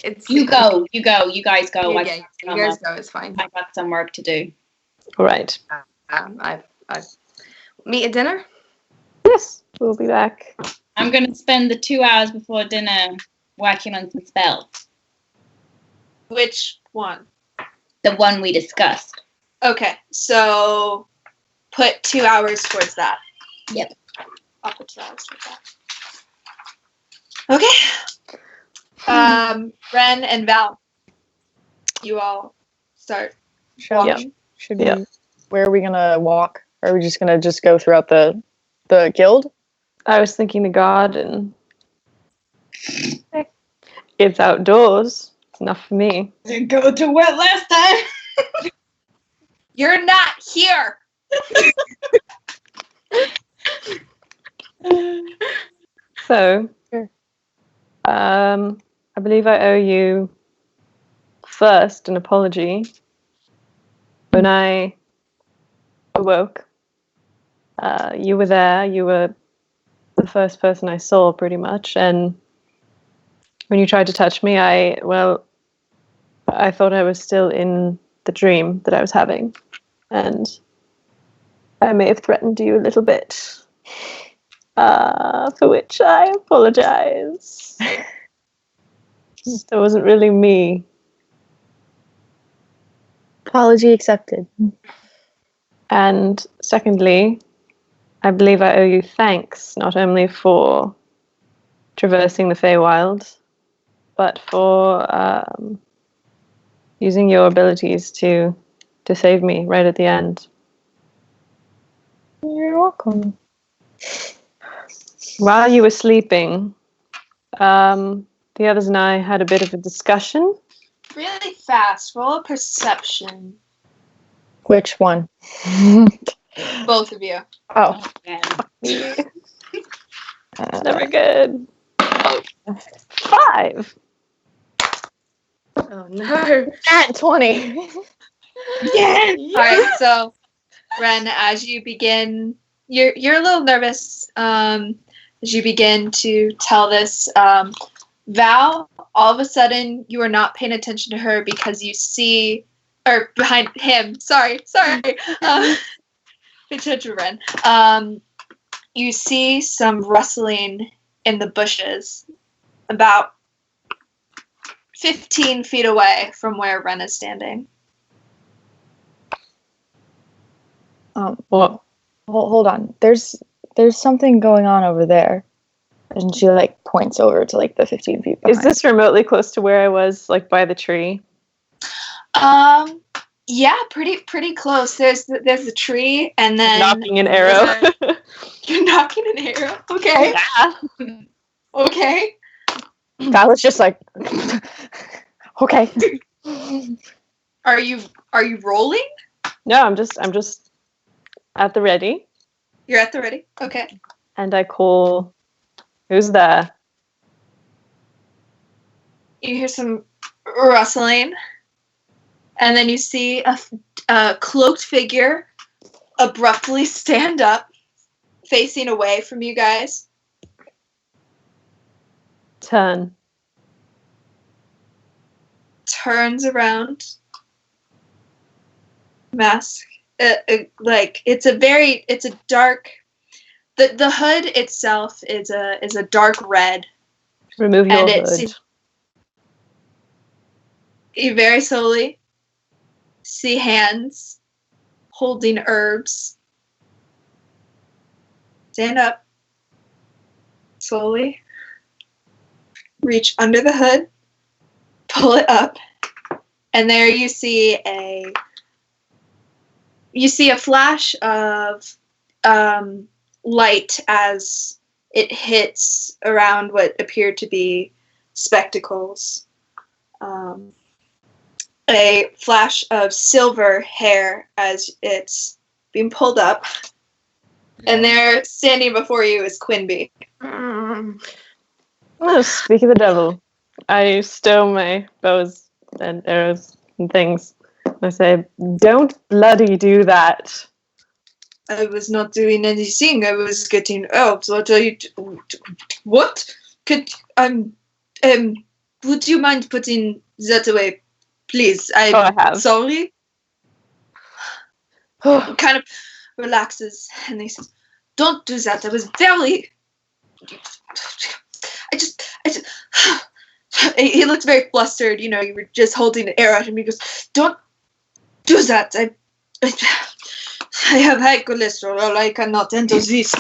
It's You go. You guys go. Yeah, you guys go. It's fine. I got some work to do. All right. I meet at dinner. Yes, we'll be back. I'm going to spend the 2 hours before dinner working on some spells. Which one? The one we discussed. Okay. So put 2 hours towards that. Yep. I'll put 2 hours towards that. Okay. Ren and Val, you all start walking. Should we? Where are we gonna walk? Or are we just gonna go throughout the guild? I was thinking the garden. It's outdoors. It's enough for me. Didn't go to wet last time. You're not here. So, Sure. I believe I owe you first an apology. When I awoke, you were there. You were the first person I saw, pretty much. And when you tried to touch me, I thought I was still in the dream that I was having, and I may have threatened you a little bit. For which I apologize. That wasn't really me. Apology accepted. And secondly, I believe I owe you thanks, not only for traversing the Feywild, but for using your abilities to save me right at the end. You're welcome. While you were sleeping, the others and I had a bit of a discussion. Really fast. Roll a perception. Which one? Both of you. Oh. Yeah. It's never good. 5. Oh no. At 20. Yes. All right. So, Ren, as you begin, you're a little nervous as you begin to tell this. Val, all of a sudden, you are not paying attention to her because you see, or behind him. Sorry. Pay attention, Ren. You see some rustling in the bushes, about 15 feet away from where Ren is standing. Well, hold on. There's something going on over there. And she like points over to like the 15 feet behind. Is this remotely close to where I was, like by the tree? Yeah, pretty close. There's the tree, and then Knocking an arrow. You're knocking an arrow. Okay. Yeah. Okay. Val is just like, okay. Are you rolling? No, I'm just at the ready. You're at the ready. Okay. And I call, who's there? You hear some rustling, and then you see a cloaked figure abruptly stand up, facing away from you guys. Turns around. Mask. Like it's a dark. The hood itself is a dark red. Remove your hood. You very slowly see hands holding herbs. Stand up. Slowly. Reach under the hood. Pull it up. And there you see a flash of light as it hits around what appear to be spectacles. A flash of silver hair as it's being pulled up. And there, standing before you, is Quinby. Oh, speak of the devil. I stow my bows and arrows and things. I say, don't bloody do that. I was not doing anything. I was getting herbs. What are you? What? Could would you mind putting that away, please? I have. Sorry. Kind of relaxes and he says, "Don't do that. I was very. I just." He looks very flustered. You know, you were just holding an arrow at him. He goes, "Don't do that. I have high cholesterol. I cannot handle this."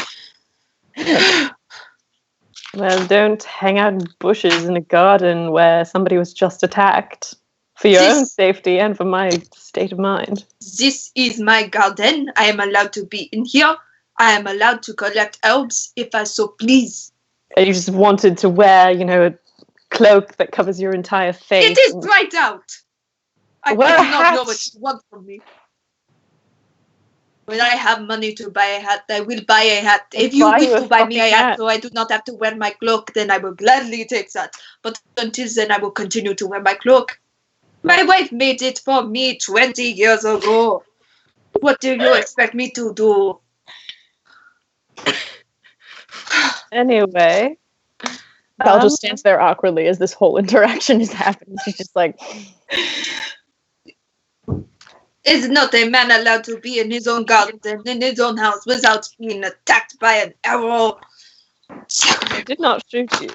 Well, don't hang out in bushes in a garden where somebody was just attacked. For your own safety and for my state of mind. This is my garden. I am allowed to be in here. I am allowed to collect herbs if I so please. And you just wanted to wear, a cloak that covers your entire face. It is right out. I do not know what you want from me. When I have money to buy a hat, I will buy a hat. If you wish to buy me a hat so I do not have to wear my cloak, then I will gladly take that. But until then, I will continue to wear my cloak. My wife made it for me 20 years ago. What do you expect me to do? Anyway. Val just stands there awkwardly as this whole interaction is happening. She's just like... Is not a man allowed to be in his own garden, in his own house, without being attacked by an arrow? I did not shoot you.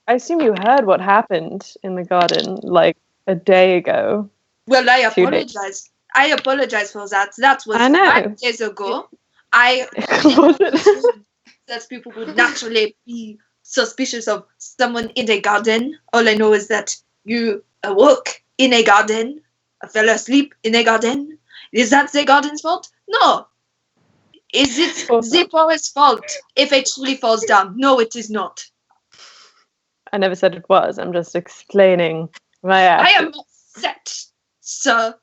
I assume you heard what happened in the garden, like, a day ago. Well, I apologize. I apologize for that. That was 5 days ago. That people would naturally be suspicious of someone in a garden. All I know is that you awoke in a garden, fell asleep in a garden. Is that the garden's fault? No. Is it the forest's fault if a tree falls down? No, it is not. I never said it was. I'm just explaining my actions. I am upset, sir.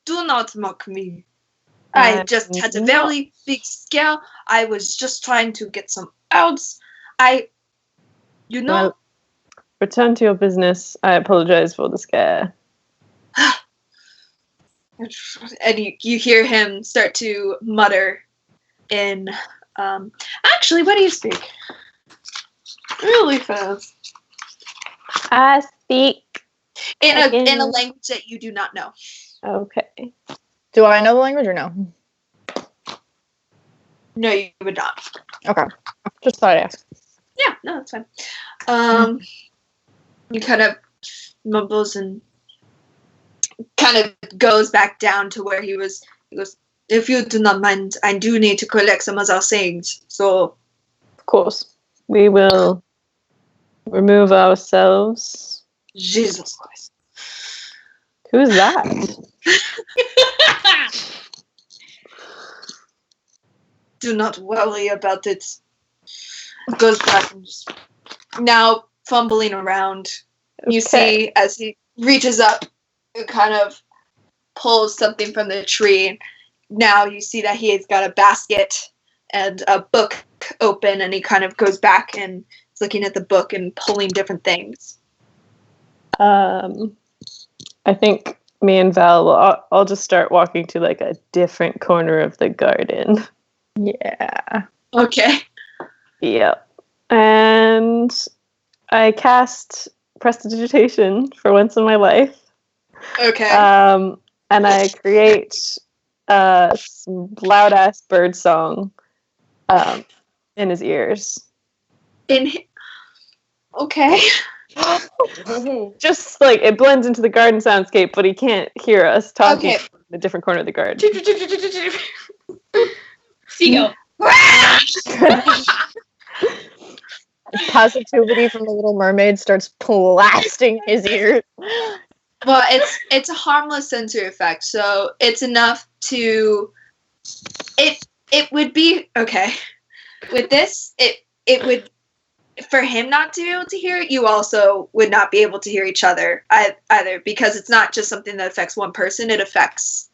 Do not mock me. I just had a very big scare. I was just trying to get some herbs. Well, return to your business. I apologize for the scare. And you hear him start to mutter in Actually, what do you speak? Really fast. I speak. In a Again. language that you do not know. Okay. Do I know the language or no? No, you would not. Okay. Just thought I'd ask. Yeah, no, that's fine. He kind of mumbles and kind of goes back down to where he was. He goes, if you do not mind, I do need to collect some of our sayings. So, Of course. We will remove ourselves. Jesus Christ. Who's that? Do not worry about it. Goes back and just now fumbling around. You Okay. see as he reaches up and kind of pulls something from the tree. Now you see that he has got a basket and a book open, and he kind of goes back and is looking at the book and pulling different things. I think me and Val will. I'll just start walking to like a different corner of the garden. Yeah. Okay. Yep. And I cast prestidigitation for once in my life. Okay. And I create some loud ass bird song in his ears. Okay. Just like it blends into the garden soundscape, but he can't hear us talking Okay. in a different corner of the garden. Seagull. Positivity from the Little Mermaid starts blasting his ears. Well, it's a harmless sensory effect, so it's enough to it would be okay. With this, it would for him not to be able to hear it, you also would not be able to hear each other either, because it's not just something that affects one person, it affects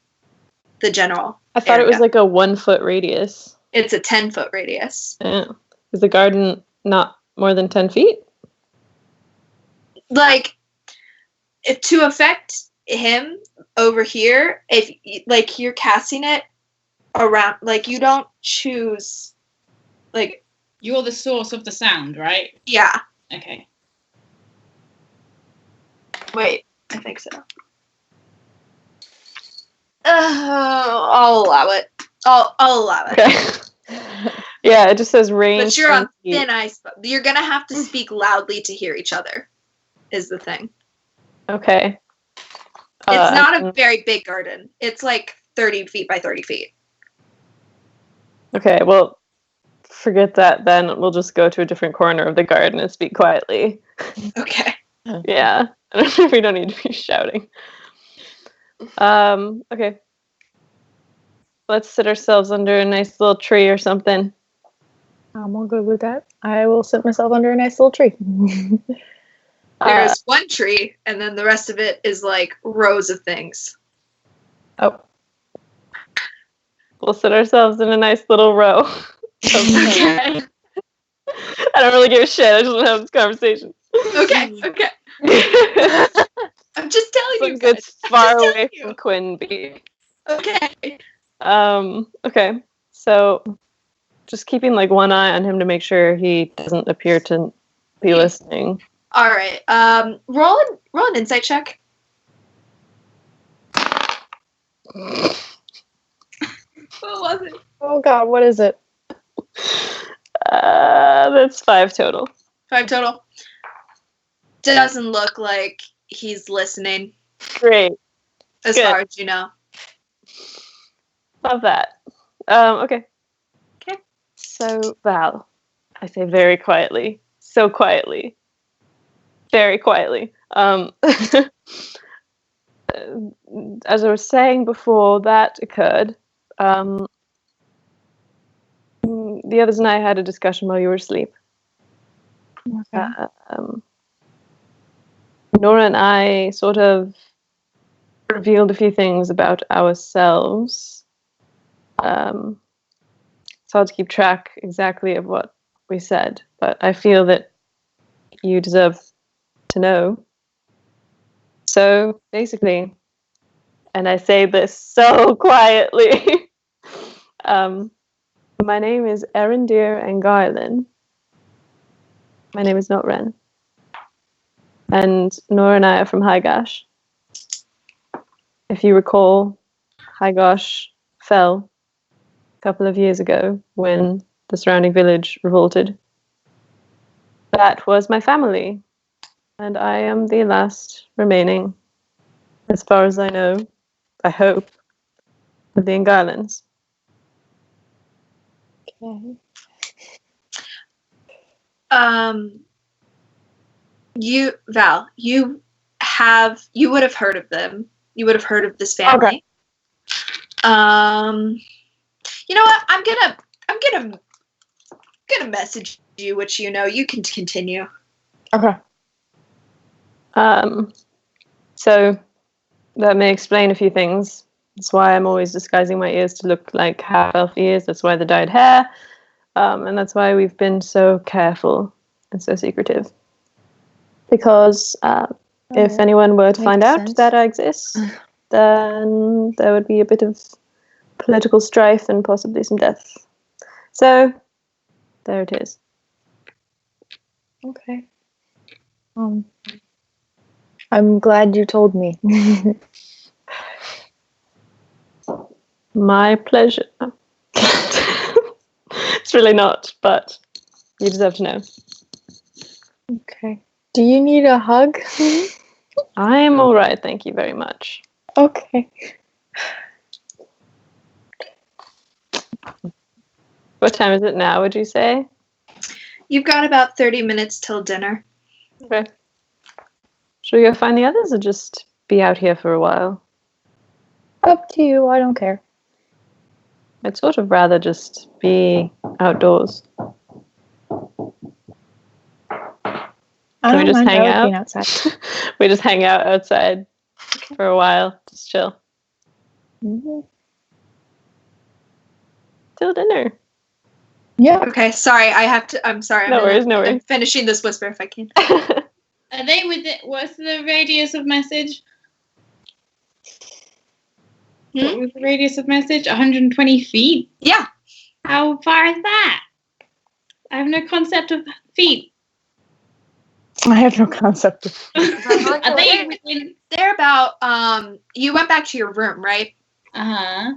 the general I thought it was area. like a 1 foot radius. It's a 10-foot radius. Yeah. Is the garden not more than 10 feet? Like, if to affect him over here, if like you're casting it around, like you don't choose, like, You're the source of the sound, right? yeah. Okay. Wait, I think so. I'll allow it. I'll allow it. Okay. Yeah, it just says range. But you're on 10 feet. thin ice. You're gonna have to speak loudly to hear each other. Is the thing. Okay. It's not a very big garden. It's like 30 feet by 30 feet. Okay, well, forget that then. We'll just go to a different corner of the garden and speak quietly. Okay. Yeah. We don't need to be shouting. Okay. Let's sit ourselves under a nice little tree or something. I'm all good with that. I will sit myself under a nice little tree. There's one tree, and then the rest of it is like rows of things. Oh. We'll sit ourselves in a nice little row. Okay. I don't really give a shit. I just want to have this conversation. Okay. I'm just telling you. It's Guys. far Just telling away you. from Quinby. Okay. Okay. So just keeping like one eye on him to make sure he doesn't appear to be listening. All right. Roll an insight check. What was it? Oh god, what is it? That's 5 total. 5 total. Doesn't look like he's listening, Great. as Good. far as you know. Love that. Okay. Okay. So, Val, I say very quietly, so quietly, very quietly. As I was saying before that occurred, the others and I had a discussion while you were asleep. Okay. Nora and I sort of revealed a few things about ourselves. It's hard to keep track exactly of what we said, but I feel that you deserve to know. So basically, and I say this so quietly, My name is Erendir and Garland. My name is not Ren. And Nora and I are from Highgash. If you recall, Highgash fell a couple of years ago when the surrounding village revolted. That was my family, and I am the last remaining, as far as I know, I hope, of the Ingarlands. Okay. Val, you would have heard of them. You would have heard of this family. Okay. You know what? I'm gonna message you what you know. You can continue. Okay. So that may explain a few things. That's why I'm always disguising my ears to look like half-elf ears. That's why the dyed hair. And that's why we've been so careful and so secretive. Because if anyone were to find out sense. that I exist, then there would be a bit of political strife and possibly some death. So, there it is. Okay. I'm glad you told me. My pleasure. It's really not, but you deserve to know. Okay. Do you need a hug? I'm all right, thank you very much. Okay. What time is it now, would you say? You've got about 30 minutes till dinner. Okay. Should we go find the others or just be out here for a while? Up to you. I don't care. I'd sort of rather just be outdoors. I Can we don't just mind. hang I like out? being outside. We just hang out outside for a while, just chill. Mm-hmm. Till dinner. Yeah. Okay, sorry. I'm sorry. No worries, no I'm worries. finishing this whisper if I can. Are they with it? What's the radius of message? What was the radius of message? 120 feet? Yeah. How far is that? I have no concept of feet. I have no concept of. Are they within? They're about you went back to your room, right? Uh-huh.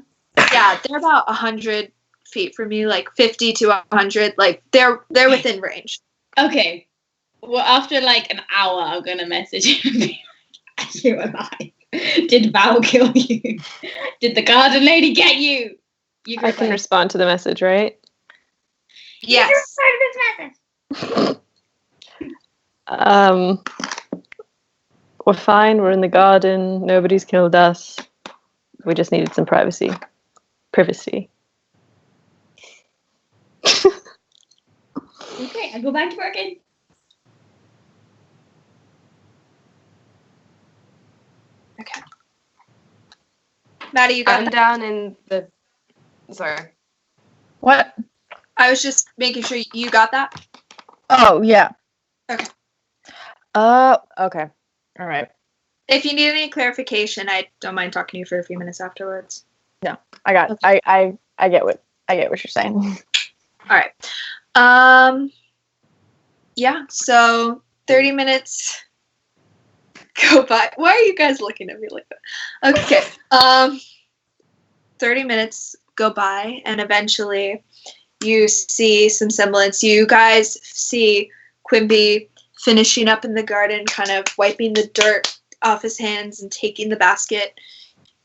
Yeah, they're about 100 feet from you, like 50 to 100. Like they're within range. Okay. Well, after like an hour, I'm gonna message him and be like, "Are you alive? Did Val kill you? Did the garden lady get you? You I can respond to the message, right? Yes. this message. We're fine. We're in the garden. Nobody's killed us. We just needed some privacy. Privacy. Okay, I go back to working. Okay. Maddie, you got I'm that? down in the. Sorry. What? I was just making sure you got that. Oh yeah. Okay. Okay. All right. If you need any clarification, I don't mind talking to you for a few minutes afterwards. No, I got. Okay. I get what you're saying. All right. Yeah. So 30 minutes go by. Why are you guys looking at me like that? Okay. 30 minutes go by, and eventually, you see some semblance. You guys see Quimby finishing up in the garden, kind of wiping the dirt off his hands and taking the basket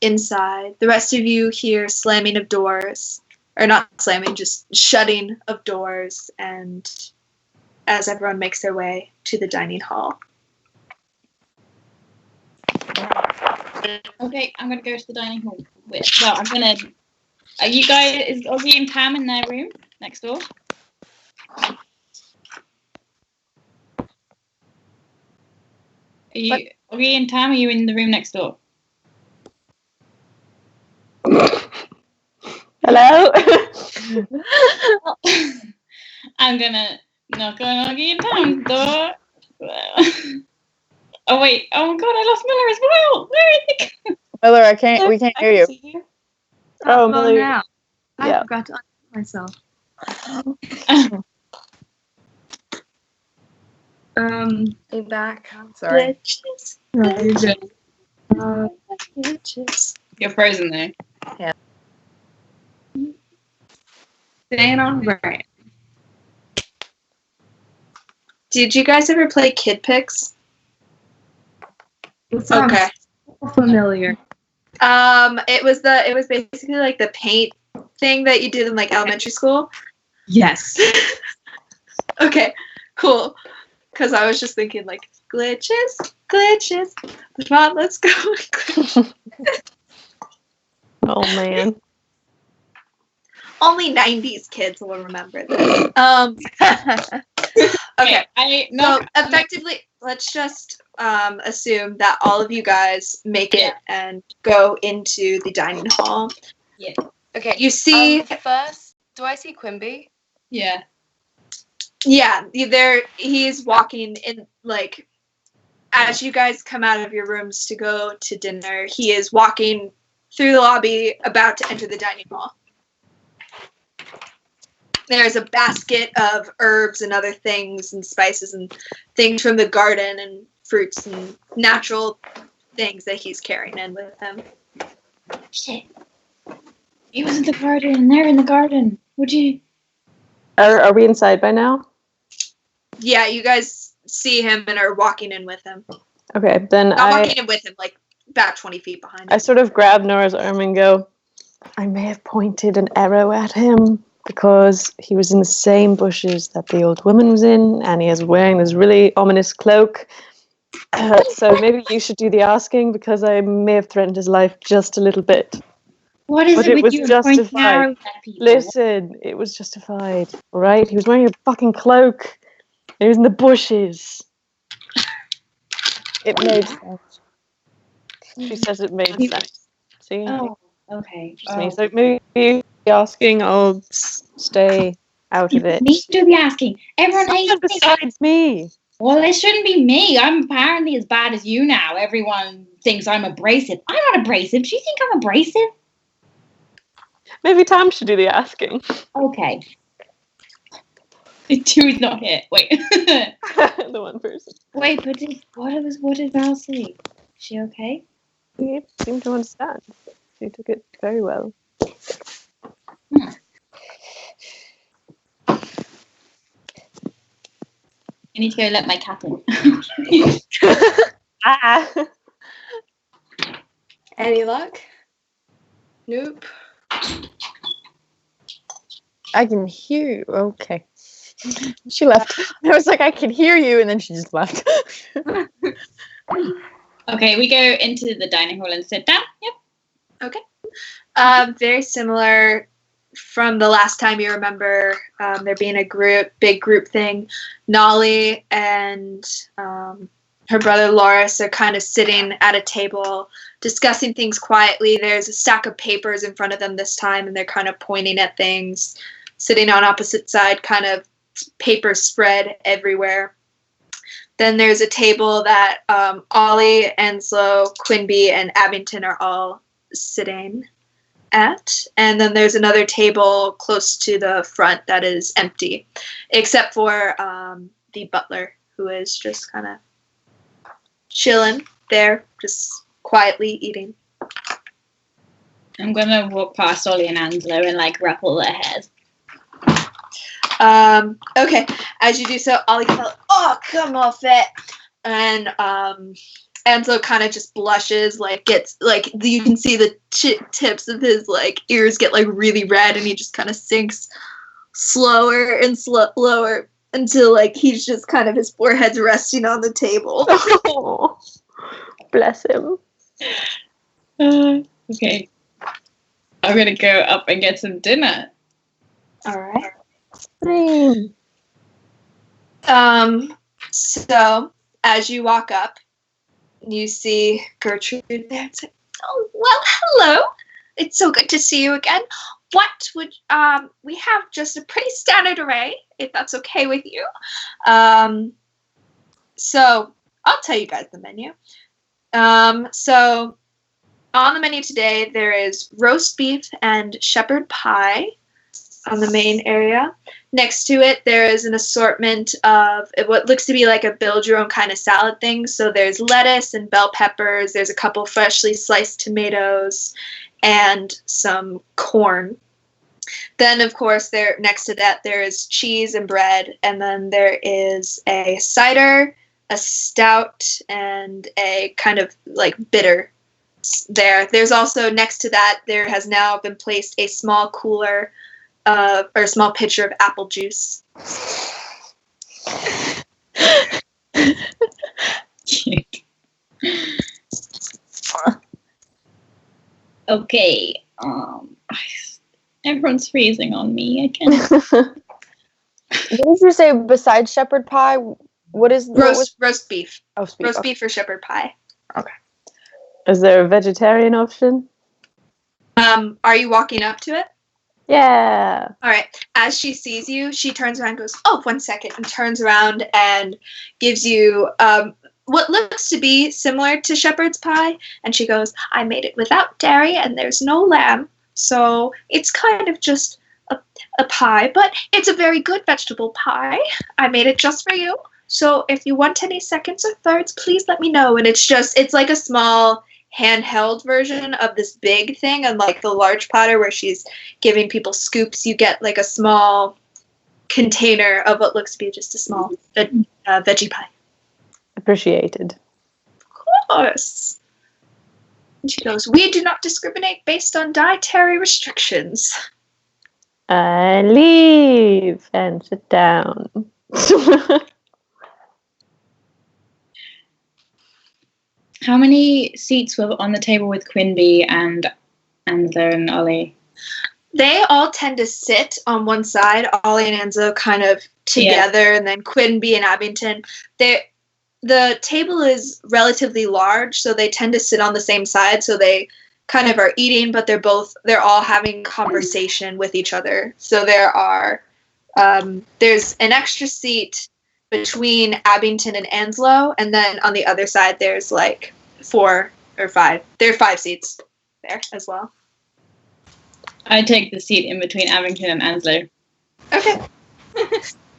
inside. The rest of you hear slamming of doors, or not slamming, just shutting of doors, and as everyone makes their way to the dining hall. Okay, I'm gonna go to the dining hall. I'm gonna. Are you guys? Is Oggy and Tam in their room next door? Oggy and Tam, are you in the room next door? Hello? I'm gonna knock on Oggy and Tam's door. Oh wait! Oh my god! I lost Miller as well. Where is he? Miller, we can't hear you. Oh, Well, Millie. now. I Yeah. forgot to unmute myself. Be back. Sorry. Glitches. No, you're good. Glitches. You're frozen though. Staying on brand. Did you guys ever play Kid Pix? It sounds Okay. so familiar. It was basically like the paint thing that you did in like elementary school. Yes. Okay, cool. Because I was just thinking like glitches. Come on, let's go. Oh man. Only 90s kids will remember this. Okay. So effectively, let's just assume that all of you guys make it and go into the dining hall. Yeah. Okay. You see, First, do I see Quimby? Yeah. yeah, he's walking in, like, as you guys come out of your rooms to go to dinner, he is walking through the lobby, about to enter the dining hall. There's a basket of herbs and other things and spices and things from the garden and fruits and natural things that he's carrying in with him. Shit. He was in the garden, and they're in the garden. Would you? Are we inside by now? Yeah, you guys see him and are walking in with him. Okay, then Not walking in with him, like about 20 feet behind I him. sort of grab Nora's arm and go, I may have pointed an arrow at him because he was in the same bushes that the old woman was in, and he is wearing this really ominous cloak. So maybe you should do the asking because I may have threatened his life just a little bit. What is But it it with was you and pointing justified. arrows at people? Listen, it was justified, all right? He was wearing a fucking cloak. And he was in the bushes. It made sense. She says it made sense. See? Oh, okay. Just me. So maybe you be asking, I'll stay out of it. Me to be asking. Everyone hates Someone me. besides me. Well, it shouldn't be me. I'm apparently as bad as you now. Everyone thinks I'm abrasive. I'm not abrasive. Do you think I'm abrasive? Maybe Tam should do the asking. Okay. Two's not here. Wait. The one person. Wait, but what did Val say? Is she okay? He seemed to understand. She took it very well. I need to go let my cat in. Ah. Any luck? Nope. I can hear you. Okay. She left. I was like, I can hear you, and then she just left. Okay, we go into the dining hall and sit down. Yep. Okay. Very similar from the last time you remember there being a big group thing. Nolly and her brother Loris are kind of sitting at a table discussing things quietly. There's a stack of papers in front of them this time, and they're kind of pointing at things, sitting on opposite side, kind of paper spread everywhere. Then there's a table that Ollie, Enslow, Quinby, and Abington are all sitting at. And then there's another table close to the front that is empty, except for the butler, who is just kind of chilling there, just quietly eating. I'm gonna walk past Ollie and Angelo and like ruffle their hairs. Okay, as you do so, Ollie kind of, oh, come off it. And Ansel kind of just blushes, like gets, like, you can see the tips of his, like, ears get, like, really red, and he just kind of sinks slower and lower until, like, he's just kind of, his forehead's resting on the table. Oh, bless him. Okay. I'm gonna go up and get some dinner. All right. Same. So, as you walk up, you see Gertrude there. It's like, oh, well, hello. It's so good to see you again. What would, we have just a pretty standard array, if that's okay with you. So, I'll tell you guys the menu. So, on the menu today, there is roast beef and shepherd pie, on the main area. Next to it, there is an assortment of what looks to be like a build-your-own kind of salad thing. So there's lettuce and bell peppers. There's a couple freshly sliced tomatoes and some corn. Then, of course, there next to that, there is cheese and bread. And then there is a cider, a stout, and a kind of like bitter there. There's also next to that, there has now been placed a small cooler or a small pitcher of apple juice. Okay. Everyone's freezing on me. I can't. What did you say besides shepherd pie? What is Roast beef. Oh, Roast beef or shepherd pie. Okay. Is there a vegetarian option? Are you walking up to it? Yeah. All right. As she sees you, she turns around and goes, "Oh, 1 second," and turns around and gives you what looks to be similar to shepherd's pie. And she goes, "I made it without dairy and there's no lamb. So it's kind of just a pie, but it's a very good vegetable pie. I made it just for you. So if you want any seconds or thirds, please let me know." And it's like a small handheld version of this big thing, and like the large platter where she's giving people scoops, you get like a small container of what looks to be just a small veggie pie. Appreciated. Of course. And she goes, "We do not discriminate based on dietary restrictions." I leave and sit down. How many seats were on the table with Quinby and then Ollie? They all tend to sit on one side, Ollie and Enzo kind of together, and then Quinby and Abington. The table is relatively large, so they tend to sit on the same side, so they kind of are eating, but they're all having conversation with each other. So there's an extra seat between Abington and Anslow, and then on the other side there's like 4 or 5. There are 5 seats there as well. I take the seat in between Abington and Anslow. Okay.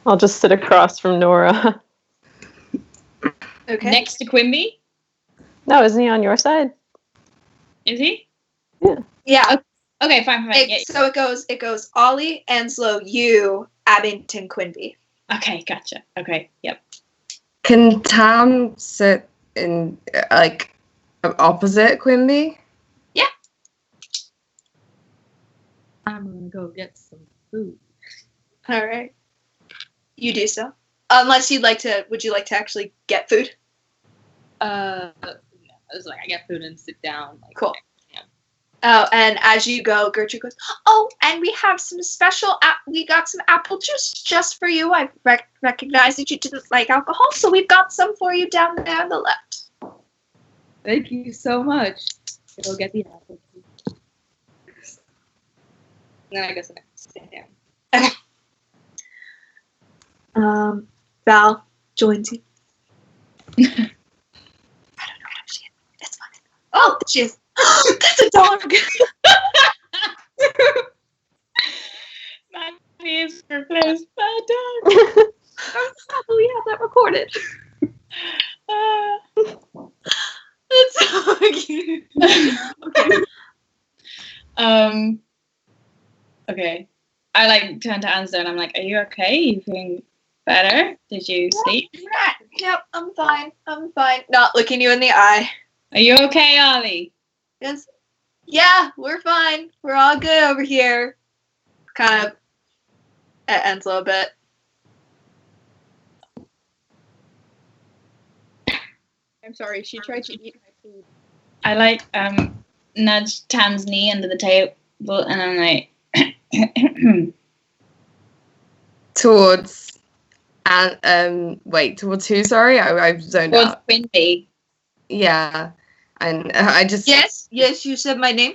I'll just sit across from Nora. Okay. Next to Quimby? No, isn't he on your side? Is he? Yeah. Okay, fine. Yeah. So it goes Ollie, Anslow, you, Abington, Quinby. Okay, gotcha. Okay, yep. Can Tam sit in like opposite Quimby? Yeah. I'm gonna go get some food. All right. You do so. Unless would you like to actually get food? No, it's like I get food and sit down. Like, Cool. Yeah. Oh, and as you go, Gertrude goes, "Oh, and we have some special, we got some apple juice just for you. I recognized that you didn't like alcohol, so we've got some for you down there on the left." Thank you so much. I'll go get the apple. And then I guess I sit down. Val joins you. I don't know where she is. It's fine. Oh, there she is. That's a dog. Maggie is replaced by a dog. We have that recorded. It's so cute. Okay. Okay. I like turn to Ansel and I'm like, "Are you okay? You feeling better? Did you sleep? Yep, I'm fine. Not looking you in the eye. Are you okay, Ollie?" Yes. Yeah, we're fine. We're all good over here. Kind of at Ansel a bit. I'm sorry, she tried to eat my food. I like nudge Tam's knee under the table and I'm like Towards towards who? Sorry, I zoned towards out. Quinby. Yeah, and I just Yes, you said my name.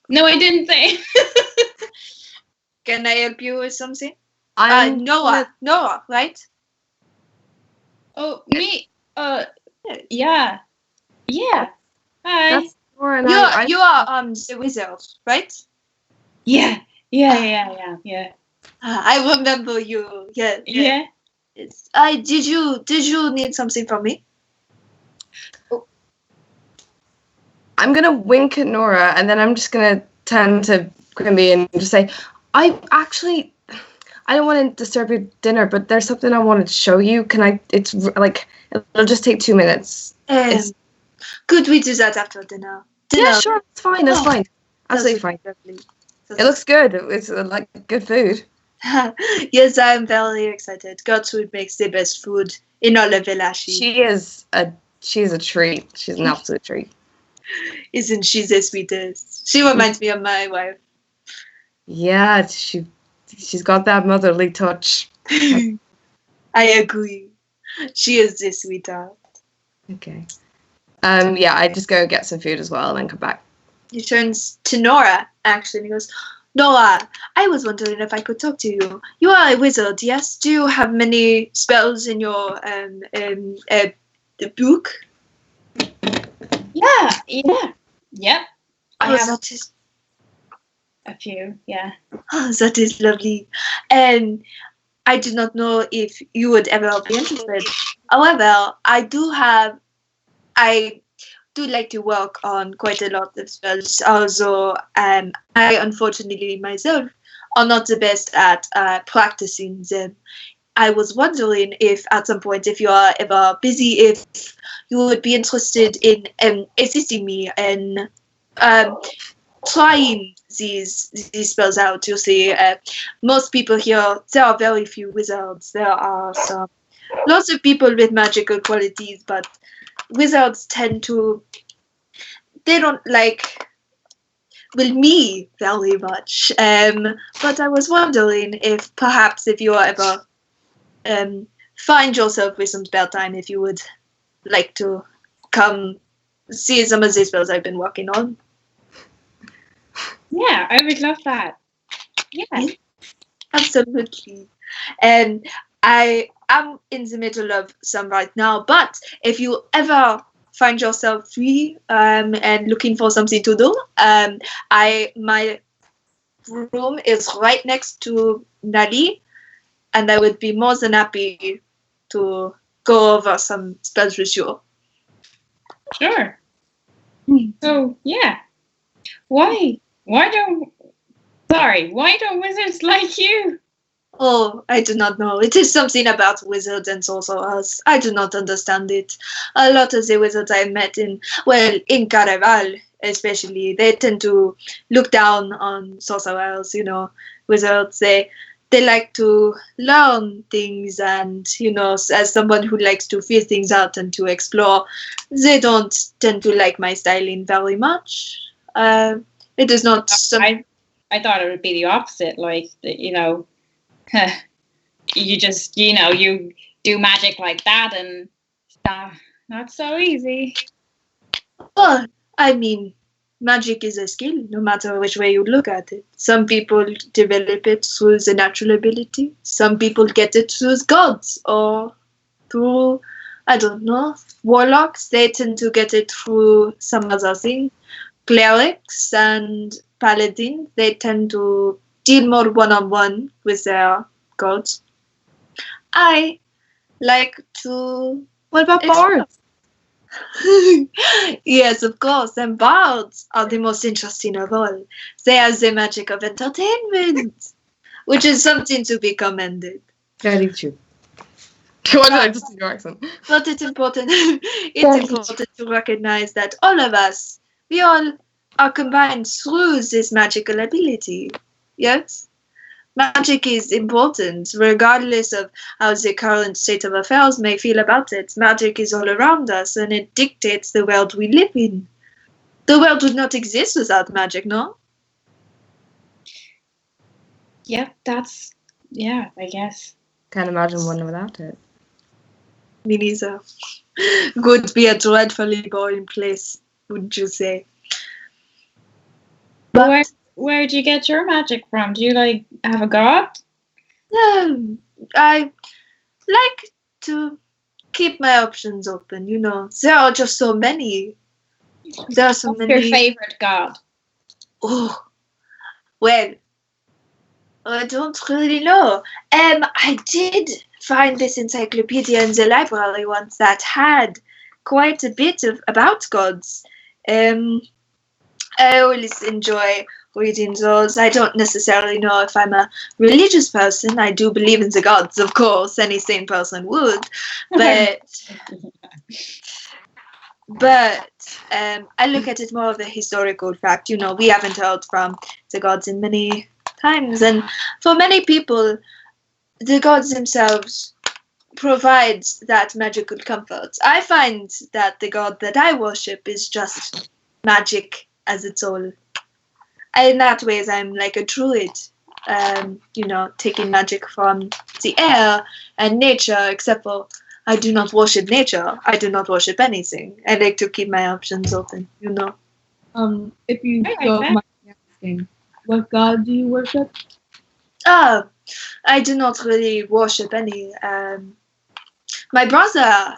No, I didn't say. Can I help you with something? I'm Noah, right? Oh, me? Yeah. Yeah. Hi. That's Nora and You are the wizard, right? Yeah. Yeah. I remember you. Yeah. Yeah. Yes. Did you need something from me? I'm gonna wink at Nora, and then I'm just gonna turn to Quimby and just say, I don't want to disturb your dinner, but there's something I wanted to show you. Can I? It's like it'll just take 2 minutes. Could we do that after dinner? Yeah, sure. It's fine. It's Oh, fine. Absolutely fine. It looks good. It's like good food. Yes, I'm very excited. Gertrude makes the best food in all of Elashi. She's a treat. She's an absolute treat. Isn't she the sweetest? She reminds me of my wife. Yeah, she's got that motherly touch. I agree. She is the sweetheart. Okay. Yeah, I just go get some food as well and then come back. He turns to Nora, actually, and he goes, Nora, I was wondering if I could talk to you. You are a wizard, yes? Do you have many spells in your book? Yep. I Oh, have that is, a few, yeah. that is lovely. And I do not know if you would ever be interested. However, I do like to work on quite a lot of spells, although I unfortunately myself are not the best at practicing them. I was wondering if at some point, if you are ever busy, if you would be interested in assisting me in trying these spells out. You see, most people here, there are very few wizards. There are lots of people with magical qualities, but wizards they don't like me very much. But I was wondering if perhaps if you ever find yourself with some spare time, if you would like to come see some of the spells I've been working on. Yeah, I would love that. Yeah. Absolutely. And I am in the middle of some right now, but if you ever find yourself free and looking for something to do, my room is right next to Nali, and I would be more than happy to go over some spells with you. Sure. So, yeah. Why don't wizards like you? Oh, I do not know. It is something about wizards and sorcerers. I do not understand it. A lot of the wizards I met in Caraval, especially, they tend to look down on sorcerers, wizards. They like to learn things and, as someone who likes to feel things out and to explore, they don't tend to like my styling very much. It is not... I thought it would be the opposite, like, you just, you do magic like that and not so easy. Well, I mean, magic is a skill, no matter which way you look at it. Some people develop it through the natural ability. Some people get it through gods or through, I don't know, warlocks. They tend to get it through some other thing. Clerics and paladins, they tend to deal more one-on-one with their gods. I like to... What about bards? Yes, of course. And bards are the most interesting of all. They have the magic of entertainment, which is something to be commended. Very true. What did I just do your accent? But it's important. It's important to recognize that all of us, we all are combined through this magical ability. Yes? Magic is important, regardless of how the current state of affairs may feel about it. Magic is all around us, and it dictates the world we live in. The world would not exist without magic, no? Yep, I guess. Can't imagine one without it. Me neither. Would be a dreadfully boring place, wouldn't you say? But where do you get your magic from? Do you have a god? I like to keep my options open, There are just so many. There are so What's many. your favorite god? Oh, well, I don't really know. I did find this encyclopedia in the library once that had quite a bit of about gods. I always enjoy reading those. I don't necessarily know if I'm a religious person. I do believe in the gods, of course. Any sane person would, but I look at it more of a historical fact. You know, we haven't heard from the gods in many times, and for many people, the gods themselves provide that magical comfort. I find that the god that I worship is just magic as its all. In that ways, I'm like a druid, you know, taking magic from the air and nature, except for I do not worship nature. I do not worship anything. I like to keep my options open, you know. If you I like don't that. mind me asking, what god do you worship? Ah, I do not really worship any. My brother,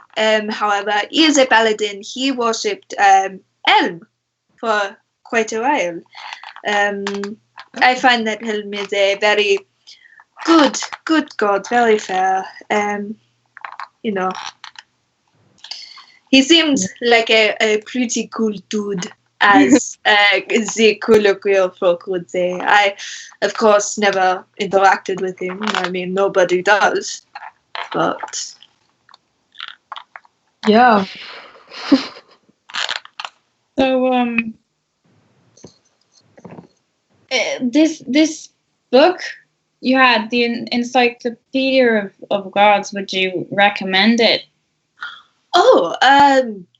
however, is a paladin. He worshipped Elm for quite a while. I find that Helm is a very good god, very fair. You know, he seems like a pretty cool dude, as the colloquial folk would say. I, of course, never interacted with him. I mean, nobody does. But Yeah. So this book you had, the Encyclopedia of Gods. Would you recommend it? oh,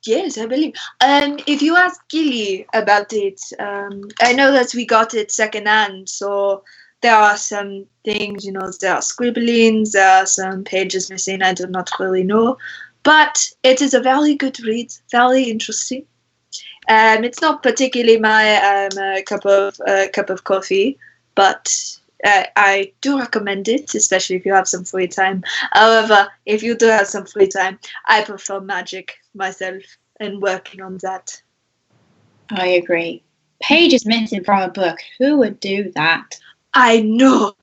yes, I believe. If you ask Gilly about it, I know that we got it secondhand, so there are some things, you know, there are scribblings, there are some pages missing. I do not really know, but it is a very good read, very interesting. It's not particularly my cup of coffee, but I do recommend it, especially if you have some free time. However, if you do have some free time, I prefer magic myself and working on that. I agree. Pages missing from a book. Who would do that? I know.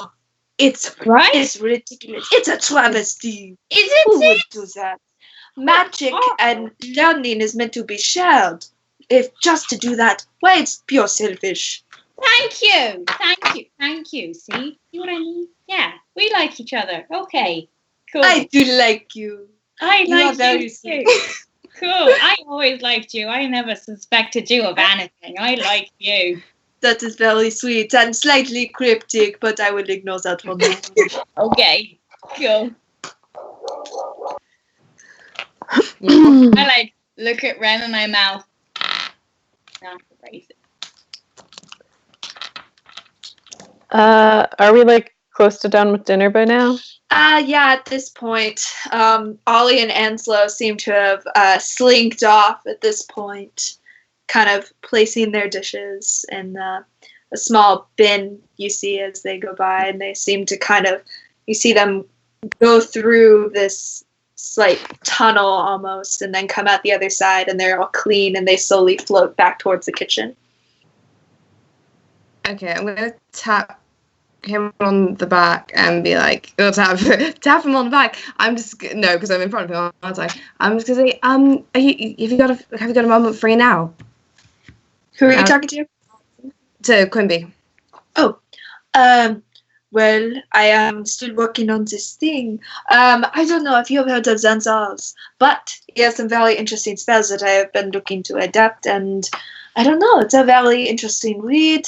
It's Right? ridiculous. It's a travesty. Is Who it? would do that? Magic Oh. and learning is meant to be shared. If just to do that, why, it's pure selfish. Thank you. See what I mean? Yeah, we like each other. Okay, cool. I do like you. I You are like very you sweet. too. Cool. I always liked you. I never suspected you of anything. I like you. That is very sweet and slightly cryptic, but I will ignore that for now. Okay, cool. I like look at Ren and I mouth. Not erase it. Are we like close to done with dinner by now? Yeah, at this point, Ollie and Anslo seem to have slinked off at this point, kind of placing their dishes in a small bin you see as they go by, and they seem to kind of, you see them go through this like tunnel almost, and then come out the other side, and they're all clean, and they slowly float back towards the kitchen. Okay, I'm gonna tap him on the back and be like, tap him on the back. I'm just no, because I'm in front of him all the time. I'm just gonna say, have you got a moment free now? Who are you talking to? To Quimby. Oh, well, I am still working on this thing. I don't know if you've heard of Zanzar's, but he has some very interesting spells that I have been looking to adapt, and I don't know, it's a very interesting read.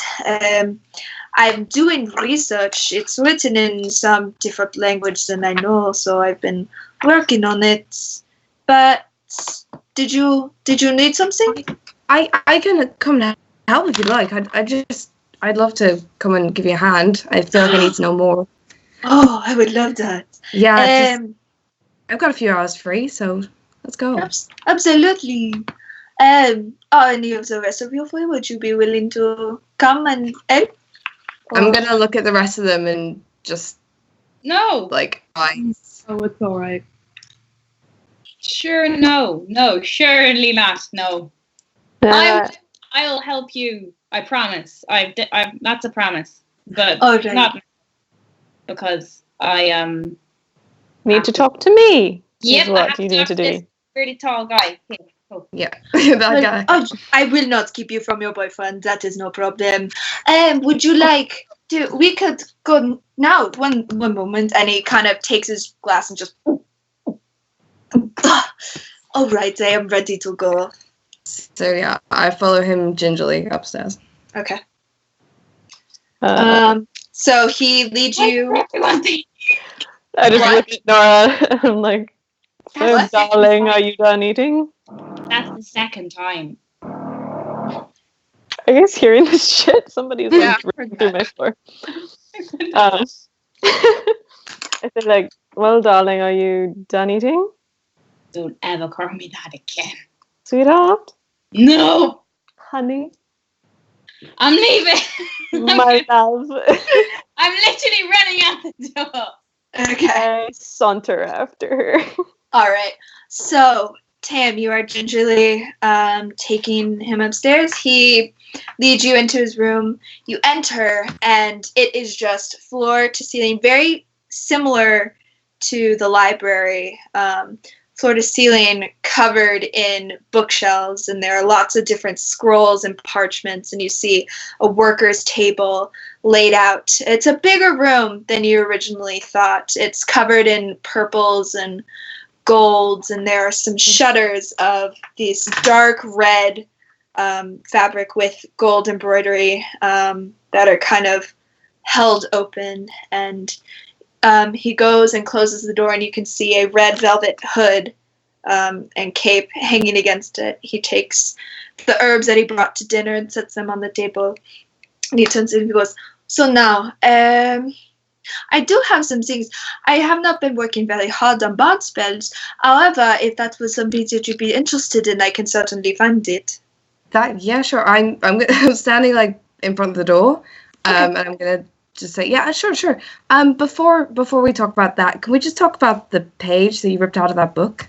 I'm doing research. It's written in some different language than I know, so I've been working on it. But did you need something? I can come and help if you like. I'd love to come and give you a hand. I feel like I need to know more. Oh, I would love that. Yeah, I've got a few hours free, so let's go. Absolutely. Are any of the rest of you free? Would you be willing to come and help? I'm gonna look at the rest of them and just No. like, Oh, it's all right. Sure, no, surely not. No. I'll help you. I promise. That's a promise. But All right. not. because I Need to talk to me. Yep, Is I what have you to need talk to to do. this really tall guy. Okay, cool. Yeah, that guy. Oh, I will not keep you from your boyfriend. That is no problem. Would you like to? We could go now. One moment, and he kind of takes his glass and just. All right, I am ready to go. So yeah, I follow him gingerly upstairs. Okay. Uh, So he leads you. Everyone think I just What? look at Nora. I'm like, so That's the second darling, time. are you done eating? That's the second time. Are you guys hearing this shit? Somebody's Yeah, like heard running through that. my floor. I said like, well, darling, are you done eating? Don't ever call me that again. Sweetheart? No, Honey? I'm leaving. My love. I'm literally running out the door. Okay. I saunter after her. All right. So Tam, you are gingerly taking him upstairs. He leads you into his room. You enter, and it is just floor to ceiling, very similar to the library. Floor to ceiling, covered in bookshelves, and there are lots of different scrolls and parchments, and you see a worker's table laid out. It's a bigger room than you originally thought. It's covered in purples and golds, and there are some shutters of this dark red fabric with gold embroidery that are kind of held open, and he goes and closes the door, and you can see a red velvet hood and cape hanging against it. He takes the herbs that he brought to dinner and sets them on the table, and he turns to him and goes, so now, I do have some things. I have not been working very hard on bard spells. However, if that was something that you'd be interested in, I can certainly find it. That yeah, sure. I'm standing like in front of the door, and I'm gonna just say yeah, sure. Before we talk about that, can we just talk about the page that you ripped out of that book?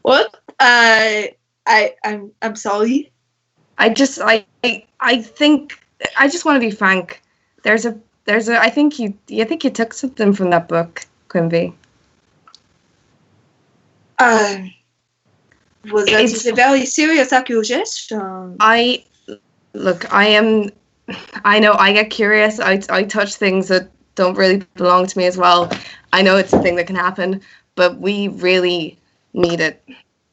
What? I'm sorry. I think I just want to be frank. There's a I think you took something from that book, Quimby. Was that a very serious accusation? I know I get curious. I touch things that don't really belong to me as well. I know it's a thing that can happen, but we really need it.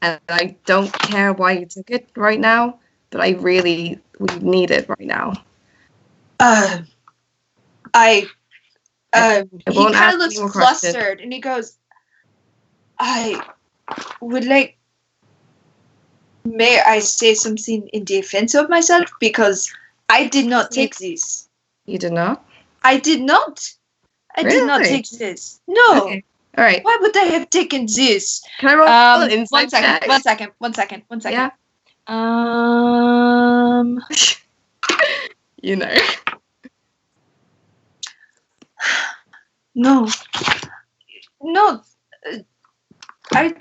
And I don't care why you took it right now, but we need it right now. He won't kind ask of looks any more questions. flustered, and he goes, I would like, may I say something in defense of myself? Because I did not take this. You did not? I did not. I did not Really? take this. No. Okay. All right. Why would I have taken this? Can I roll an insight One second. check? One second. Yeah. You know. No. I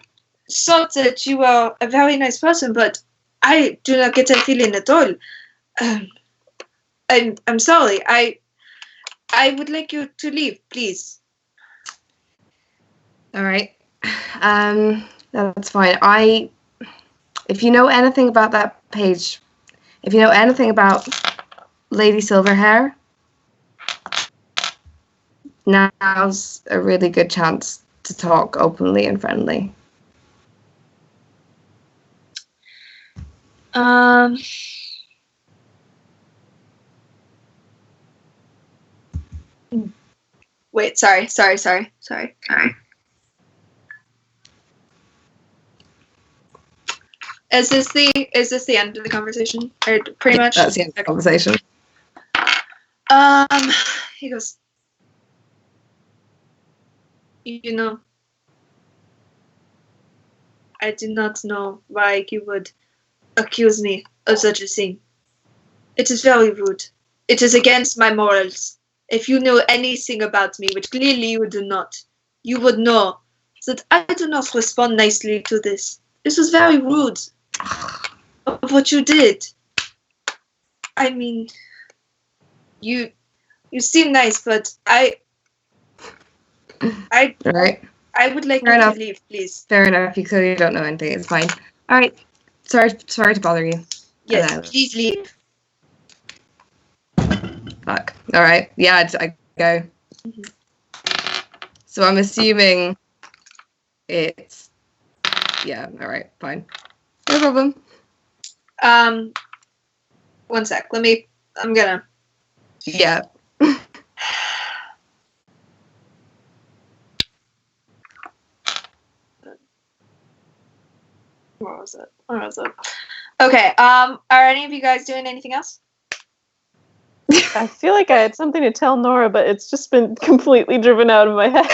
thought that you were a very nice person, but I do not get that feeling at all. I'm sorry. I would like you to leave, please. All right. That's fine. If you know anything about that page, if you know anything about Lady Silverhair, now's a really good chance to talk openly and friendly. Wait, sorry. Is this the end of the conversation? Or pretty much? That's the end of the conversation. He goes, you know, I did not know why you would accuse me of such a thing. It is very rude. It is against my morals. If you knew anything about me, which clearly you do not, you would know that I do not respond nicely to this. This was very rude of what you did. I mean, you You seem nice, but I All right. would like Fair you enough. to leave, please. Fair enough. You clearly don't know anything. It's fine. All right. Sorry to bother you. Yes, Hello. please leave. Fuck. All right. Yeah, I go. So I'm assuming it's. Yeah. All right. Fine. No problem. 1 sec. I'm gonna. Yeah. Where was it? Okay. Are any of you guys doing anything else? I feel like I had something to tell Nora, but it's just been completely driven out of my head.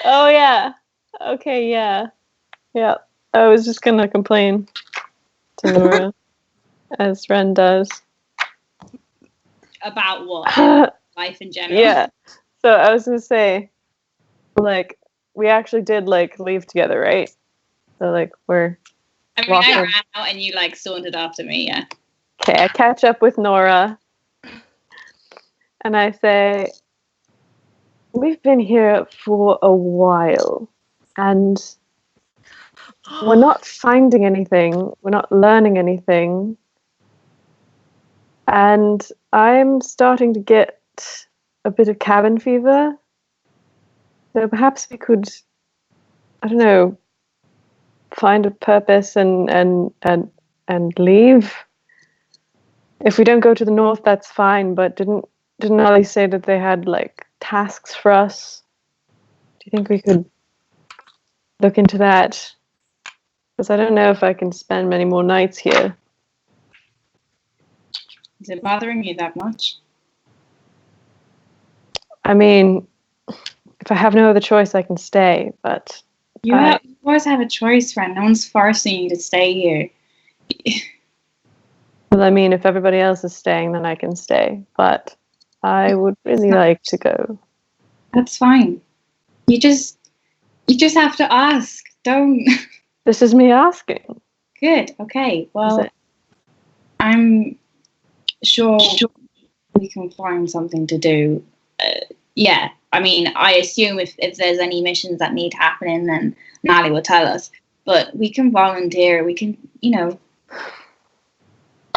Oh yeah. Okay, yeah. Yeah. I was just gonna complain to Nora, as Ren does. About what? Life in general. Yeah. So I was gonna say, like, we actually did like leave together, right? So like we're I mean, walking. I ran out and you like sauntered after me, yeah. Okay, I catch up with Nora and I say, we've been here for a while and we're not finding anything, we're not learning anything, and I'm starting to get a bit of cabin fever. So perhaps we could, I don't know, find a purpose and leave. If we don't go to the north, that's fine. But didn't Ali say that they had like tasks for us? Do you think we could look into that? Because I don't know if I can spend many more nights here. Is it bothering you that much? I mean, if I have no other choice, I can stay. But You always have a choice, friend. No one's forcing you to stay here. well, I mean, if everybody else is staying, then I can stay. But I would really like to go. That's fine. You just have to ask. Don't. This is me asking. Good. Okay. Is Well, it? I'm sure we can find something to do. Yeah. I mean, I assume if there's any missions that need happening, then Nally will tell us. But we can volunteer. We can,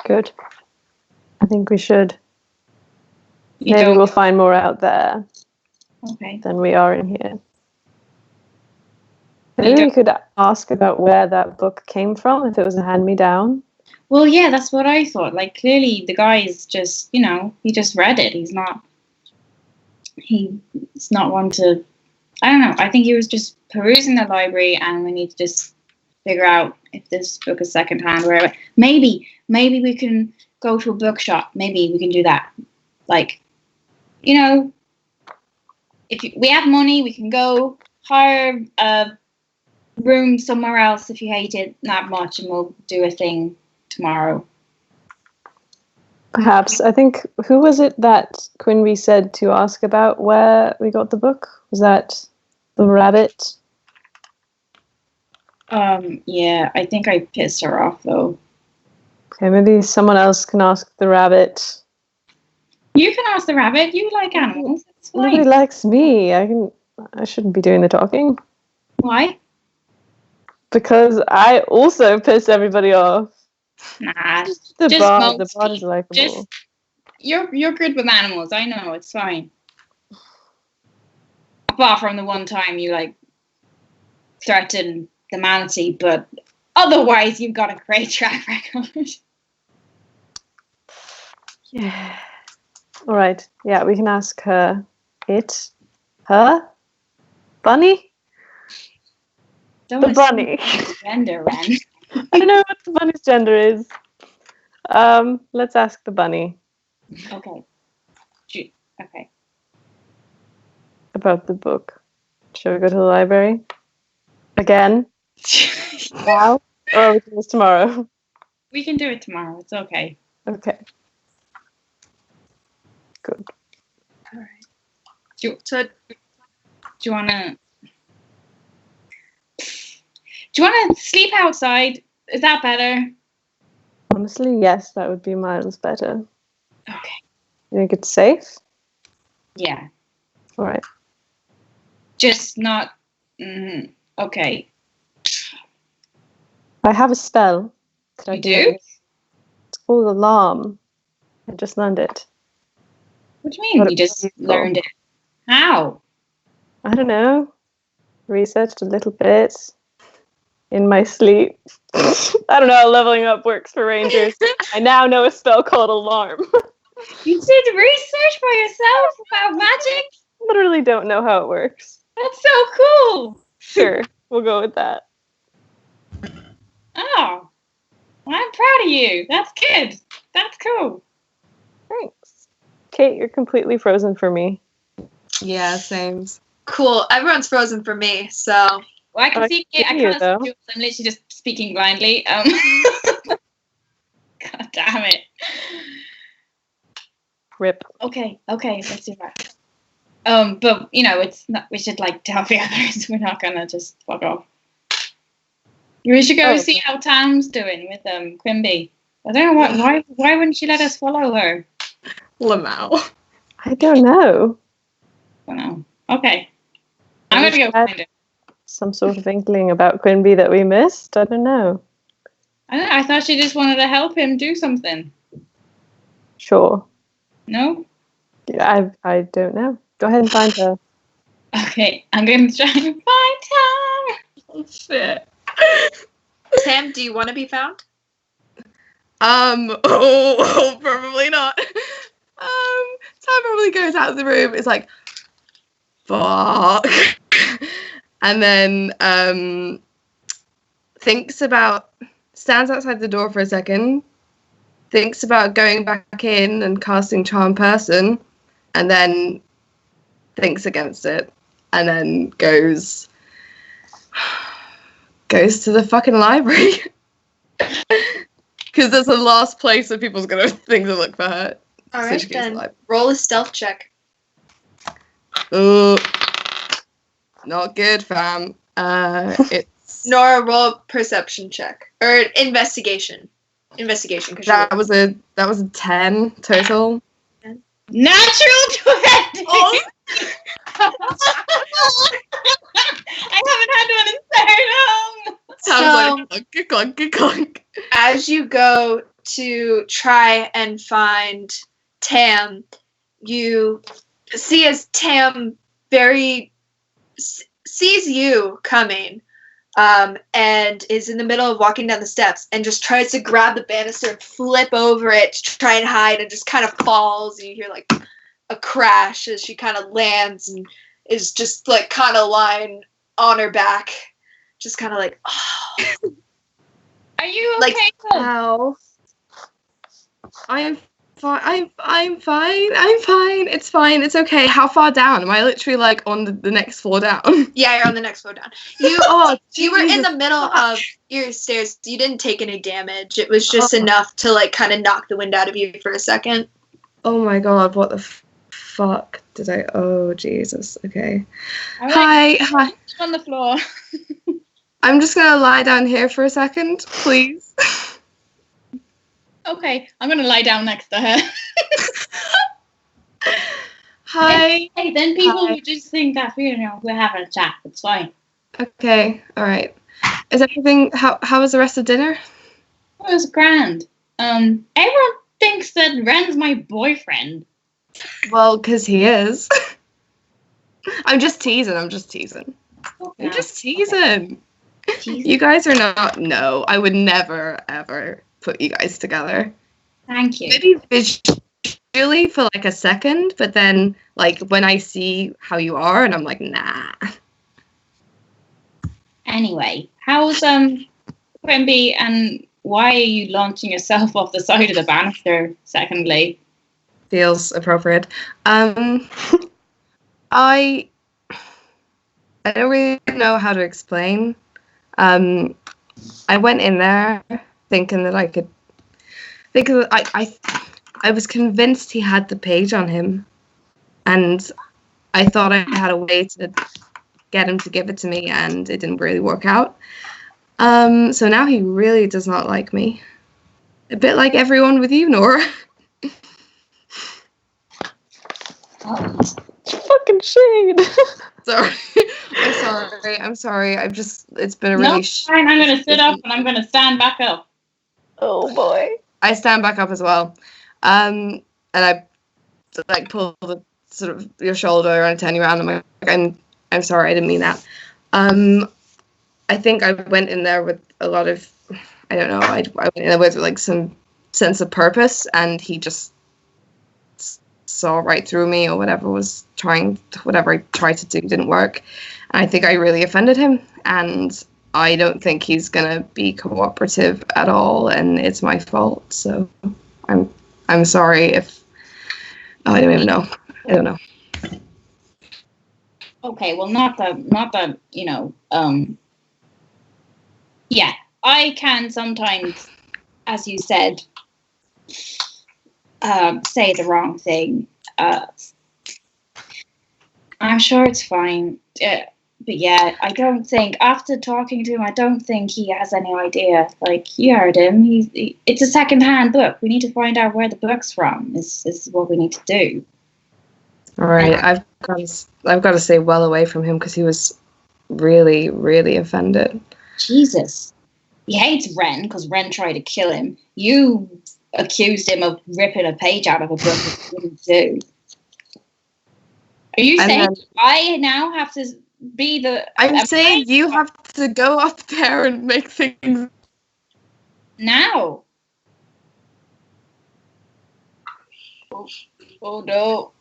Good. I think we should. You Maybe don't- we'll find more out there Okay. than we are in here. Maybe we could ask about where that book came from, if it was a hand-me-down. Well, yeah, that's what I thought. Like, clearly the guy's just, he just read it. He's not one to, I don't know. I think he was just perusing the library and we need to just figure out if this book is secondhand, wherever. Maybe we can go to a bookshop. Maybe we can do that. Like, if we have money, we can go hire a room somewhere else if you hate it that much and we'll do a thing tomorrow. Perhaps. I think, who was it that Quinby said to ask about where we got the book? Was that the rabbit? Yeah, I think I pissed her off though. Okay, maybe someone else can ask the rabbit. You can ask the rabbit. You like animals. It's fine. Nobody likes me. I shouldn't be doing the talking. Why? Because I also piss everybody off. Nah. The Just bard most is people. likable. You're good with animals. I know. It's fine. Apart from the one time you threatened the manatee, but otherwise you've got a great track record. Yeah. All right. Yeah, we can ask her. Her? Bunny? Don't The assume bunny. gender, Ren. I don't know what the bunny's gender is. Let's ask the bunny Okay. Okay. about the book. Shall we go to the library? Again? Now? Or are we doing this tomorrow? We can do it tomorrow. It's okay. Okay. Good. All right. Do you wanna sleep outside? Is that better? Honestly, yes, that would be miles better. Okay. You think it's safe? Yeah. All right. Just not. Okay. I have a spell. Could I You do do? it? It's called Alarm. I just learned it. What do you mean? Thought You it was just useful. learned it. How? I don't know. Researched a little bit in my sleep. I don't know how leveling up works for rangers. I now know a spell called Alarm. You did research for yourself about magic? Literally don't know how it works. That's so cool. Sure, we'll go with that. Oh, I'm proud of you. That's good. That's cool. Thanks. Kate, you're completely frozen for me. Yeah, same. Cool. Everyone's frozen for me, so Well, I can I see can it. I hear you, can't though. see you. I'm literally just speaking blindly. God damn it. Rip. Okay, let's do that. But it's not. We should tell the others. We're not gonna just fuck off. We should go see how Tam's doing with Quimby. I don't know why wouldn't she let us follow her? Lamau. I don't know. I don't know. Okay, I'm gonna go find her. Some sort of inkling about Quimby that we missed? I don't know. I don't know. I thought she just wanted to help him do something. Sure. No? I don't know. Go ahead and find her. Okay, I'm going to try and find Tam. Oh, shit. Tam, do you want to be found? Probably not. Sam probably goes out of the room. It's like, fuck. And then stands outside the door for a second, thinks about going back in and casting Charm Person, and then thinks against it, and then goes to the fucking library. Because that's the last place that people's gonna think to look for her. All So right, she goes to the then library. roll a stealth check. Ooh, not good, fam. It's Nora, roll a perception check or investigation. Investigation, because that was a 10 total. Natural 20! Oh. I haven't had one in so long. Sounds like clunk, clunk. As you go to try and find Tam, you see as Tam sees you coming, and is in the middle of walking down the steps and just tries to grab the banister and flip over it to try and hide, and just kind of falls, and you hear like a crash as she kind of lands and is just like kind of lying on her back, just kind of like, oh. Are you Like, okay? Ow. I am fine. I'm fine. It's fine. It's okay. How far down? Am I literally like on the next floor down? Yeah, you're on the next floor down. You were in the middle of your stairs. You didn't take any damage. It was just enough to like kind of knock the wind out of you for a second. Oh my god, what the fuck did I... Oh, Jesus. Okay. Hi. Hi. On the floor. I'm just gonna lie down here for a second, please. Okay, I'm gonna lie down next to her. Hi. Hey, then people Hi. would just think that we're having a chat. It's fine. Okay, alright. Is everything... How was the rest of dinner? It was grand. Everyone thinks that Ren's my boyfriend. Well, because he is. I'm just teasing. I'm just teasing. You guys are not... No, I would never, ever put you guys together. Thank you. Maybe visually for like a second, but then like when I see how you are, and I'm like, nah. Anyway, how's Quimby, and why are you launching yourself off the side of the banister? Secondly, Feels appropriate. I don't really know how to explain. I went in there thinking that I could. Because I was convinced he had the page on him, and I thought I had a way to get him to give it to me, and it didn't really work out. So now he really does not like me. A bit like everyone with you, Nora. Fucking shade. Sorry. I'm sorry. It's been a No, really fine. I'm gonna sit up and I'm gonna stand back up. Oh boy. I stand back up as well. And I like pull the sort of your shoulder and I turn you around. I'm sorry, I didn't mean that. I think I went in there with a lot of, I don't know, I went in there with like some sense of purpose, and he just saw right through me, or whatever I tried to do didn't work. And I think I really offended him, and I don't think he's gonna be cooperative at all, and it's my fault. So I'm sorry if I don't even know. I don't know. Okay, well, not that, yeah, I can sometimes, as you said, say the wrong thing. I'm sure it's fine. But yeah, I don't think, after talking to him, I don't think he has any idea. Like, you heard him. It's a second-hand book. We need to find out where the book's from. This is what we need to do. All right, I've got to stay well away from him because he was really, really offended. Jesus. He hates Ren because Ren tried to kill him. You accused him of ripping a page out of a book that he didn't do. Are you saying I now have to be the... I'm saying you have to go up there and make things... Now? Oh no.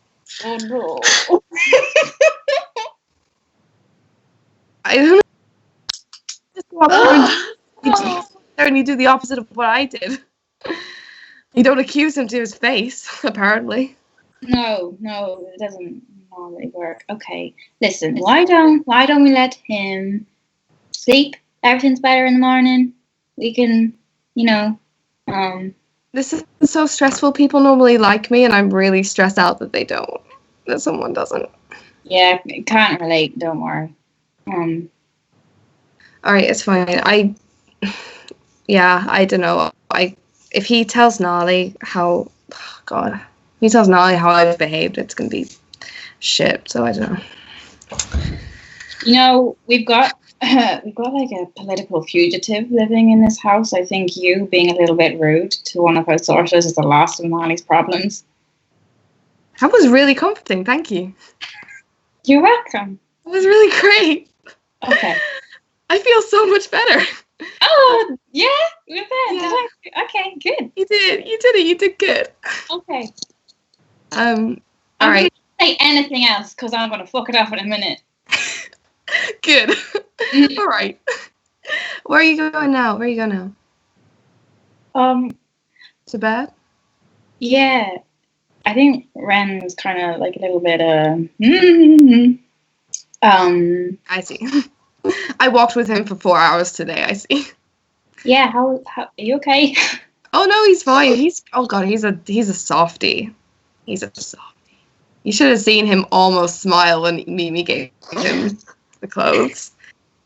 Oh no. I don't know. Just go up there and you do the opposite of what I did. You don't accuse him to his face, apparently. No, it doesn't normally work. Okay, listen. Why don't we let him sleep? Everything's better in the morning. We can, This is so stressful. People normally like me, and I'm really stressed out that they don't. That someone doesn't. Yeah, can't relate. Don't worry. All right, it's fine. I don't know. If he tells Nolly how, if he tells Nolly how I've behaved, it's gonna be shit. So I don't know. We've got like a political fugitive living in this house. I think you being a little bit rude to one of our sources is the last of Nolly's problems. That was really comforting. Thank you. You're welcome. It was really great. Okay. I feel so much better. Oh, yeah? With that? Yeah. Okay, good. You did it. You did good. Okay. All right. Say anything else because I'm going to fuck it up in a minute. Good. All right. Where are you going now? To bed? Yeah. I think Ren was kind of like a little bit, I see. I walked with him for 4 hours today, I see. Yeah, how are you okay? Oh no, he's fine. He's a softie. He's a softie. You should have seen him almost smile when Mimi gave him the clothes.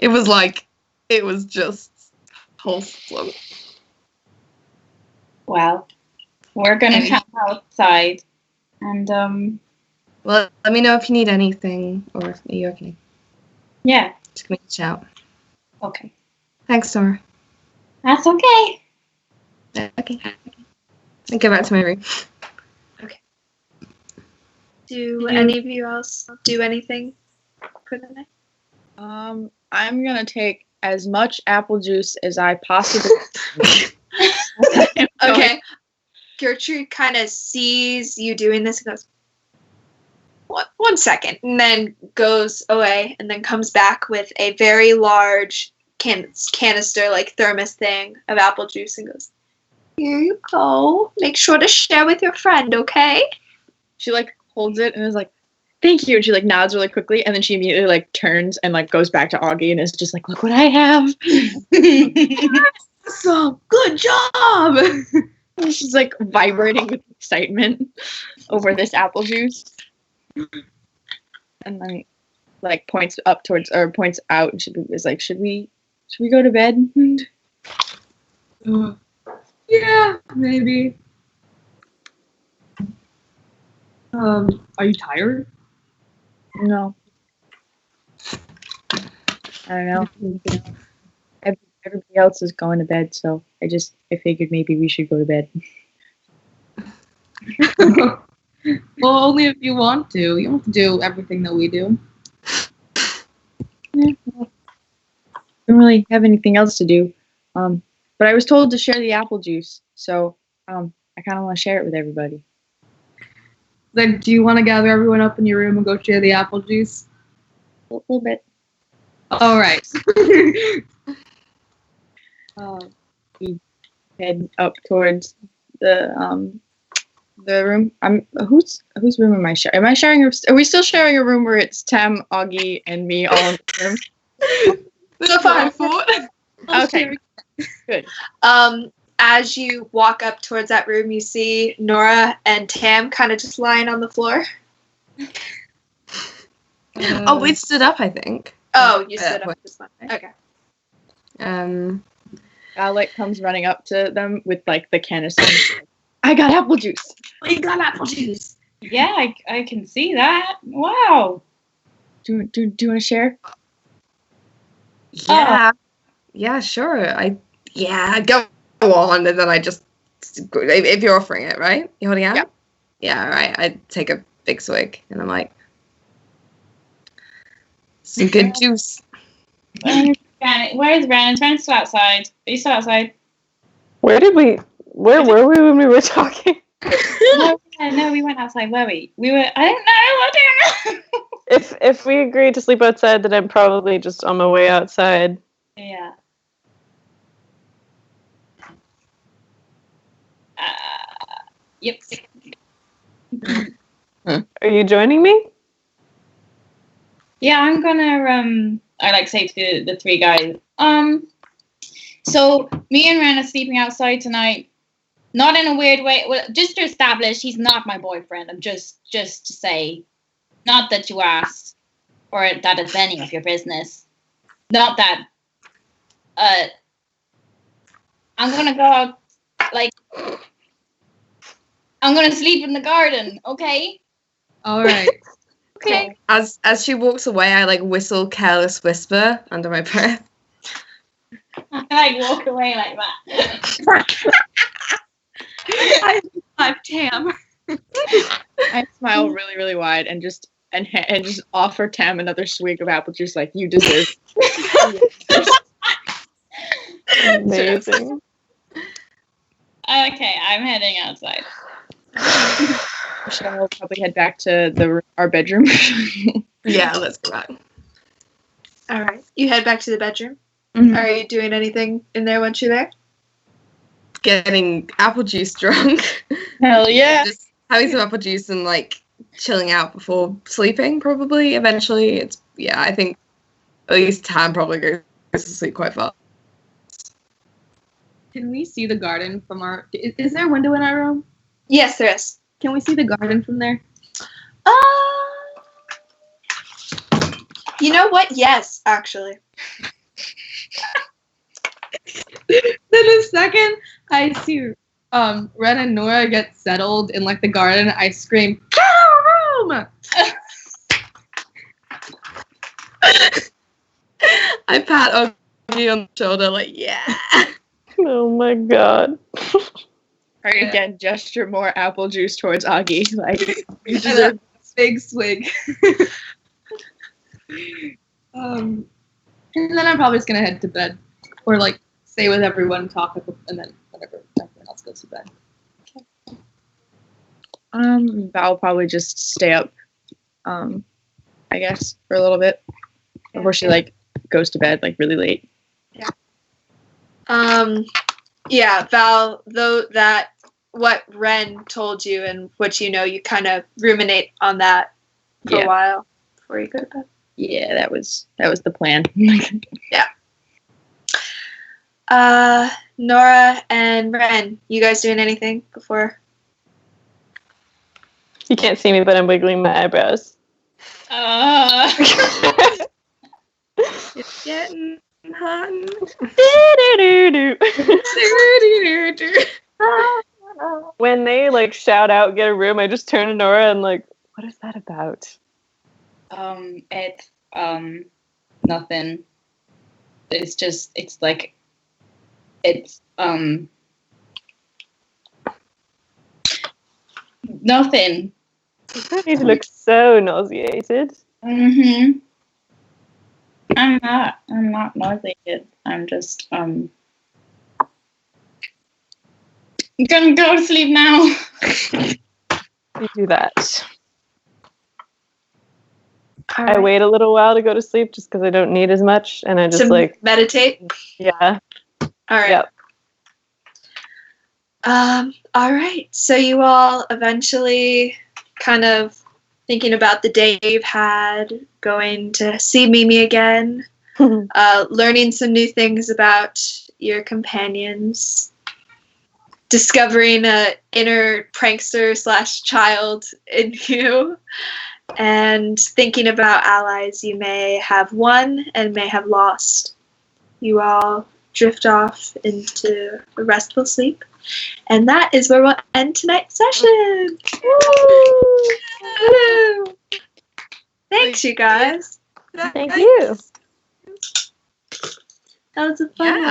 It was just wholesome. Well, we're gonna camp outside, and well, let me know if you need anything, or are you okay? Yeah. Just give me a shout. Okay. Thanks, Nora. That's okay. Okay. I'll go back to my room. Okay. Do any of you else do anything for the night? I'm gonna take as much apple juice as I possibly can. Okay. Gertrude kind of sees you doing this and goes, one second, and then goes away and then comes back with a very large canister, like thermos thing of apple juice and goes, here you go. Make sure to share with your friend, okay? She like holds it and is like, thank you. And she like nods really quickly and then she immediately like turns and like goes back to Augie and is just like, look what I have. Awesome. Good job. And she's like vibrating with excitement over this apple juice. And then like points out and she is like, should we go to bed? Yeah, Yeah, maybe. Are you tired? No. I don't know. Everybody else is going to bed, so I figured maybe we should go to bed. Well, only if you want to. You don't have to do everything that we do. I don't really have anything else to do. But I was told to share the apple juice, so I kind of want to share it with everybody. Then, do you want to gather everyone up in your room and go share the apple juice? A little bit. All right. We head up towards the room. Whose room am I sharing? Am I sharing? Are we still sharing a room where it's Tam, Augie, and me all in the room? So far, Okay. Good. As you walk up towards that room, you see Nora and Tam kind of just lying on the floor. Oh, we stood up, I think. Oh, you stood up this one. Okay. Alec comes running up to them with like the canister. I got apple juice. We got apple juice. Yeah, I can see that. Wow. Do you want to share? Yeah. Yeah, sure. Go on, and then I just, if you're offering it, right? You're holding out? Yeah, right. I take a big swig, and I'm like, some good juice. Where's Ren? Is Ren still outside? Are you still outside? Where were we when we were talking? No, we went outside, were we? I don't know. If we agreed to sleep outside, then I'm probably just on my way outside. Yeah. Yep. Are you joining me? Yeah, I'm gonna I like say to the three guys. So me and Ren are sleeping outside tonight. Not in a weird way. Well, just to establish, he's not my boyfriend. I'm just to say, not that you asked, or that it's any of your business. Not that. I'm gonna go out. Like, I'm gonna sleep in the garden. Okay. All right. Okay. As she walks away, I like whistle Careless Whisper under my breath. I like walk away like that. I'm Tam. I smile really, really wide and just offer Tam another swig of apple juice, like you deserve. Amazing. Okay, I'm heading outside. Michelle will probably head back to our bedroom. Yeah, let's go back. All right. You head back to the bedroom. Mhm. Are you doing anything in there once you're there? Getting apple juice drunk. Hell yeah! Just having some apple juice and like chilling out before sleeping. Probably eventually. I think at least Tam probably goes to sleep quite fast. Can we see the garden from our? Is there a window in our room? Yes, there is. Can we see the garden from there? You know what? Yes, actually. Then the second I see Ren and Nora get settled in like the garden, I scream, "Get out of room!" I pat Augie on the shoulder like, yeah. Oh my god. Or again, gesture more apple juice towards Augie. Like you And deserve. a big swig. And then I'm probably just gonna head to bed, or like stay with everyone, talk, and then whenever everyone else goes to bed. Val will probably just stay up. I guess for a little bit before she like goes to bed like really late. Yeah, Val, though that what Ren told you and what you know, you kind of ruminate on that for a while before you go to bed. Yeah, that was the plan. Nora and Ren, you guys doing anything before? You can't see me, but I'm wiggling my eyebrows. It's getting hot. When they like shout out, get a room, I just turn to Nora and like, what is that about? It's nothing. It's just it's nothing. You don't need to look so nauseated. I'm not nauseated. I'm just I'm gonna go to sleep now. You do that. All I right. wait a little while to go to sleep just because I don't need as much, and I just To like, meditate. yeah, All right. yep. All right. So you all eventually kind of thinking about the day you've had, going to see Mimi again, learning some new things about your companions, discovering a inner prankster / child in you, and thinking about allies you may have won and may have lost. You all drift off into a restful sleep. And that is where we'll end tonight's session. Woo! Thanks, you guys. Thank you. That was a fun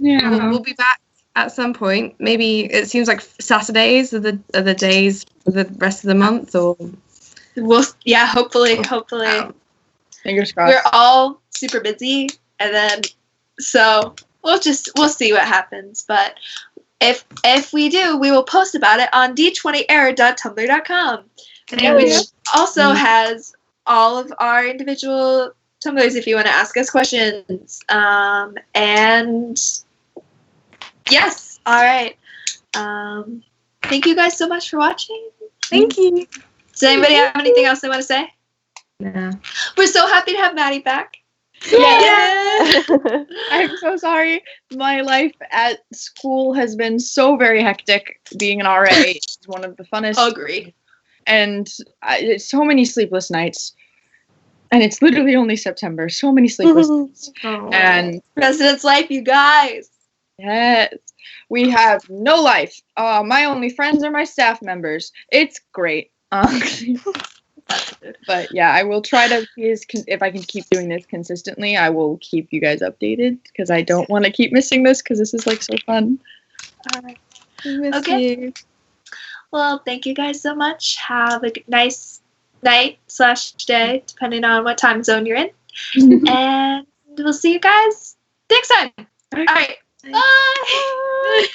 Yeah. one. We'll be back at some point. Maybe it seems like Saturdays are the days for the rest of the month, or Hopefully. Fingers crossed. We're all super busy, and then so we'll see what happens. But if we do, we will post about it on d20era.tumblr.com, which also has all of our individual Tumblrs if you want to ask us questions. And yes, all right. Thank you guys so much for watching. thank you. Does anybody have anything else they want to say? No. We're so happy to have Maddie back. Yeah. I'm so sorry. My life at school has been so very hectic. Being an RA is one of the funnest. Agree. And it's so many sleepless nights. And it's literally only September. So many sleepless nights. And President's life, you guys. yes, we have no life. My only friends are my staff members. It's great. But yeah, I will try to if I can keep doing this consistently, I will keep you guys updated because I don't want to keep missing this because this is like so fun. All right. Miss Okay. you. Well, thank you guys so much. Have a nice night / day, depending on what time zone you're in. And we'll see you guys next time. All right. Bye.